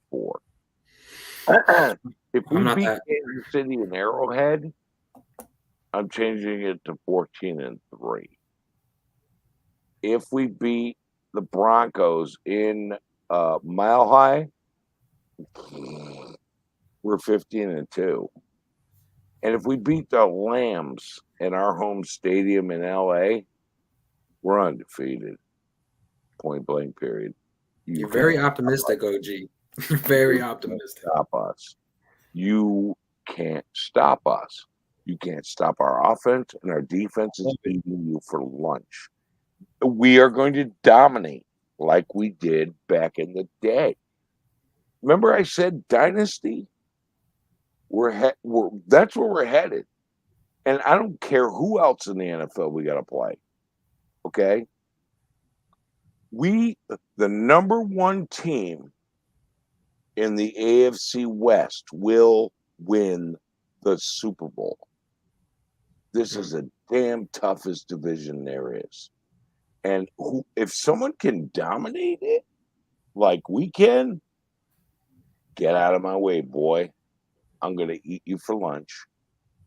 If we beat Kansas City and Arrowhead, I'm changing it to 14-3. If we beat the Broncos in Mile High, we're 15-2. And if we beat the Lambs in our home stadium in LA, we're undefeated. Point blank, period. You're very optimistic, OG. You're very optimistic. Stop us. You can't stop us. You can't stop our offense, and our defense is eating you for lunch. We are going to dominate like we did back in the day. Remember I said dynasty? That's where we're headed. And I don't care who else in the NFL we got to play. Okay? The number one team in the AFC West will win the Super Bowl. This is the damn toughest division there is. And if someone can dominate it like we can, get out of my way, boy. I'm going to eat you for lunch.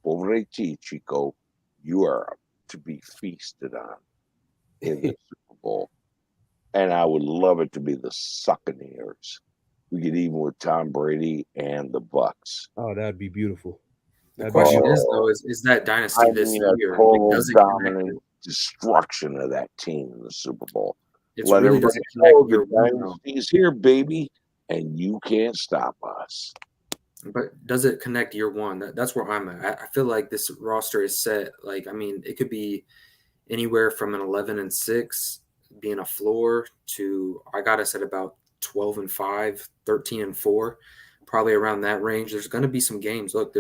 Pobre ti, Chico. You are to be feasted on in the Super Bowl. And I would love it to be the Succaneers. We could even with Tom Brady and the Bucks. Oh, that would be beautiful. The question is, though, is that dynasty this year? Does it dominant destruction of that team in the Super Bowl. It really doesn't connect your dynasty is here, baby, and you can't stop us. But does it connect year one? That's where I'm at. I feel like this roster is set. Like, I mean, it could be anywhere from an 11-6 being a floor to, I got us at about 12-5, 13-4, probably around that range. There's going to be some games. Look,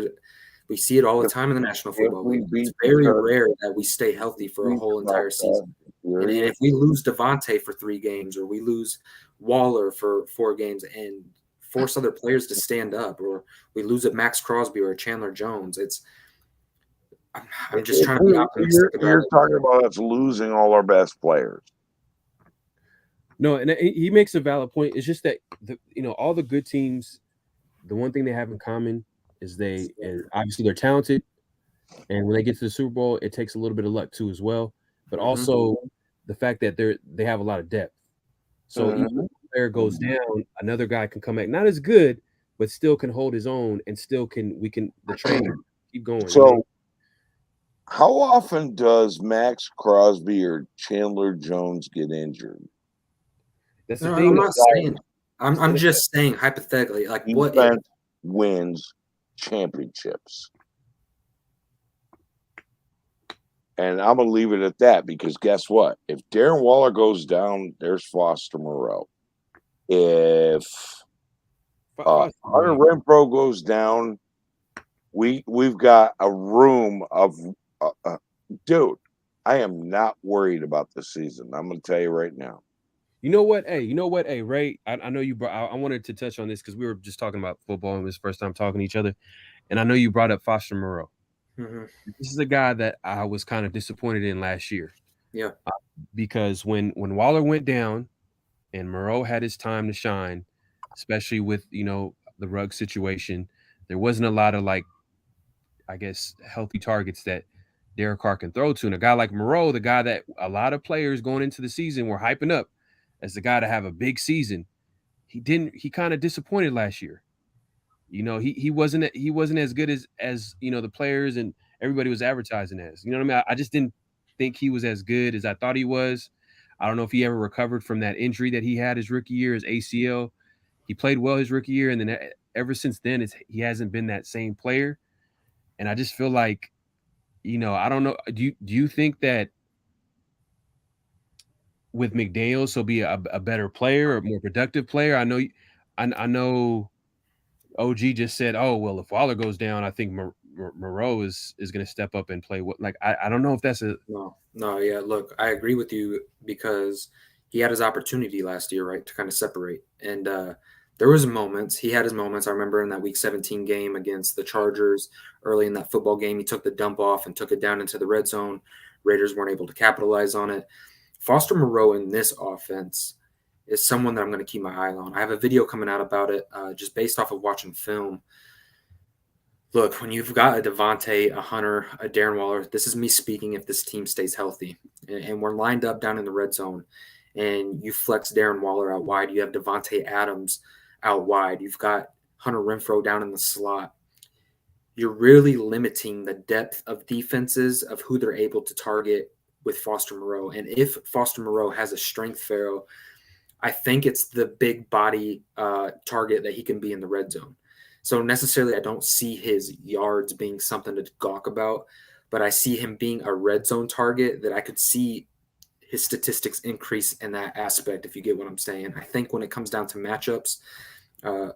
we see it all the time in the National Football League. It's very rare that we stay healthy for a whole entire season. And if we lose Devontae for 3 games, or we lose Waller for 4 games and force other players to stand up, or we lose a Max Crosby or a Chandler Jones, I'm just trying to be optimistic. You're talking about us losing all our best players. No, and he makes a valid point. It's just that all the good teams, the one thing they have in common is obviously they're talented, and when they get to the Super Bowl, it takes a little bit of luck too as well. But also the fact that they have a lot of depth. So even if a player goes down, another guy can come back, not as good, but still can hold his own, and still the train keep going. So, how often does Max Crosby or Chandler Jones get injured? That's the thing. I'm not saying. I'm just saying hypothetically, like defense what wins championships. And I'm going to leave it at that, because guess what? If Darren Waller goes down, there's Foster Moreau. If Hunter Renfrow goes down, we've got a room of dude. I am not worried about this season. I'm going to tell you right now. You know what? Hey, Ray, I know you I wanted to touch on this because we were just talking about football and it was the first time talking to each other. And I know you brought up Foster Moreau. This is a guy that I was kind of disappointed in last year. Yeah. Because when Waller went down and Moreau had his time to shine, especially with, the rug situation, there wasn't a lot of healthy targets that Derek Carr can throw to. And a guy like Moreau, the guy that a lot of players going into the season were hyping up as the guy to have a big season, he kind of disappointed last year. He wasn't as good as the players and everybody was advertising as. You know what I mean? I just didn't think he was as good as I thought he was. I don't know if he ever recovered from that injury that he had his rookie year, his ACL. He played well his rookie year, and then ever since then, he hasn't been that same player. And I just feel like, I don't know. Do you think that with McDaniels, so be a better player, a more productive player. I know OG just said, oh, well, if Waller goes down, I think Moreau is going to step up and play. I don't know if that's No, yeah, look, I agree with you because he had his opportunity last year, right, to kind of separate. And there was moments. He had his moments. I remember in that Week 17 game against the Chargers, early in that football game, he took the dump off and took it down into the red zone. Raiders weren't able to capitalize on it. Foster Moreau in this offense is someone that I'm going to keep my eye on. I have a video coming out about it just based off of watching film. Look, when you've got a Devontae, a Hunter, a Darren Waller, this is me speaking if this team stays healthy, and we're lined up down in the red zone, and you flex Darren Waller out wide, you have Devontae Adams out wide, you've got Hunter Renfrow down in the slot, you're really limiting the depth of defenses of who they're able to target with Foster Moreau. And if Foster Moreau has a strength, Pharaoh, I think it's the big body target that he can be in the red zone. So necessarily I don't see his yards being something to gawk about, but I see him being a red zone target that I could see his statistics increase in that aspect, if you get what I'm saying. I think when it comes down to matchups,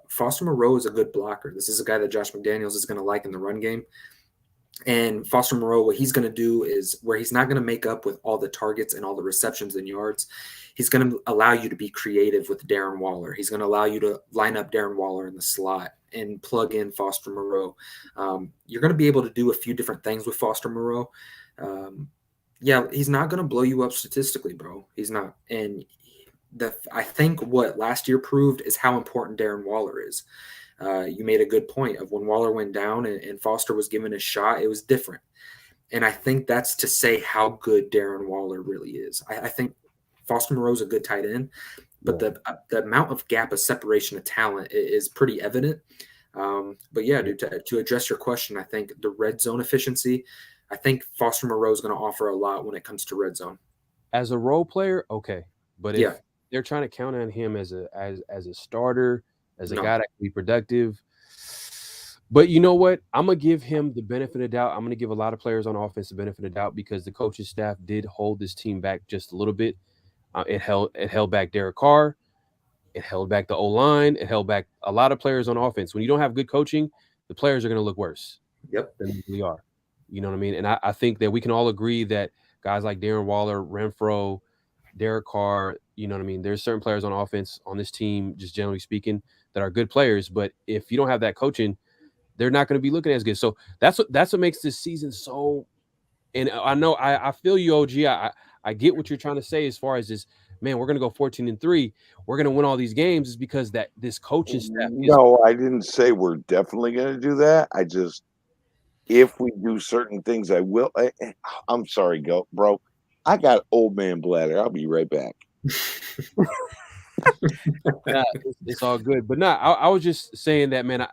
Foster Moreau is a good blocker. This is a guy that Josh McDaniels is going to like in the run game. And Foster Moreau, what he's going to do is where he's not going to make up with all the targets and all the receptions and yards, he's going to allow you to be creative with Darren Waller. He's going to allow you to line up Darren Waller in the slot and plug in Foster Moreau. You're going to be able to do a few different things with Foster Moreau. Yeah, he's not going to blow you up statistically, bro. He's not. And I think what last year proved is how important Darren Waller is. You made a good point of when Waller went down and Foster was given a shot, it was different. And I think that's to say how good Darren Waller really is. I think Foster Moreau's a good tight end, but the amount of gap of separation of talent is pretty evident. But yeah, dude, to address your question, I think the red zone efficiency, I think Foster Moreau is going to offer a lot when it comes to red zone. As a role player, okay. But if they're trying to count on him as a starter, as a guy that can be productive. But you know what? I'm going to give him the benefit of the doubt. I'm going to give a lot of players on offense the benefit of the doubt because the coaching staff did hold this team back just a little bit. It held back Derek Carr. It held back the O-line. It held back a lot of players on offense. When you don't have good coaching, the players are going to look worse than they really are. You know what I mean? And I think that we can all agree that guys like Darren Waller, Renfrow, Derek Carr, you know what I mean? There's certain players on offense on this team, just generally speaking, that are good players. But if you don't have that coaching, they're not going to be looking as good. So that's what makes this season so. And I know I feel you, OG. I get what you're trying to say as far as this. Man, we're going to go 14-3. We're going to win all these games is because that this coaching staff. No, I didn't say we're definitely going to do that. I just, if we do certain things, I will. I'm sorry, bro. I got old man bladder. I'll be right back. It's all good. But I was just saying that, man,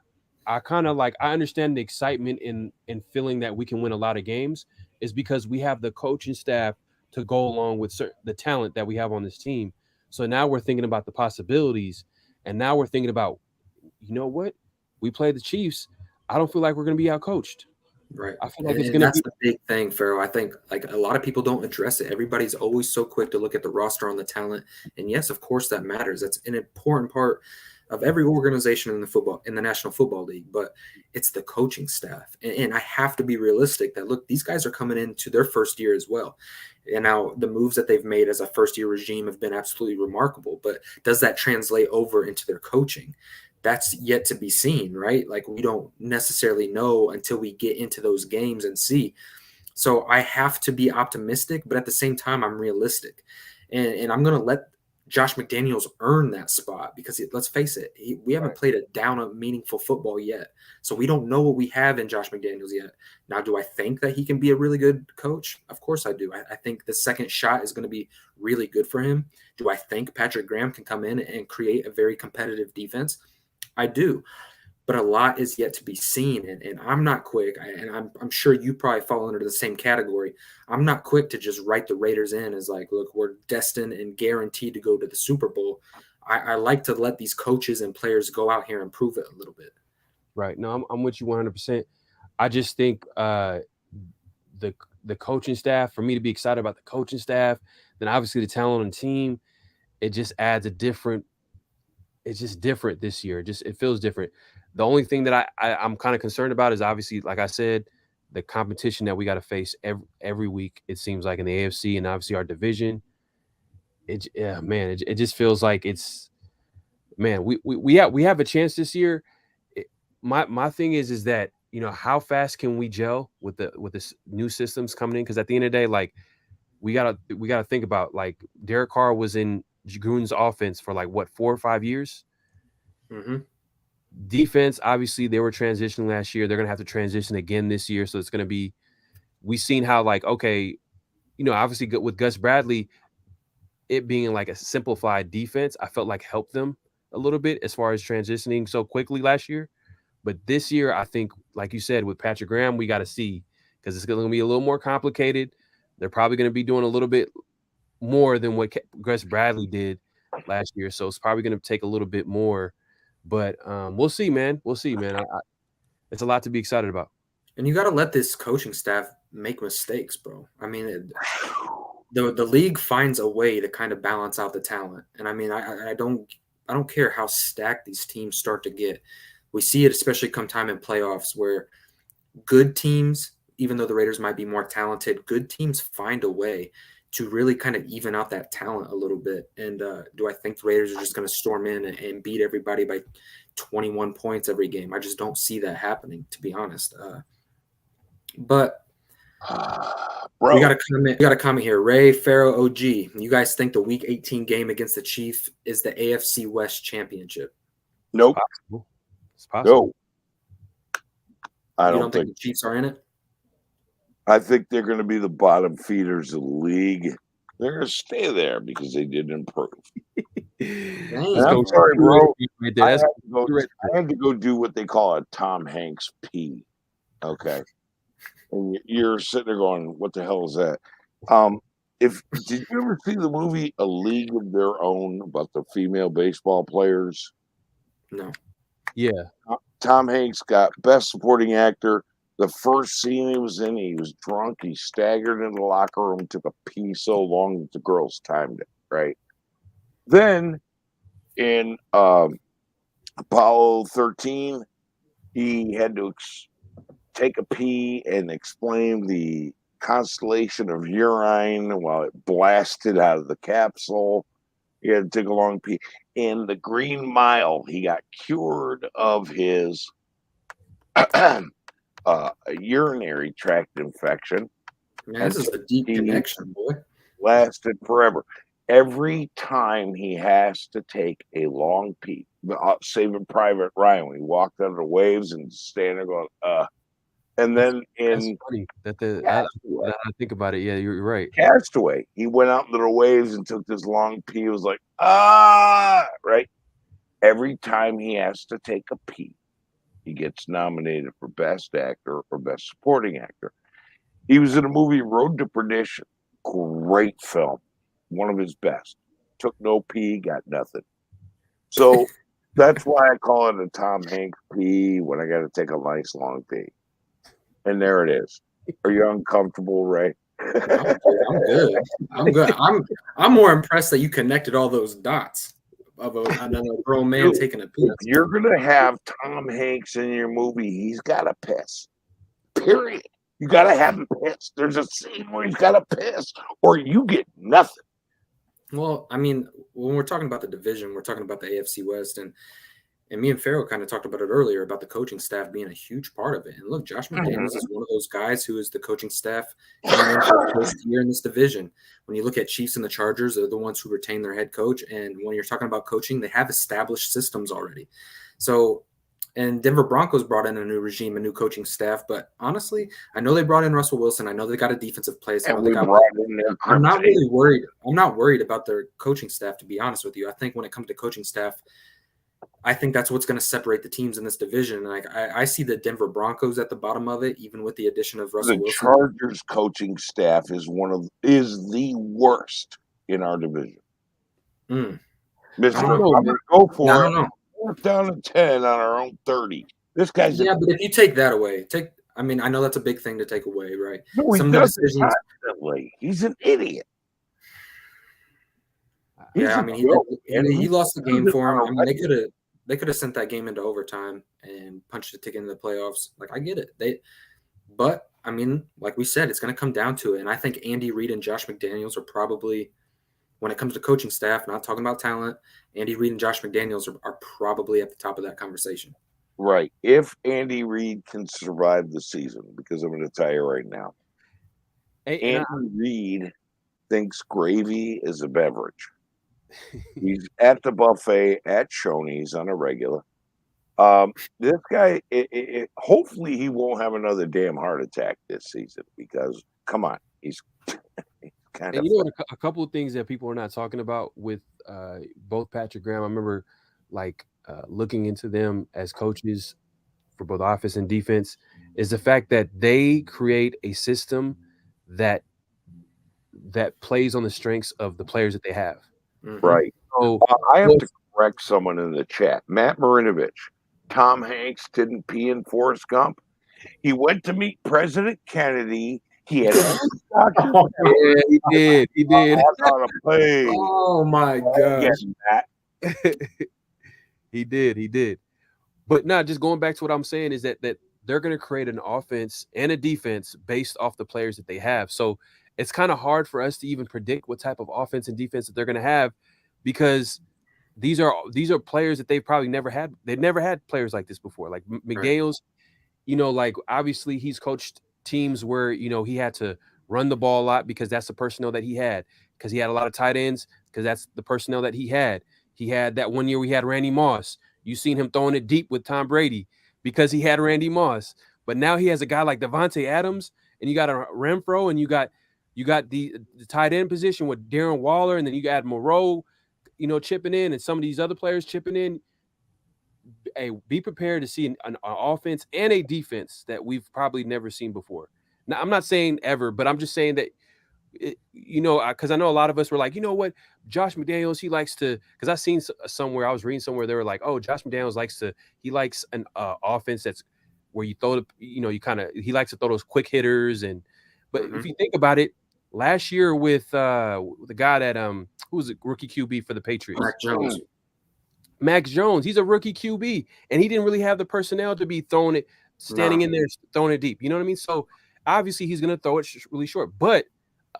I kind of I understand the excitement in feeling that we can win a lot of games is because we have the coaching staff to go along with the talent that we have on this team. So now we're thinking about the possibilities. And now we're thinking about, you know what? We played the Chiefs. I don't feel like we're going to be outcoached. Right. I feel like that's the big thing, Pharaoh. I think a lot of people don't address it. Everybody's always so quick to look at the roster on the talent. And yes, of course that matters. That's an important part of every organization in the National Football League, but it's the coaching staff. And I have to be realistic that, look, these guys are coming into their first year as well. And now the moves that they've made as a first-year regime have been absolutely remarkable. But does that translate over into their coaching? That's yet to be seen, right? We don't necessarily know until we get into those games and see. So I have to be optimistic, but at the same time, I'm realistic. And I'm going to let Josh McDaniels earn that spot because let's face it, we haven't played a down of meaningful football yet. So we don't know what we have in Josh McDaniels yet. Now, do I think that he can be a really good coach? Of course I do. I think the second shot is going to be really good for him. Do I think Patrick Graham can come in and create a very competitive defense? I do. But a lot is yet to be seen, and I'm not quick, and I'm sure you probably fall under the same category. I'm not quick to just write the Raiders in as look, we're destined and guaranteed to go to the Super Bowl. I like to let these coaches and players go out here and prove it a little bit. Right. No, I'm with you 100%. I just think the coaching staff, for me to be excited about the coaching staff, then obviously the talent on the team, it just adds a different. It's just different this year. It feels different. The only thing that I'm kind of concerned about is obviously, like I said, the competition that we got to face every week. It seems like in the AFC and obviously our division. It just feels like we have a chance this year. My thing is that how fast can we gel with this new systems coming in? Because at the end of the day, like we gotta think about, like, Derek Carr was in Gruden's offense for like what 4 or 5 years. Mm-hmm. Defense, obviously, they were transitioning last year. They're gonna have to transition again this year. So it's gonna be. We've seen how, like, okay, obviously with Gus Bradley, it being like a simplified defense, I felt like helped them a little bit as far as transitioning so quickly last year. But this year, I think, like you said, with Patrick Graham, we got to see, because it's going to be a little more complicated. They're probably going to be doing a little bit more than what Gus Bradley did last year. So it's probably going to take a little bit more. But we'll see, man. We'll see, man. It's a lot to be excited about. And you got to let this coaching staff make mistakes, bro. I mean, the league finds a way to kind of balance out the talent. And I mean, I don't care how stacked these teams start to get. We see it especially come time in playoffs where good teams, even though the Raiders might be more talented, good teams find a way to really kind of even out that talent a little bit. And do I think the Raiders are just going to storm in and beat everybody by 21 points every game? I just don't see that happening, to be honest. But bro, we got a comment here. Ray, Farrow, OG. You guys think the Week 18 game against the Chiefs is the AFC West Championship? Nope. It's possible. No. I don't think the Chiefs are in it? I think they're going to be the bottom feeders of the league. They're going to stay there because they did improve. I'm sorry, bro. I had to go do what they call a Tom Hanks pee. Okay. And you're sitting there going, what the hell is that? Did you ever see the movie A League of Their Own about the female baseball players? No. Yeah. Tom Hanks got Best Supporting Actor. The first scene he was in, he was drunk. He staggered in the locker room, took a pee so long that the girls timed it, right? Then in Apollo 13, he had to take a pee and explain the constellation of urine while it blasted out of the capsule. He had to take a long pee. In the Green Mile, he got cured of his urinary tract infection. Man, this is a deep connection, boy. Lasted forever. Every time he has to take a long pee, Saving Private Ryan, when he walked under the waves and standing there going, and then That's funny that I think about it. Yeah, you're right. Castaway, he went out into the waves and took this long pee. It was like, right? Every time he has to take a pee, he gets nominated for Best Actor or Best Supporting Actor. He was in a movie, Road to Perdition. Great film. One of his best. Took no pee, got nothing. So that's why I call it a Tom Hanks pee when I got to take a nice long pee. And there it is. Are you uncomfortable, Ray? I'm good. I'm good. I'm more impressed that you connected all those dots of another grown man taking a pee. If you're gonna have Tom Hanks in your movie, he's gotta piss. Period. You gotta have him piss. There's a scene where he's gotta piss, or you get nothing. Well, I mean, when we're talking about the division, we're talking about the AFC West, and me and Farrell kind of talked about it earlier about the coaching staff being a huge part of it. And look, Josh McDaniels is one of those guys who is the coaching staff for the first year in this division. When you look at Chiefs and the Chargers, they're the ones who retain their head coach. And when you're talking about coaching, they have established systems already. So, and Denver Broncos brought in a new regime, a new coaching staff. But honestly, I know they brought in Russell Wilson. I know they got a defensive place. I'm not really worried. I'm not worried about their coaching staff, to be honest with you. I think when it comes to coaching staff, I think that's what's going to separate the teams in this division. Like I see the Denver Broncos at the bottom of it, even with the addition of Russell Wilson. The Chargers coaching staff is the worst in our division. I'm gonna go for it. We're down to 10 on our own 30. This guy's but if you take that away, I know that's a big thing to take away, right? No, he does it constantly. He's an idiot. Yeah, I mean, he lost the game for him. I mean, they could have sent that game into overtime and punched a ticket into the playoffs. Like, I get it. But I mean, like we said, it's going to come down to it. And I think Andy Reid and Josh McDaniels are probably, when it comes to coaching staff, not talking about talent, Andy Reid and Josh McDaniels are probably at the top of that conversation. Right. If Andy Reid can survive the season, because I'm going to tell you right now, Andy Reid thinks gravy is a beverage. He's at the buffet at Shoney's on a regular. This guy, hopefully he won't have another damn heart attack this season because, come on, he's kind of. And you know, a couple of things that people are not talking about with both Patrick Graham. I remember looking into them as coaches for both offense and defense is the fact that they create a system that plays on the strengths of the players that they have. Right. So I have to correct someone in the chat. Matt Marinovich. Tom Hanks didn't pee in Forrest Gump. He went to meet President Kennedy. He had yeah, he did. He did. On a plane. Oh my gosh. He did. But not just going back to what I'm saying is that they're going to create an offense and a defense based off the players that they have. So it's kind of hard for us to even predict what type of offense and defense that they're going to have because these are players that they've probably never had. They've never had players like this before. Like McDaniels, you know, like obviously he's coached teams where, you know, he had to run the ball a lot because that's the personnel that he had, because he had a lot of tight ends because that's the personnel that he had. He had that one year we had Randy Moss. You seen him throwing it deep with Tom Brady because he had Randy Moss. But now he has a guy like Devontae Adams, and you got a Renfro, and you got the tight end position with Darren Waller, and then you got Moreau, you know, chipping in, and some of these other players chipping in. Hey, be prepared to see an offense and a defense that we've probably never seen before. Now, I'm not saying ever, but I'm just saying that, you know, because I know a lot of us were like, you know what, Josh McDaniels, he likes to, because I seen somewhere, I was reading somewhere, they were like, oh, Josh McDaniels he likes an offense that's where you throw he likes to throw those quick hitters. But if you think about it, last year with the guy that who was a rookie QB for the Patriots, Max Jones, he's a rookie QB, and he didn't really have the personnel to be standing in there, throwing it deep. You know what I mean? So obviously he's going to throw it really short. But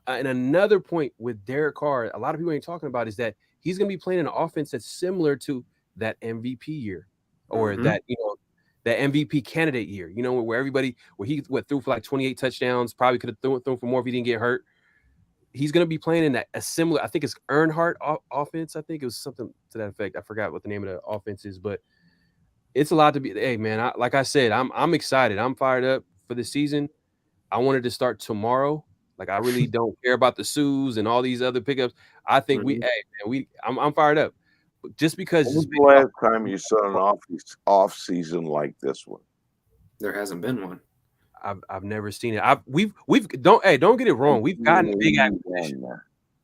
and another point with Derek Carr, a lot of people ain't talking about is that he's going to be playing an offense that's similar to that MVP year or that, you know, that MVP candidate year, you know, where he went through for like 28 touchdowns, probably could have thrown for more if he didn't get hurt. He's going to be playing in a similar, I think it's Earnhardt offense. I think it was something to that effect. I forgot what the name of the offense is, but it's a lot to be. Hey, man, like I said, I'm excited. I'm fired up for the season. I wanted to start tomorrow. Like, I really don't care about the Sues and all these other pickups. I think I'm fired up. Just because. When was the last time you saw an off season like this one? There hasn't been one. I've never seen it. Don't get it wrong. We've gotten big acquisitions.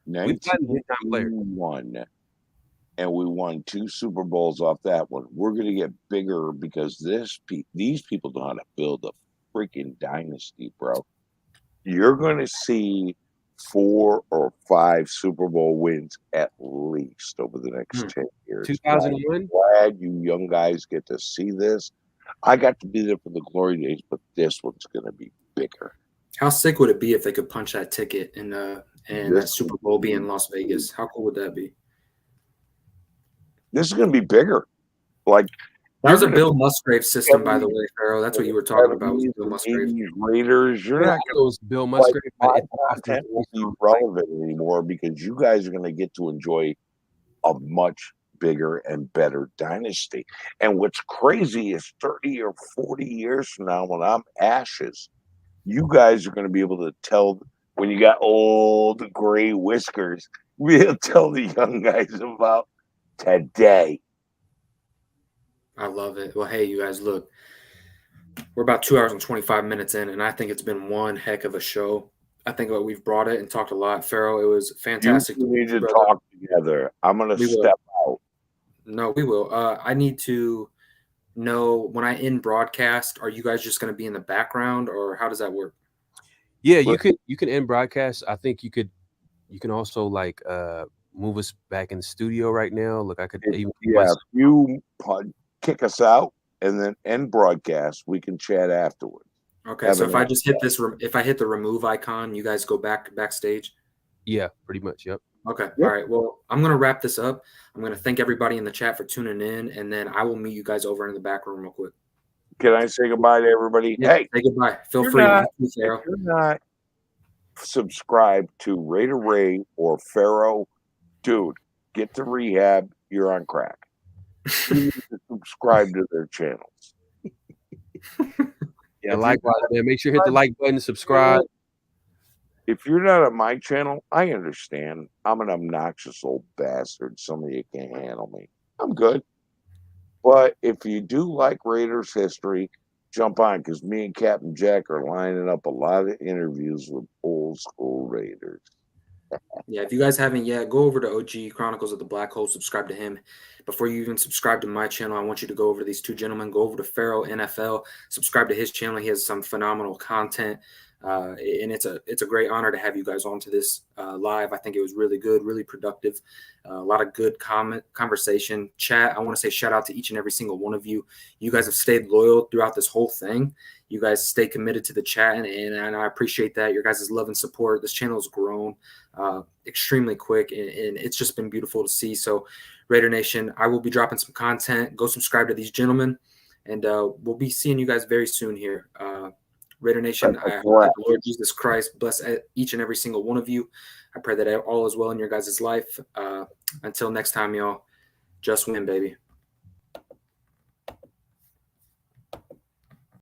We've gotten big time players. And we won 2 Super Bowls off that one. We're going to get bigger because these people know how to build a freaking dynasty, bro. You're going to see 4 or 5 Super Bowl wins at least over the next 10 years. 2001. I'm glad you young guys get to see this. I got to be there for the glory days, but this one's going to be bigger. How sick would it be if they could punch that ticket and that Super Bowl be in Las Vegas? How cool would that be? This is going to be bigger. Like, that was a Bill Musgrave system, by the way, Pharaoh. That's what you were talking about. Was Bill Musgrave. Raiders, you're not going to Bill Musgrave. Like, content won't be relevant anymore because you guys are going to get to enjoy a much bigger and better dynasty. And what's crazy is 30 or 40 years from now, when I'm ashes, you guys are going to be able to tell when you got old gray whiskers. We'll tell the young guys about today. I love it. Well, hey, you guys, look, we're about 2 hours and 25 minutes in, and I think it's been one heck of a show. I think we've brought it and talked a lot. Pharaoh, it was fantastic. You need to talk together. I'm going to step out. No, we will. I need to know, when I end broadcast, are you guys just going to be in the background, or how does that work? Yeah, you can end broadcast. I think you can also move us back in the studio right now. Look, I could even if you kick us out and then end broadcast, we can chat afterwards. Okay, so if I just hit this, if I hit the remove icon, you guys go backstage? Yeah, pretty much, yep. Okay, all right. Well, I'm going to wrap this up. I'm going to thank everybody in the chat for tuning in, and then I will meet you guys over in the back room real quick. Can I say goodbye to everybody? Yeah, hey, say goodbye. Feel free. If you're not subscribed to Raider Ray or Pharaoh, dude, get to rehab. You're on crack. You need to subscribe to their channels. Yeah, likewise, man. Make sure you hit the like button, subscribe. If you're not on my channel, I understand. I'm an obnoxious old bastard. Some of you can't handle me. I'm good. But if you do like Raiders history, jump on, because me and Captain Jack are lining up a lot of interviews with old school Raiders. Yeah, if you guys haven't yet, go over to OG Chronicles of the Black Hole, subscribe to him. Before you even subscribe to my channel, I want you to go over to these two gentlemen. Go over to Pharaoh NFL, subscribe to his channel. He has some phenomenal content. And it's a great honor to have you guys onto this live. I think it was really good, really productive, a lot of good conversation, chat. I want to say shout out to each and every single one of you. You guys have stayed loyal throughout this whole thing. You guys stay committed to the chat, and I appreciate that. Your guys' love and support. This channel has grown extremely quick, and it's just been beautiful to see. So, Raider Nation, I will be dropping some content. Go subscribe to these gentlemen, and we'll be seeing you guys very soon here. Raider Nation, I hope that the Lord Jesus Christ bless each and every single one of you. I pray that all is well in your guys' life. Until next time, y'all, just win, baby.